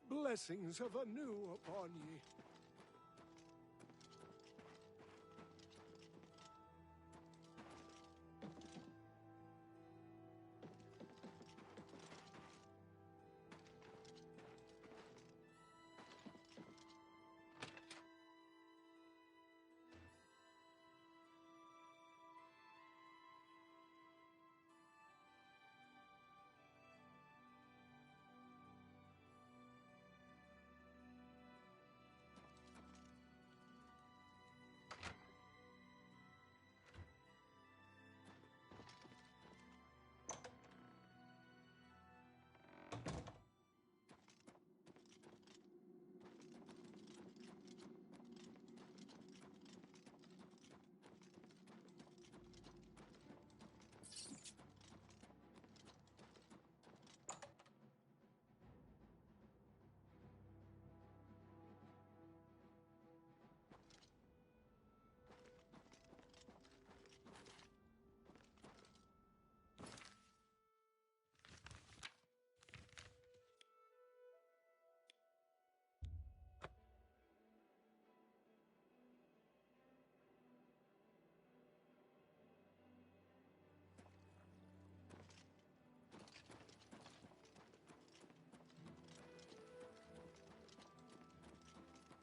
Blessings of anew upon ye.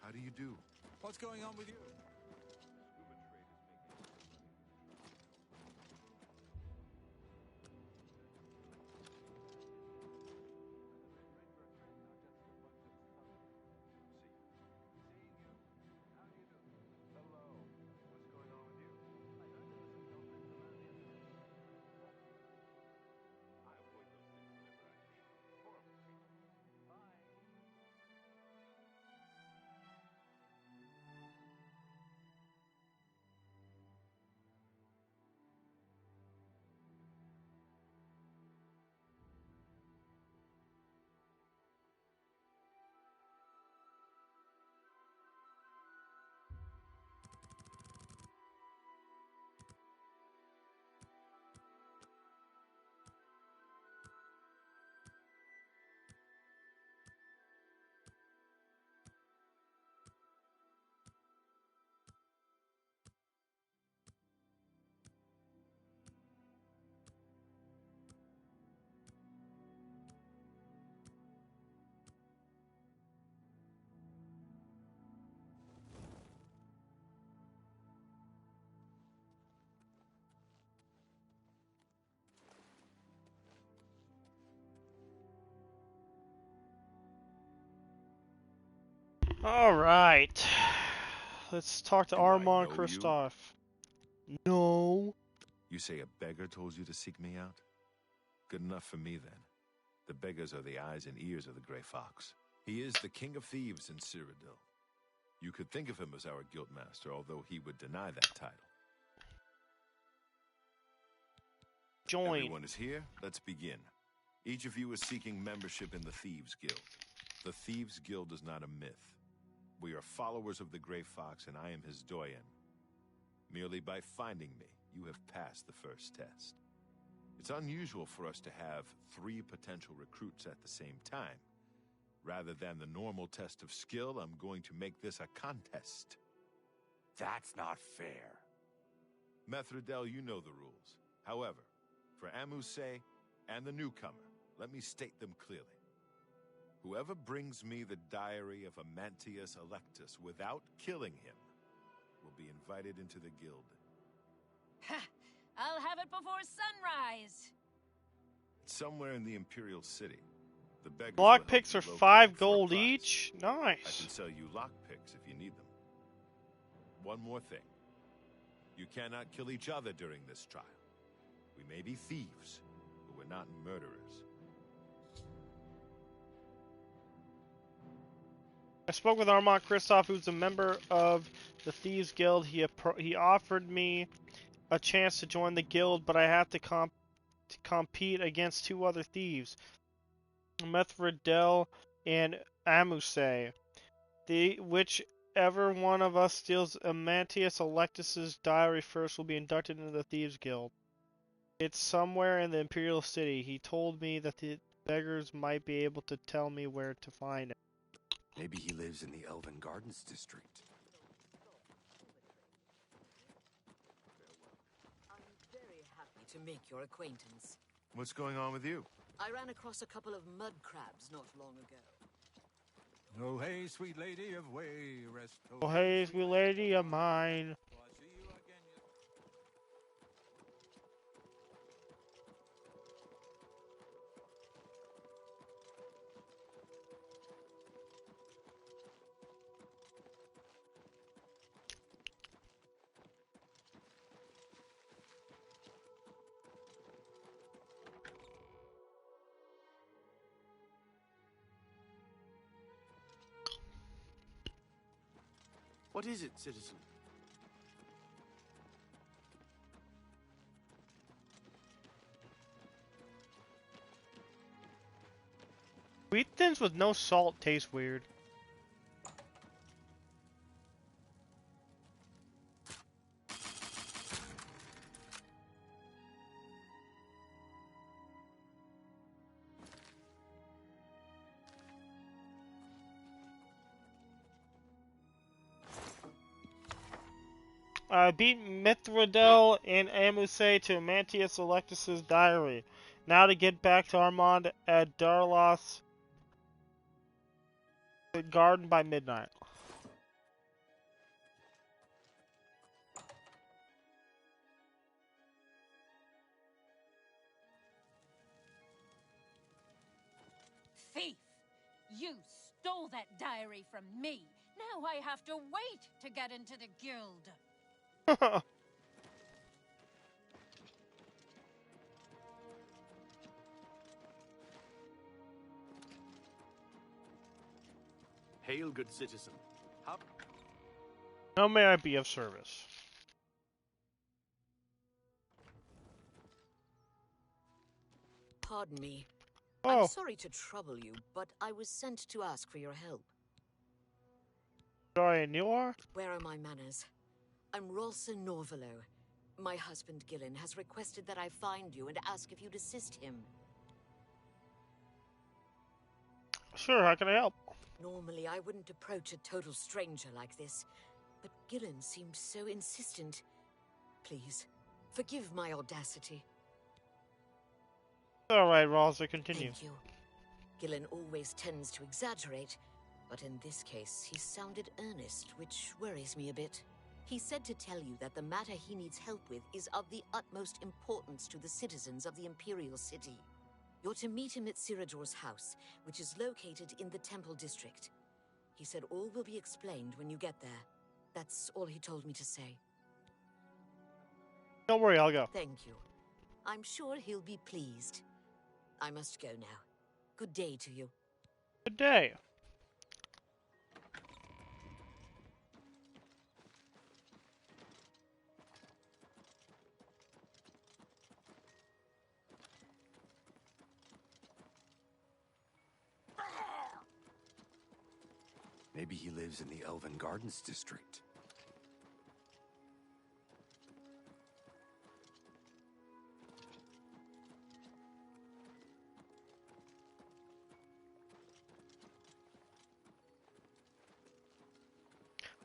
How do you do? What's going on with you? All right. Let's talk to Do I Armand know you? Christoph. No. You say a beggar told you to seek me out? Good enough for me, then. The beggars are the eyes and ears of the Grey Fox. He is the king of thieves in Cyrodiil. You could think of him as our guildmaster, although he would deny that title. Join. Everyone is here. Let's begin. Each of you is seeking membership in the Thieves Guild. The Thieves Guild is not a myth. We are followers of the Grey Fox, and I am his doyen. Merely by finding me, you have passed the first test. It's unusual for us to have 3 potential recruits at the same time. Rather than the normal test of skill, I'm going to make this a contest. That's not fair. Methredel, you know the rules. However, for Amuse and the newcomer, let me state them clearly. Whoever brings me the diary of Amantius Electus without killing him will be invited into the guild. Ha! I'll have it before sunrise. It's somewhere in the Imperial City. The beggars Lock will help picks you are locate 5 it for a gold price. each. I Nice. can sell you lock picks if you need them. One more thing. You cannot kill each other during this trial. We may be thieves, but we're not murderers. I spoke with Armand Kristoff, who's a member of the Thieves Guild. He offered me a chance to join the guild, but I have to compete against 2 other thieves, Mithridel and Amuse. Whichever one of us steals Amantius Electus's diary first will be inducted into the Thieves Guild. It's somewhere in the Imperial City. He told me that the beggars might be able to tell me where to find it. Maybe he lives in the Elven Gardens district. I'm very happy to make your acquaintance. What's going on with you? I ran across a couple of mud crabs not long ago. Oh, hey, sweet lady of way, rest. Oh, hey, sweet lady of mine. What is it, citizen? Wheat thins with no salt taste weird. I beat Mithridel and Amuse to Amantius Electus's diary. Now to get back to Armand at Darlos Garden by midnight. Thief! You stole that diary from me. Now I have to wait to get into the guild. Hail, good citizen. How may I be of service? Pardon me. Oh. I'm sorry to trouble you, but I was sent to ask for your help. Sorry, and you are? Where are my manners? I'm Rolsa Norvalo. My husband, Gillen, has requested that I find you and ask if you'd assist him. Sure, how can I help? Normally, I wouldn't approach a total stranger like this, but Gillen seemed so insistent. Please, forgive my audacity. Alright, Rolsa, continue. Thank you. Gillen always tends to exaggerate, but in this case, he sounded earnest, which worries me a bit. He said to tell you that the matter he needs help with is of the utmost importance to the citizens of the Imperial City. You're to meet him at Ciridor's house, which is located in the Temple District. He said all will be explained when you get there. That's all he told me to say. Don't worry, I'll go. Thank you. I'm sure he'll be pleased. I must go now. Good day to you. Good day. Maybe he lives in the Elven Gardens district.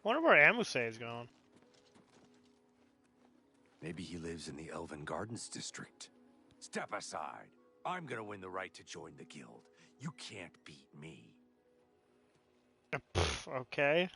Wonder where Amuse is going. Maybe he lives in the Elven Gardens district. Step aside. I'm gonna win the right to join the guild. You can't beat me. Okay.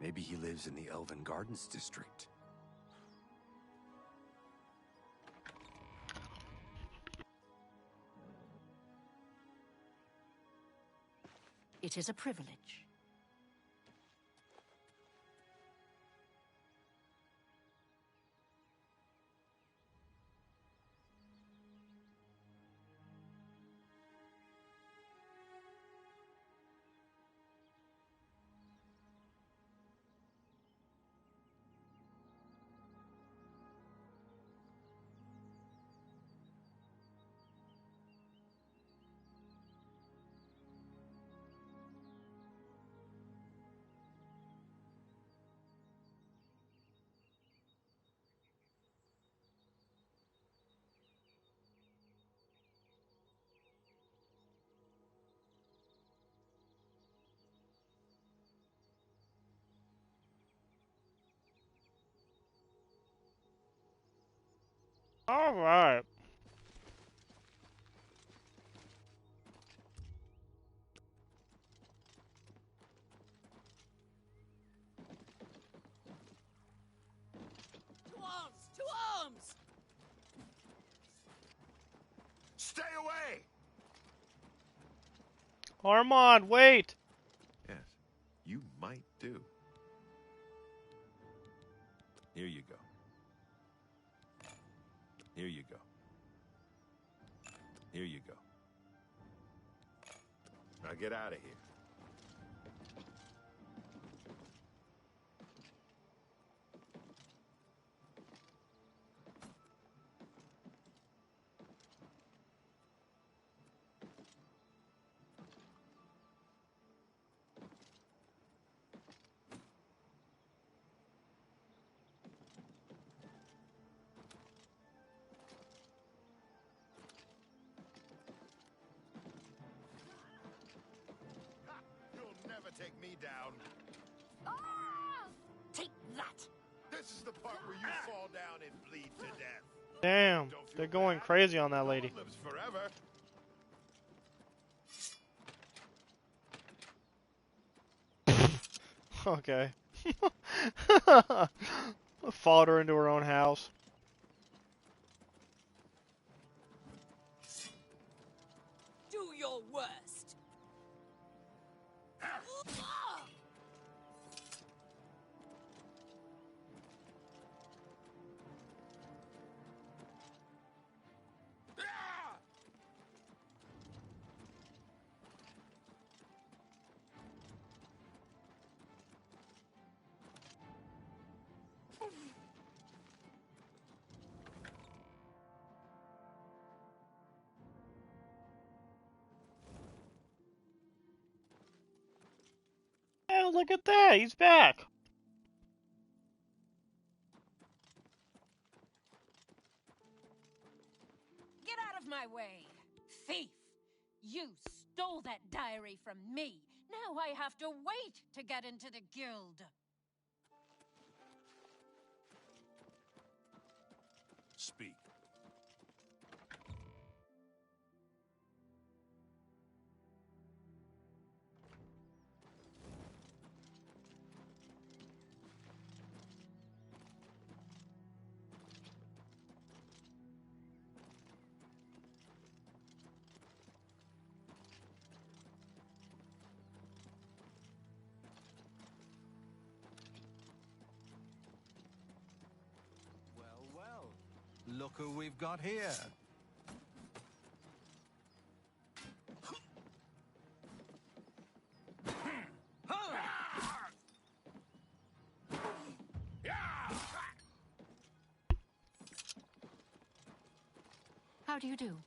Maybe he lives in the Elven Gardens district. It is a privilege. All right. To arms! To arms! Stay away! Armand, wait! Yes, you might do. Here you go. Here you go. Here you go. Now get out of here. Never take me down. Take that! This is the part where you fall down and bleed to death. Damn, they're going crazy on that lady. Lives forever. Okay. Followed her into her own house. Do your worst! Oh, look at that, he's back. Get out of my way, thief! You stole that diary from me. Now I have to wait to get into the guild. Speak. Look who we've got here. How do you do?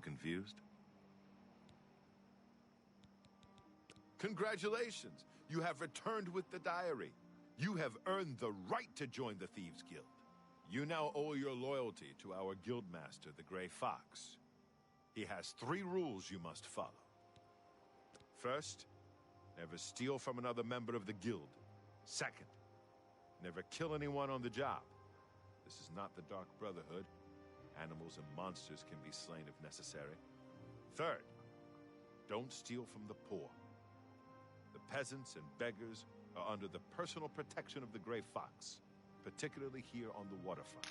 confused? Congratulations! You have returned with the diary. You have earned the right to join the Thieves Guild. You now owe your loyalty to our guildmaster, the Grey Fox. He has 3 rules you must follow. First, never steal from another member of the guild. Second, never kill anyone on the job. This is not the Dark Brotherhood. Animals and monsters can be slain if necessary. Third, don't steal from the poor. The peasants and beggars are under the personal protection of the Grey Fox, particularly here on the waterfront.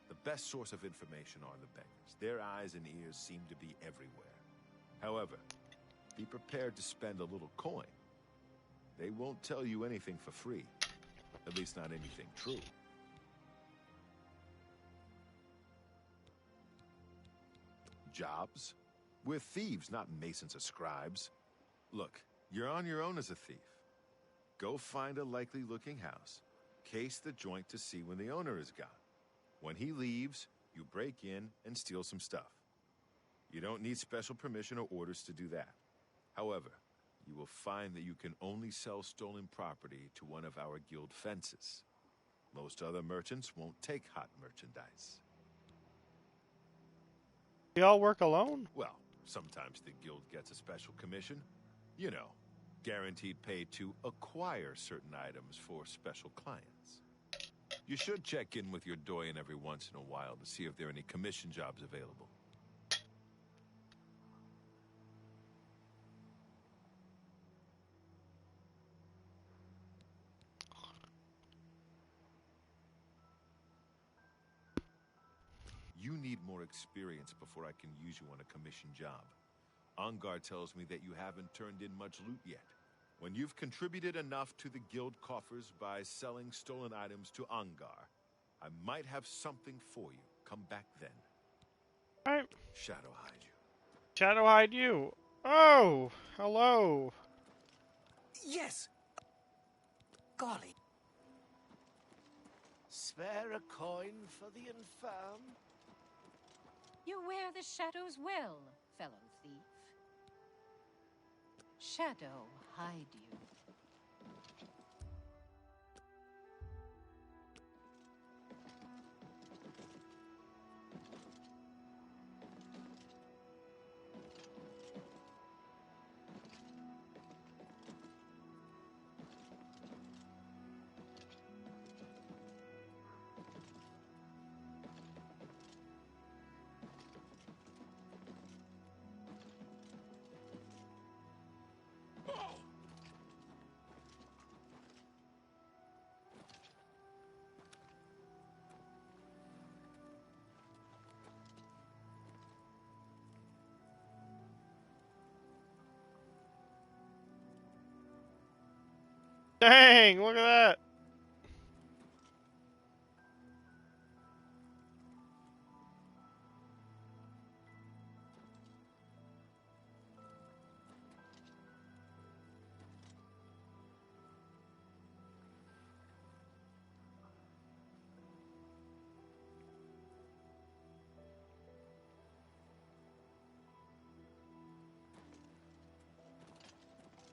The best source of information are the beggars. Their eyes and ears seem to be everywhere. However, be prepared to spend a little coin. They won't tell you anything for free. At least not anything true. Jobs? We're thieves, not masons or scribes. Look, you're on your own as a thief. Go find a likely-looking house. Case the joint to see when the owner is gone. When he leaves, you break in and steal some stuff. You don't need special permission or orders to do that. However, you will find that you can only sell stolen property to one of our guild fences. Most other merchants won't take hot merchandise. We all work alone? Well, sometimes the guild gets a special commission. You know, guaranteed pay to acquire certain items for special clients. You should check in with your doyen every once in a while to see if there are any commission jobs available. You need more experience before I can use you on a commission job. Ongar tells me that you haven't turned in much loot yet. When you've contributed enough to the guild coffers by selling stolen items to Ongar, I might have something for you. Come back then. Alright. Shadow hide you. Shadow hide you. Oh, hello. Yes! Golly. Spare a coin for the infirm? You wear the shadows well, fellow thief. Shadow hide you. Dang, look at that.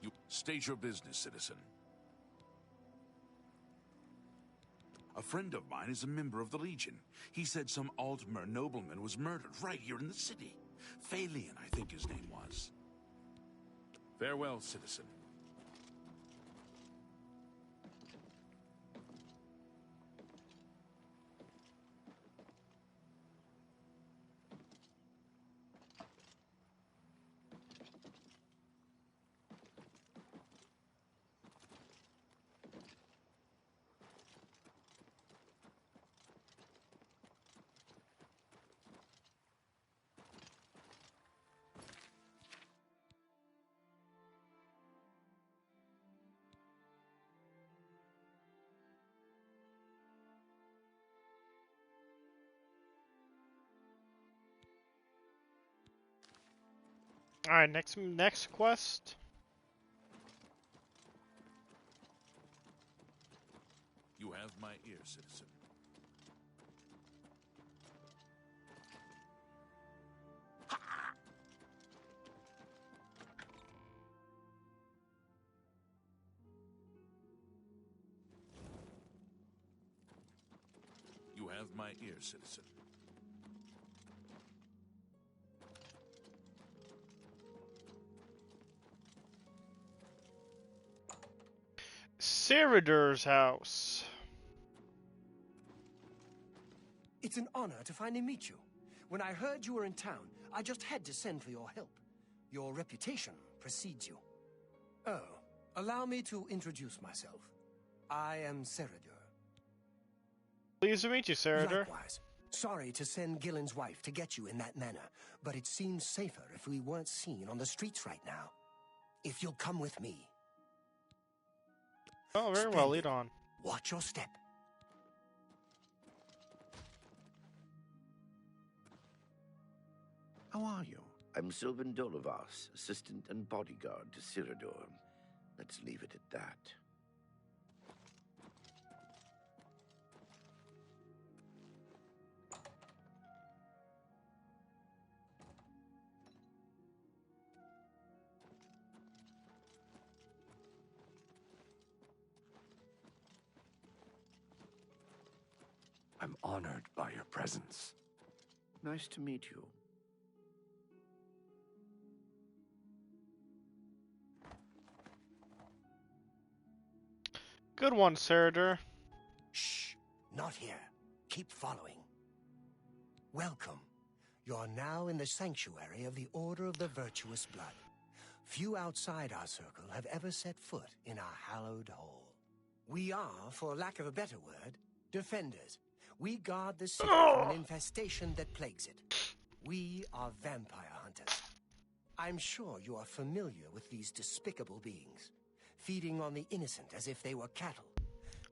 You state your business, citizen. A friend of mine is a member of the Legion. He said some Altmer nobleman was murdered right here in the city. Phalian, I think his name was. Farewell, citizen. Alright, next quest. You have my ear, citizen. You have my ear, citizen. Ciridur's house. It's an honor to finally meet you. When I heard you were in town, I just had to send for your help. Your reputation precedes you. Oh, allow me to introduce myself. I am Ceridur. Pleased to meet you, Ceridur. Likewise. Sorry to send Gillen's wife to get you in that manner, but it seems safer if we weren't seen on the streets right now. If you'll come with me. Oh, very well. Lead on. Watch your step. How are you? I'm Sylvan Dolovas, assistant and bodyguard to Ceridur. Let's leave it at that. I'm honored by your presence. Nice to meet you. Good one, Ceridur. Shh, not here. Keep following. Welcome. You're now in the sanctuary of the Order of the Virtuous Blood. Few outside our circle have ever set foot in our hallowed hall. We are, for lack of a better word, defenders. We guard the city from an infestation that plagues it. We are vampire hunters. I'm sure you are familiar with these despicable beings, feeding on the innocent as if they were cattle.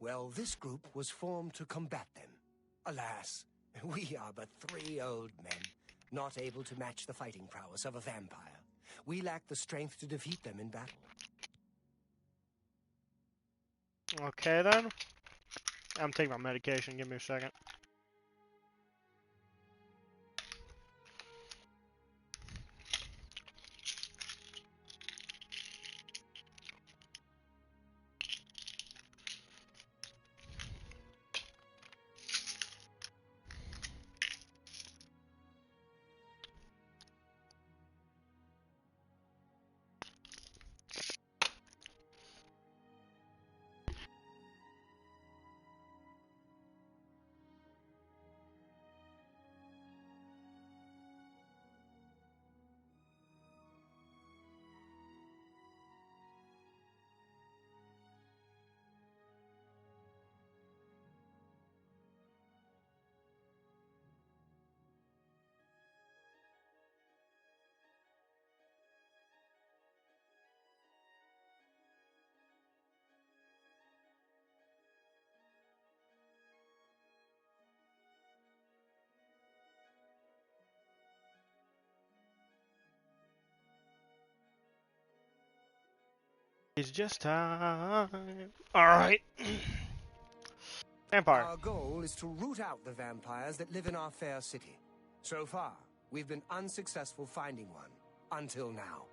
Well, this group was formed to combat them. Alas, we are but 3 old men, not able to match the fighting prowess of a vampire. We lack the strength to defeat them in battle. Okay, then. I'm taking my medication. Give me a second. It's just time. Alright. Vampire. Our goal is to root out the vampires that live in our fair city. So far, we've been unsuccessful finding one. Until now.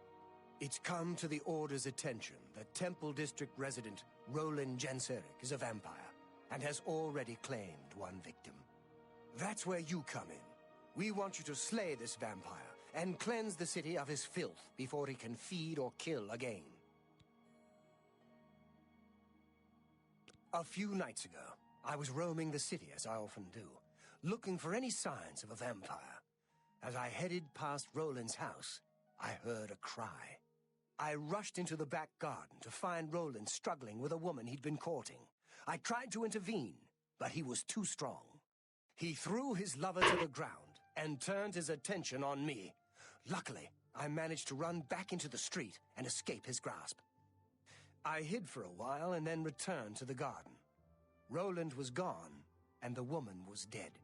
It's come to the Order's attention that Temple District resident Roland Genseric is a vampire, and has already claimed one victim. That's where you come in. We want you to slay this vampire, and cleanse the city of his filth before he can feed or kill again. A few nights ago, I was roaming the city as I often do, looking for any signs of a vampire. As I headed past Roland's house, I heard a cry. I rushed into the back garden to find Roland struggling with a woman he'd been courting. I tried to intervene, but he was too strong. He threw his lover to the ground and turned his attention on me. Luckily, I managed to run back into the street and escape his grasp. I hid for a while and then returned to the garden. Roland was gone, and the woman was dead.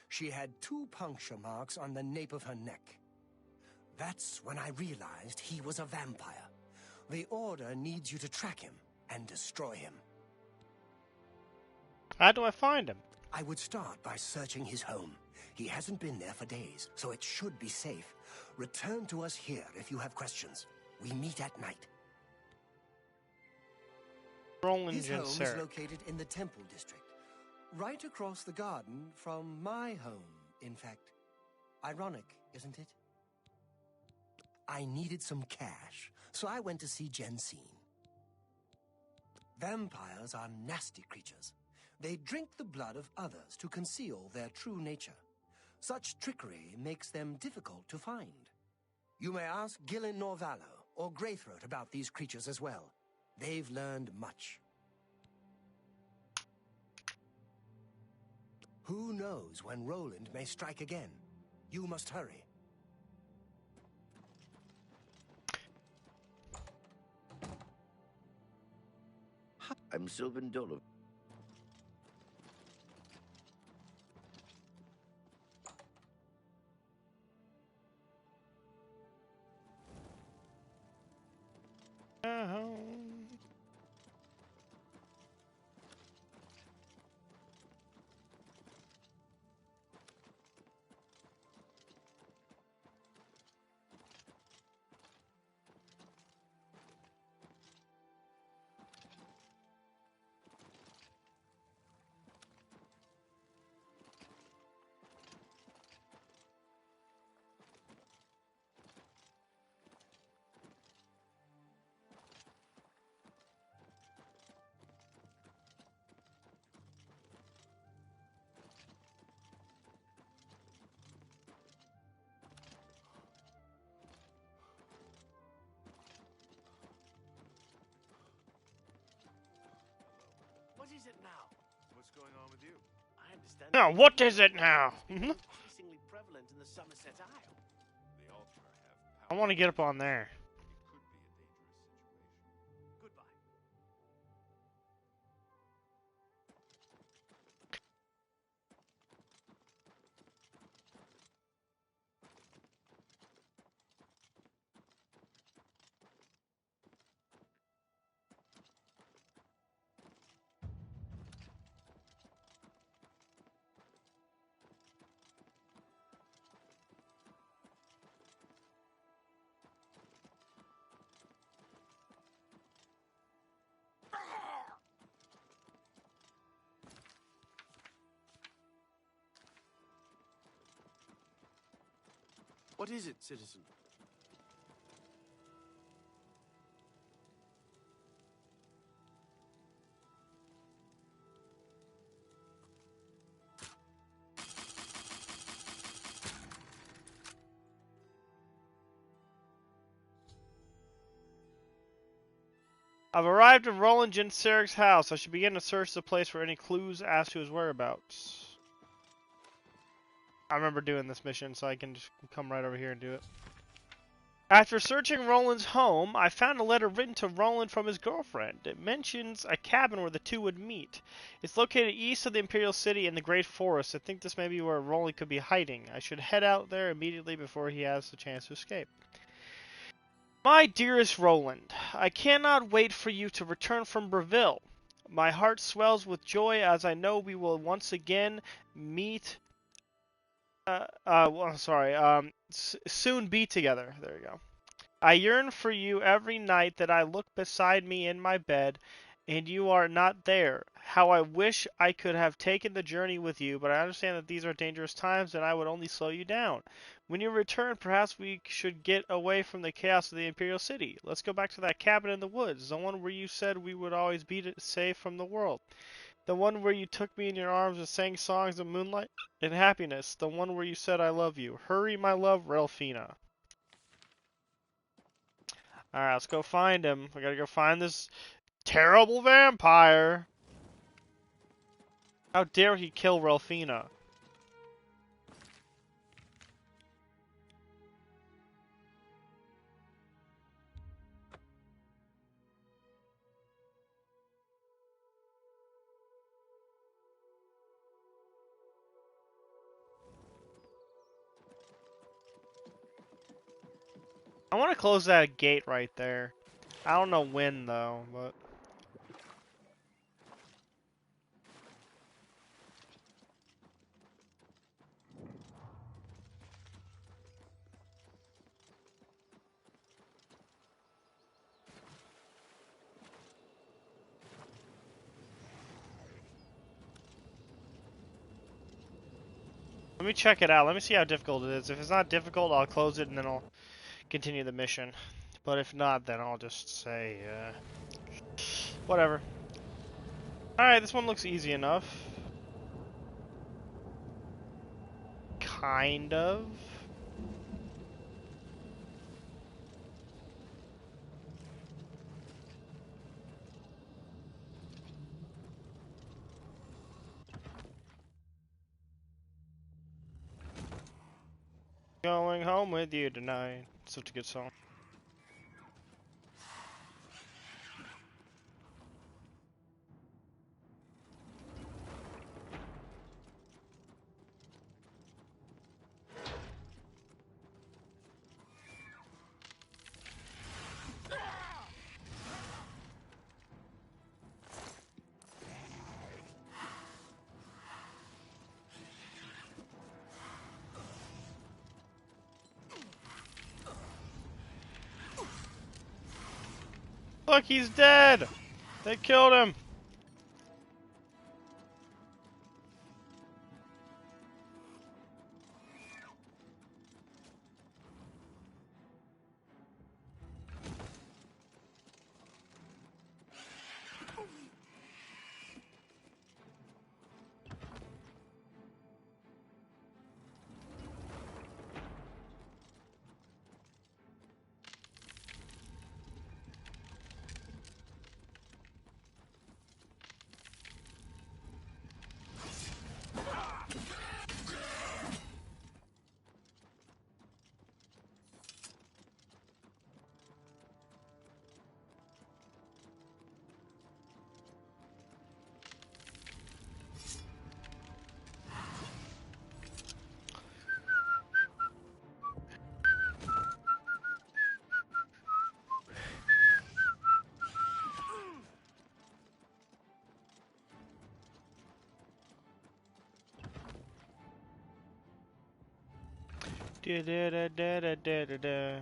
She had 2 puncture marks on the nape of her neck. That's when I realized he was a vampire. The Order needs you to track him and destroy him. How do I find him? I would start by searching his home. He hasn't been there for days, so it should be safe. Return to us here if you have questions. We meet at night. His home is located in the Temple District, right across the garden from my home, in fact. Ironic, isn't it? I needed some cash, so I went to see Jensine. Vampires are nasty creatures. They drink the blood of others to conceal their true nature. Such trickery makes them difficult to find. You may ask Gillen Norvallo or Greythroat about these creatures as well. They've learned much. Who knows when Roland may strike again? You must hurry. I'm Sylvan Dolo. What is it now? What's going on with you? I understand. Now, what is it now? Increasingly prevalent in the Somerset Isle. The Ultra have I want to get up on there. Goodbye. What is it, citizen? I've arrived at Roland Jenseric's house. I should begin to search the place for any clues as to his whereabouts. I remember doing this mission, so I can just come right over here and do it. After searching Roland's home, I found a letter written to Roland from his girlfriend. It mentions a cabin where the two would meet. It's located east of the Imperial City in the Great Forest. I think this may be where Roland could be hiding. I should head out there immediately before he has the chance to escape. My dearest Roland, I cannot wait for you to return from Breville. My heart swells with joy as I know we will once again meet. Soon be together. There you go. I yearn for you every night that I look beside me in my bed, and you are not there. How I wish I could have taken the journey with you, but I understand that these are dangerous times, and I would only slow you down. When you return, perhaps we should get away from the chaos of the Imperial City. Let's go back to that cabin in the woods, the one where you said we would always be safe from the world. The one where you took me in your arms and sang songs of moonlight and happiness. The one where you said I love you. Hurry, my love, Relfina. Alright, let's go find him. We gotta go find this terrible vampire. How dare he kill Relfina? I want to close that gate right there. I don't know when though, but. Let me check it out. Let me see how difficult it is. If it's not difficult, I'll close it and then I'll continue the mission. But if not, then I'll just say, whatever. Alright, this one looks easy enough. Kind of. Going home with you tonight. Such a good song. Look, he's dead! They killed him! Da da da da da da da da.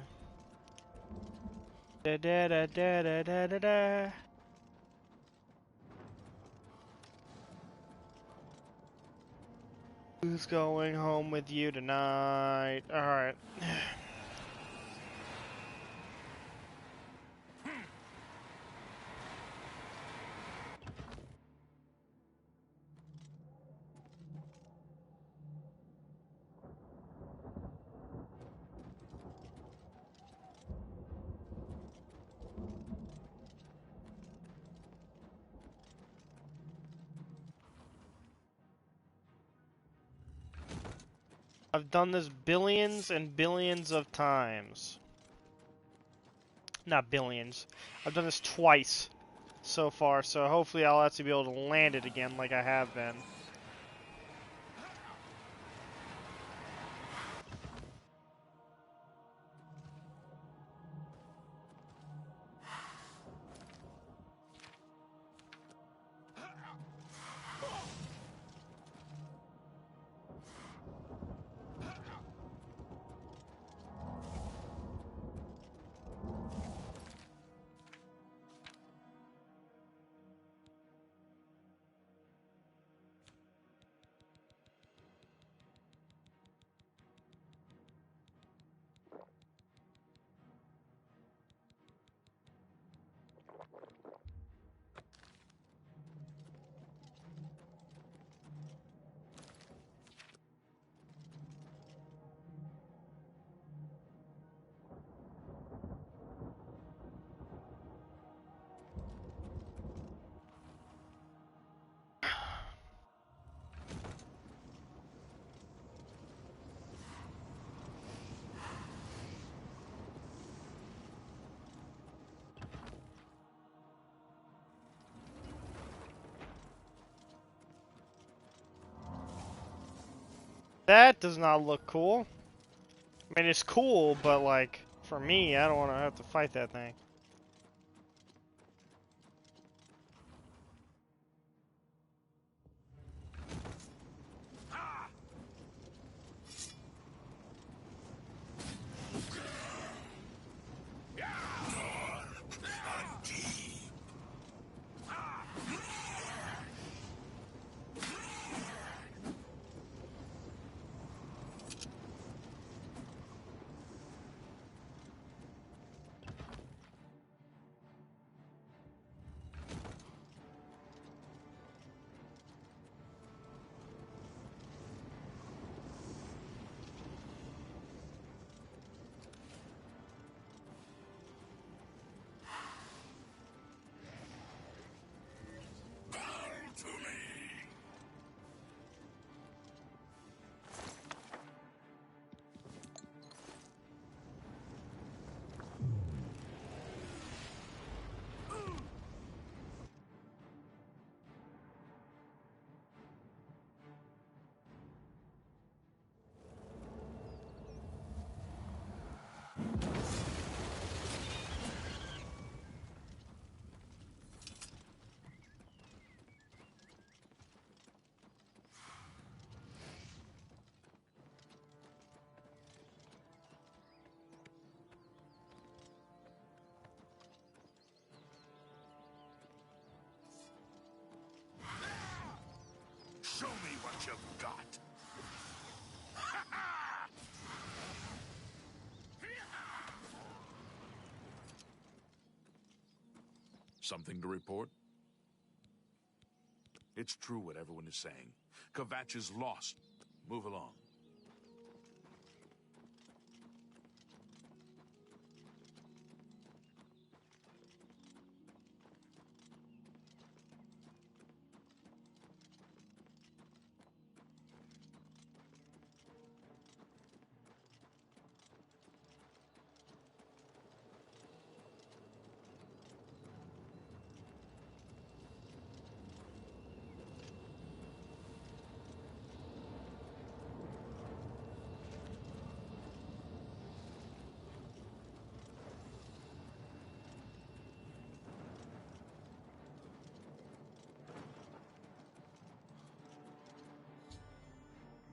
Da da da da da da da da. Who's going home with you tonight? Alright. I've done this billions and billions of times. Not billions. I've done this twice so far, so hopefully I'll actually be able to land it again like I have been. That does not look cool. I mean, it's cool, but like, For me, I don't want to have to fight that thing. Show me what you've got. Something to report? It's true what everyone is saying. Kvatch is lost. Move along.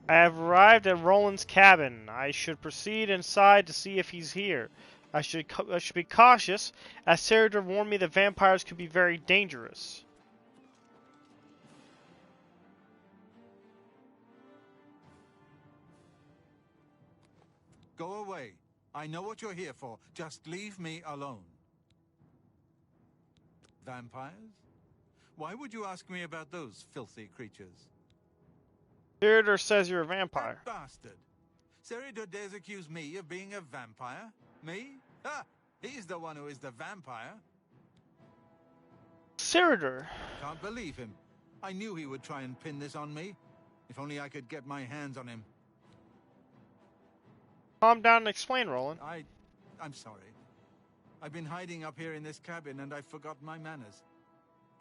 I have arrived at Roland's cabin. I should proceed inside to see if he's here. I should be cautious, as Seridor warned me that vampires could be very dangerous. Go away. I know what you're here for. Just leave me alone. Vampires? Why would you ask me about those filthy creatures? Seridor says you're a vampire. That bastard! Seridor dares accuse me of being a vampire? Me? Ha! He's the one who is the vampire. Seridor! Can't believe him. I knew he would try and pin this on me. If only I could get my hands on him. Calm down and explain, Roland. I'm sorry. I've been hiding up here in this cabin and I've forgotten my manners.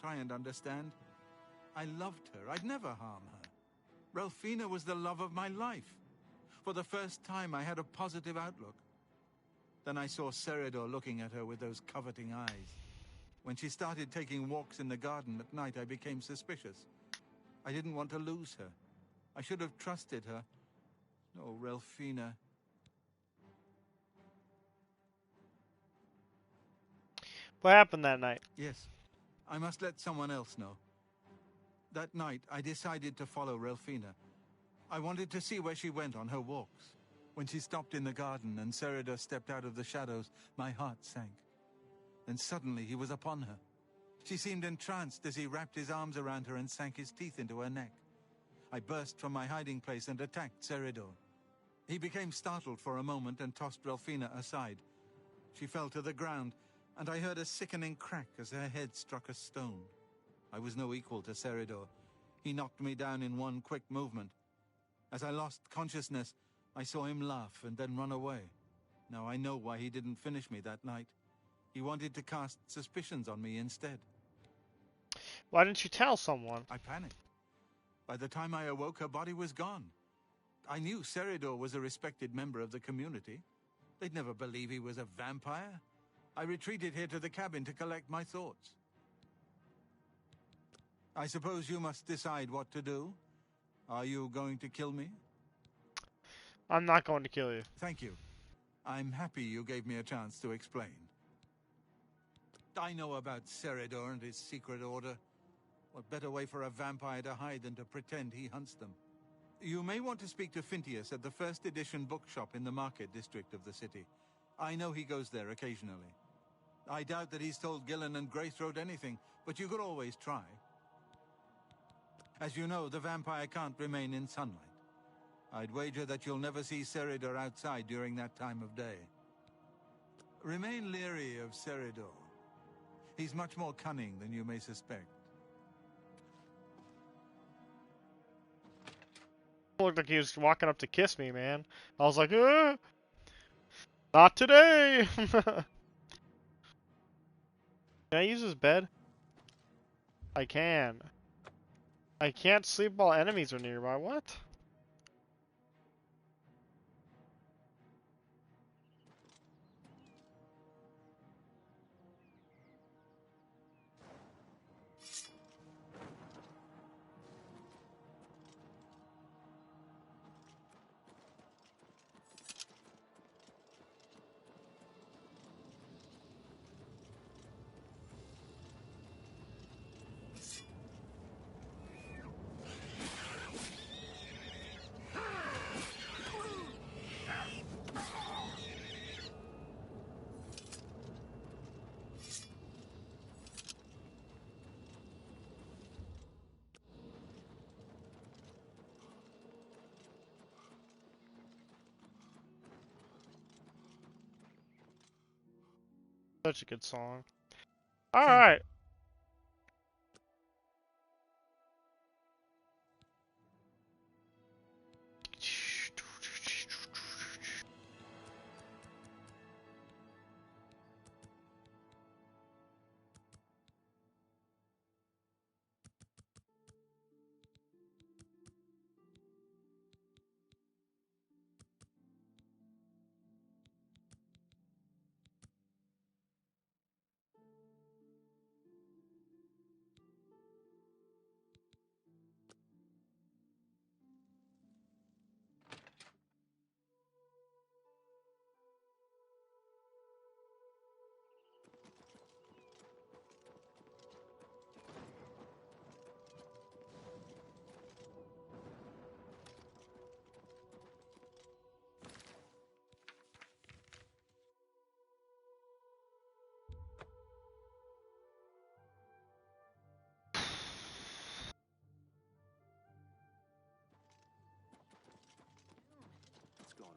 Try and understand. I loved her. I'd never harm her. Ralphina was the love of my life. For the first time, I had a positive outlook. Then I saw Seridor looking at her with those coveting eyes. When she started taking walks in the garden at night, I became suspicious. I didn't want to lose her. I should have trusted her. Oh, Ralphina. What happened that night? Yes, I must let someone else know. That night, I decided to follow Ralphina. I wanted to see where she went on her walks. When she stopped in the garden and Seridor stepped out of the shadows, my heart sank. Then suddenly he was upon her. She seemed entranced as he wrapped his arms around her and sank his teeth into her neck. I burst from my hiding place and attacked Seridor. He became startled for a moment and tossed Ralphina aside. She fell to the ground, and I heard a sickening crack as her head struck a stone. I was no equal to Seridor. He knocked me down in one quick movement. As I lost consciousness, I saw him laugh and then run away. Now I know why he didn't finish me that night. He wanted to cast suspicions on me instead. Why didn't you tell someone? I panicked. By the time I awoke, her body was gone. I knew Seridor was a respected member of the community. They'd never believe he was a vampire. I retreated here to the cabin to collect my thoughts. I suppose you must decide what to do. Are you going to kill me? I'm not going to kill you. Thank you. I'm happy you gave me a chance to explain. I know about Seridor and his secret order. What better way for a vampire to hide than to pretend he hunts them? You may want to speak to Phintius at the first edition bookshop in the market district of the city. I know he goes there occasionally. I doubt that he's told Gillen and Greythroat anything, but you could always try. As you know, the vampire can't remain in sunlight. I'd wager that you'll never see Seridor outside during that time of day. Remain leery of Seridor. He's much more cunning than you may suspect. Looked like he was walking up to kiss me, man. I was like, not today! Can I use his bed? I can. I can't sleep while enemies are nearby. What? Such a good song. Alright.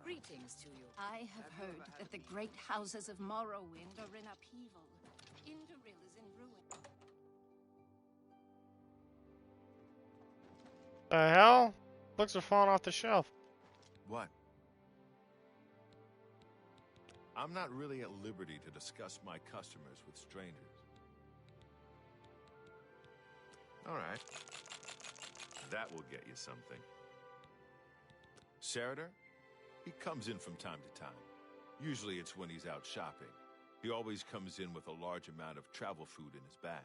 Greetings to you. I have heard that the great houses of Morrowind are in upheaval. Indoril is in ruin. The hell? Books are falling off the shelf. What? I'm not really at liberty to discuss my customers with strangers. All right. That will get you something. Seridor? He comes in from time to time. Usually it's when he's out shopping. He always comes in with a large amount of travel food in his bag.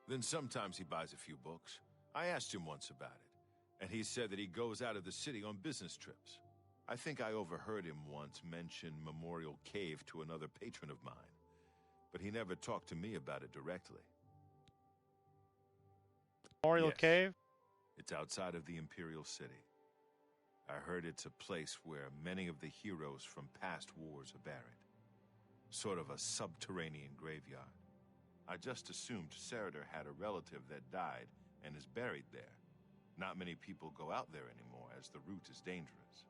Then sometimes he buys a few books. I asked him once about it, and he said that he goes out of the city on business trips. I think I overheard him once mention Memorial Cave to another patron of mine, but he never talked to me about it directly. Memorial Cave? It's outside of the Imperial City. I heard it's a place where many of the heroes from past wars are buried. Sort of a subterranean graveyard. I just assumed Seridor had a relative that died and is buried there. Not many people go out there anymore, as the route is dangerous.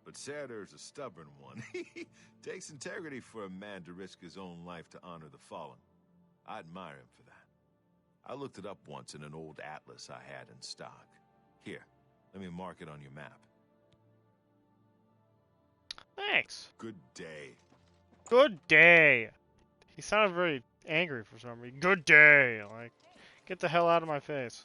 But Seridor's a stubborn one. He takes integrity for a man to risk his own life to honor the fallen. I admire him for that. I looked it up once in an old atlas I had in stock. Here, let me mark it on your map. Thanks. Good day. Good day. He sounded very angry for some reason. Good day. Like, get the hell out of my face.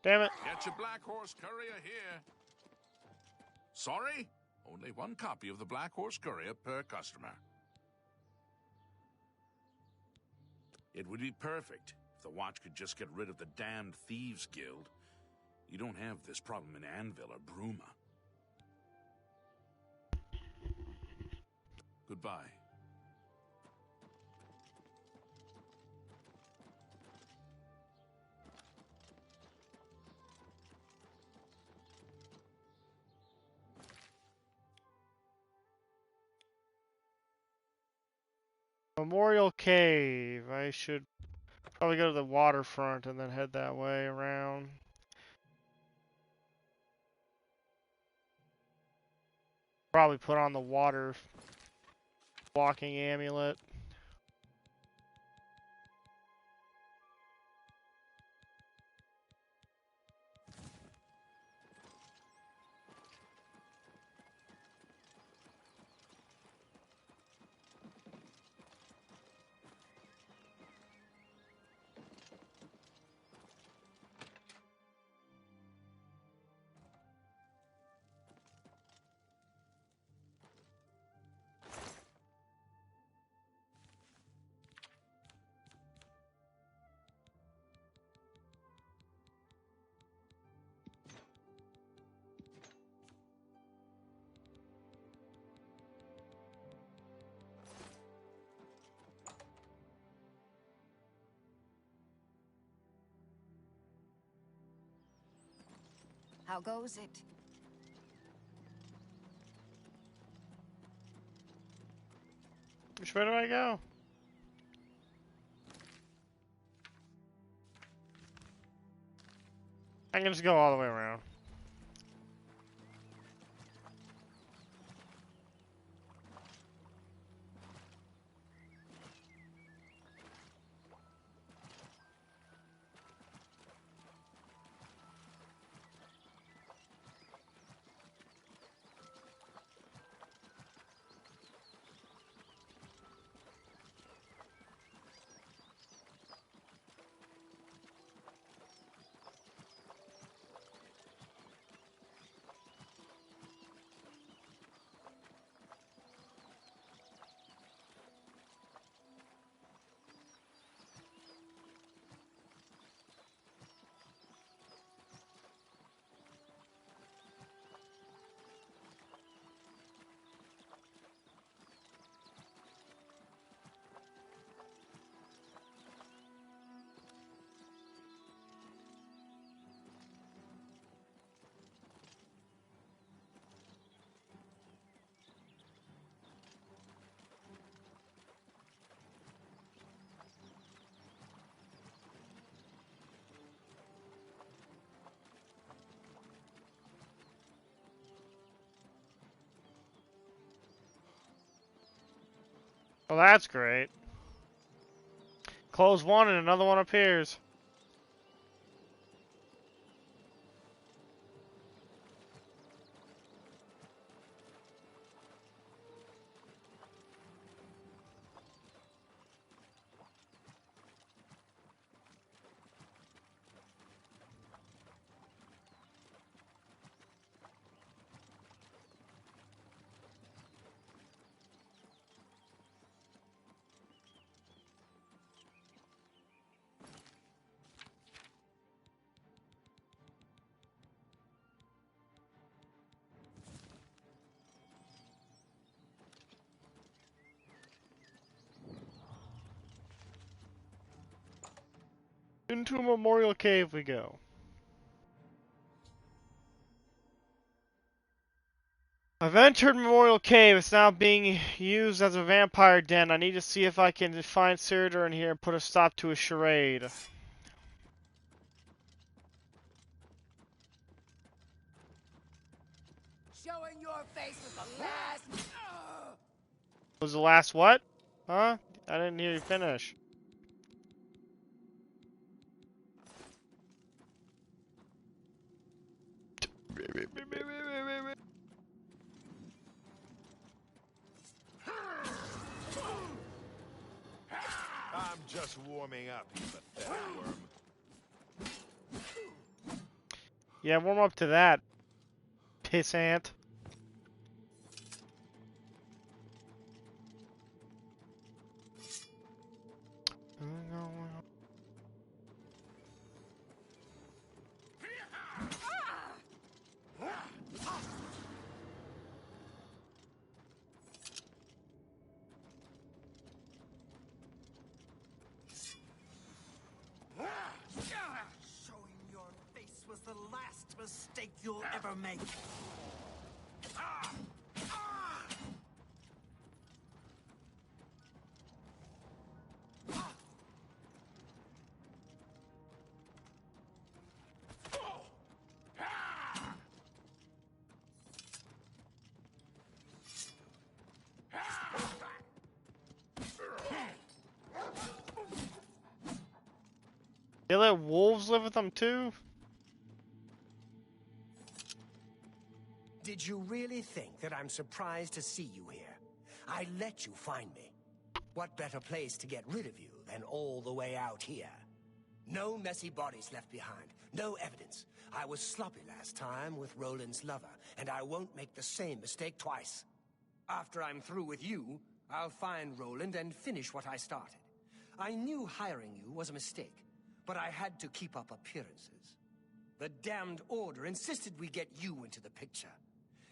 Damn it. Get your Black Horse Courier here. Sorry? Only one copy of the Black Horse Courier per customer. It would be perfect if the Watch could just get rid of the damned Thieves Guild. You don't have this problem in Anvil or Bruma. Goodbye. Memorial Cave. I should probably go to the waterfront and then head that way around. Probably put on the water walking amulet. How goes it? Which way do I go? I can just go all the way around. Well, that's great. Close one and another one appears. Into Memorial Cave we go. I've entered Memorial Cave. It's now being used as a vampire den. I need to see if I can find Cerator in here and put a stop to a charade. Showing your face with the last... Was the last what? Huh? I didn't hear you finish. I'm just warming up, you pathetic worm. Yeah, warm up to that, pissant. Showing your face was the last mistake you'll ever make. They let wolves live with them too? Did you really think that I'm surprised to see you here? I let you find me. What better place to get rid of you than all the way out here? No messy bodies left behind, no evidence. I was sloppy last time with Roland's lover, and I won't make the same mistake twice. After I'm through with you, I'll find Roland and finish what I started. I knew hiring you was a mistake, but I had to keep up appearances. The damned Order insisted we get you into the picture.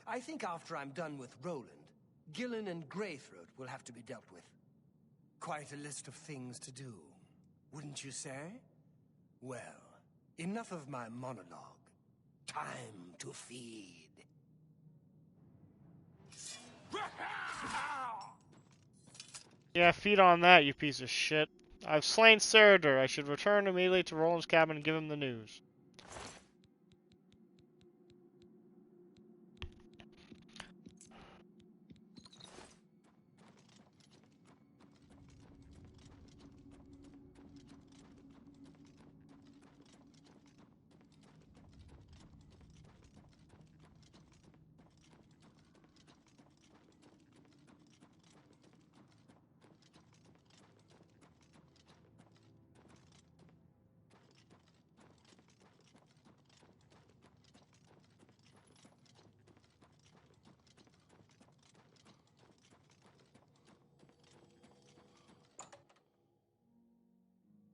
I think after I'm done with Roland, Gillen and Greythroat will have to be dealt with. Quite a list of things to do, wouldn't you say? Well, enough of my monologue. Time to feed. Yeah, feed on that, you piece of shit. I've slain Ceradur. I should return immediately to Roland's cabin and give him the news.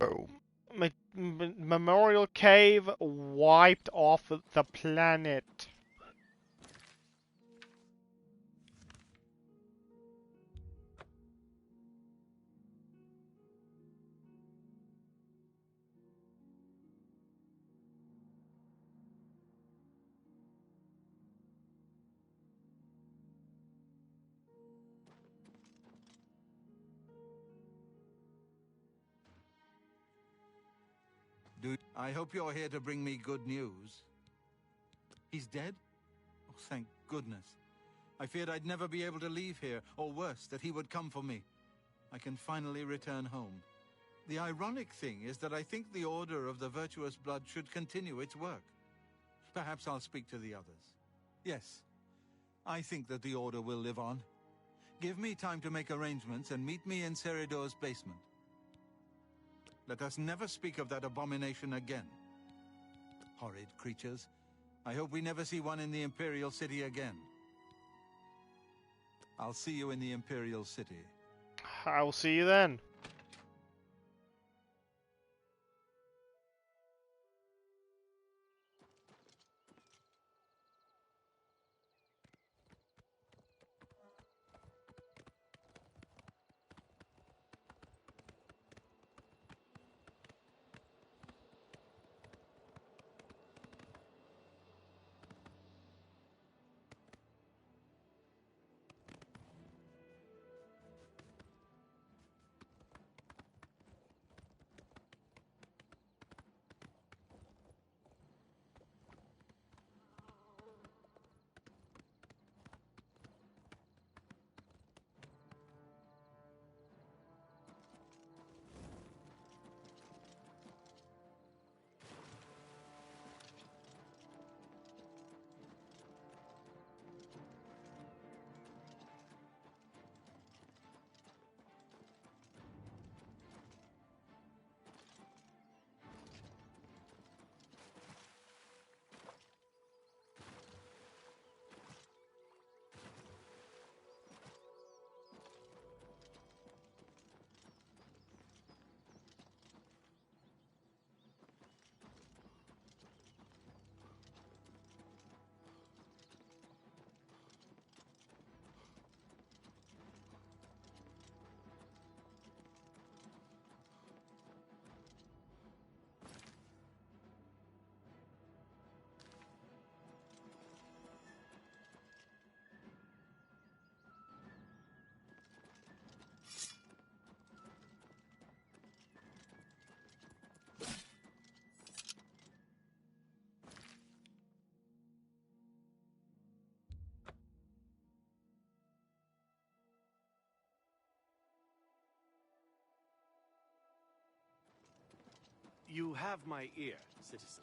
Oh. Memorial Cave wiped off the planet. I hope you're here to bring me good news. He's dead? Oh, thank goodness. I feared I'd never be able to leave here, or worse, that he would come for me. I can finally return home. The ironic thing is that I think the Order of the Virtuous Blood should continue its work. Perhaps I'll speak to the others. Yes, I think that the Order will live on. Give me time to make arrangements and meet me in Ceridor's basement. Let us never speak of that abomination again. Horrid creatures. I hope we never see one in the Imperial City again. I'll see you in the Imperial City. I will see you then. You have my ear, citizen.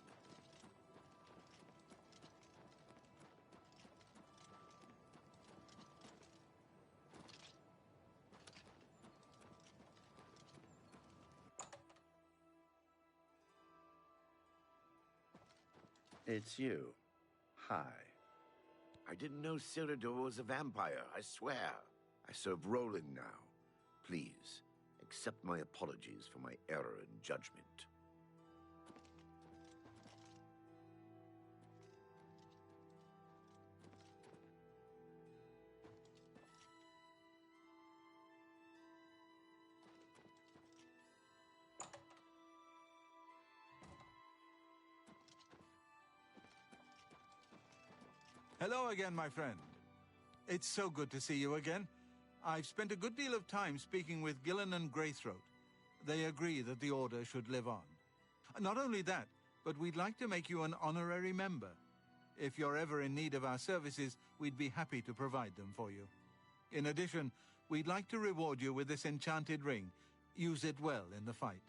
It's you. Hi. I didn't know Cyrodiil was a vampire, I swear. I serve Roland now. Please, accept my apologies for my error in judgment. Hello again, my friend. It's so good to see you again. I've spent a good deal of time speaking with Gillen and Greythroat. They agree that the Order should live on. Not only that, but we'd like to make you an honorary member. If you're ever in need of our services, we'd be happy to provide them for you. In addition, we'd like to reward you with this enchanted ring. Use it well in the fight.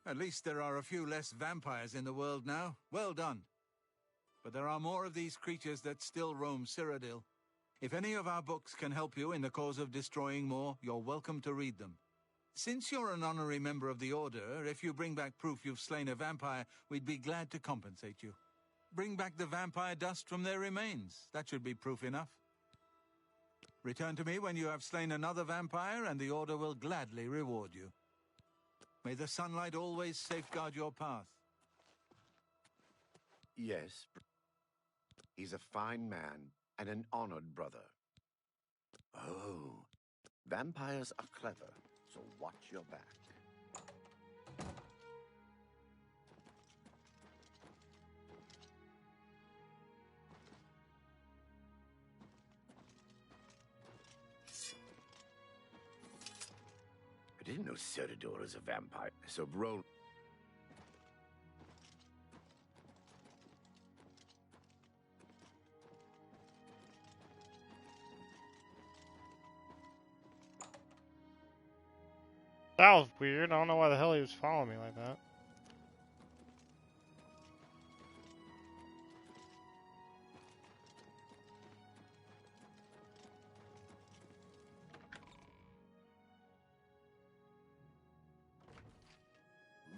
At least there are a few less vampires in the world now. Well done. But there are more of these creatures that still roam Cyrodiil. If any of our books can help you in the cause of destroying more, you're welcome to read them. Since you're an honorary member of the Order, if you bring back proof you've slain a vampire, we'd be glad to compensate you. Bring back the vampire dust from their remains. That should be proof enough. Return to me when you have slain another vampire, and the Order will gladly reward you. May the sunlight always safeguard your path. Yes, he's a fine man and an honored brother. Oh, vampires are clever, so watch your back. I didn't know Cyrodiil is a vampire, so roll. That was weird. I don't know why the hell he was following me like that.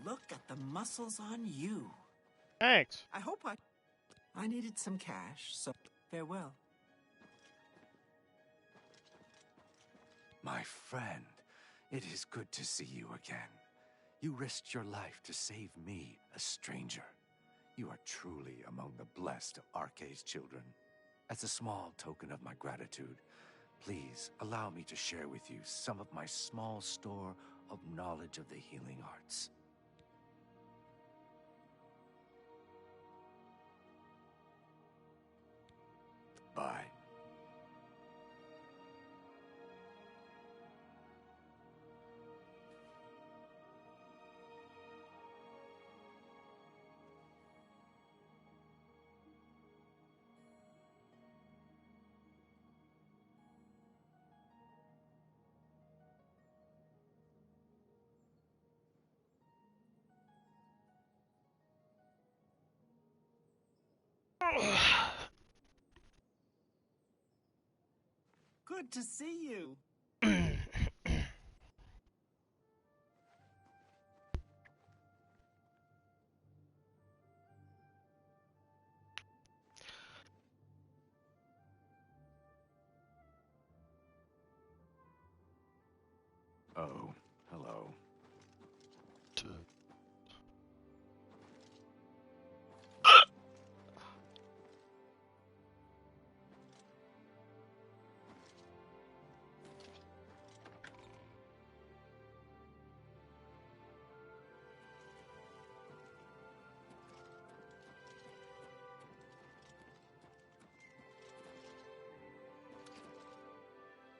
Look at the muscles on you. Thanks. I hope I needed some cash, so farewell. My friend, it is good to see you again. You risked your life to save me, a stranger. You are truly among the blessed of Arce's children. As a small token of my gratitude, please allow me to share with you some of my small store of knowledge of the healing arts. Bye. Good to see you. Oh, hello.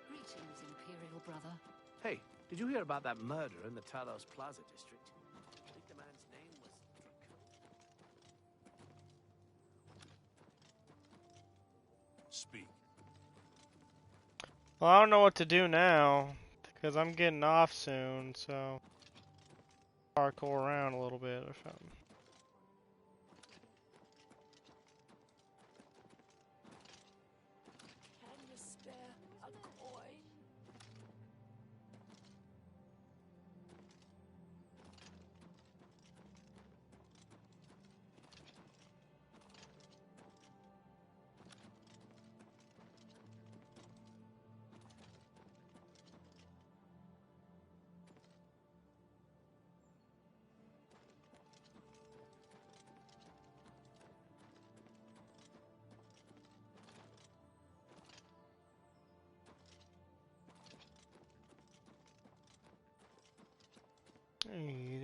Greetings, Imperial brother. Hey, did you hear about that murder in the Talos Plaza district? I think the man's name was Speak. Well, I don't know what to do now, because I'm getting off soon, so... parkour around a little bit or something. Can you spare a coin? Hey,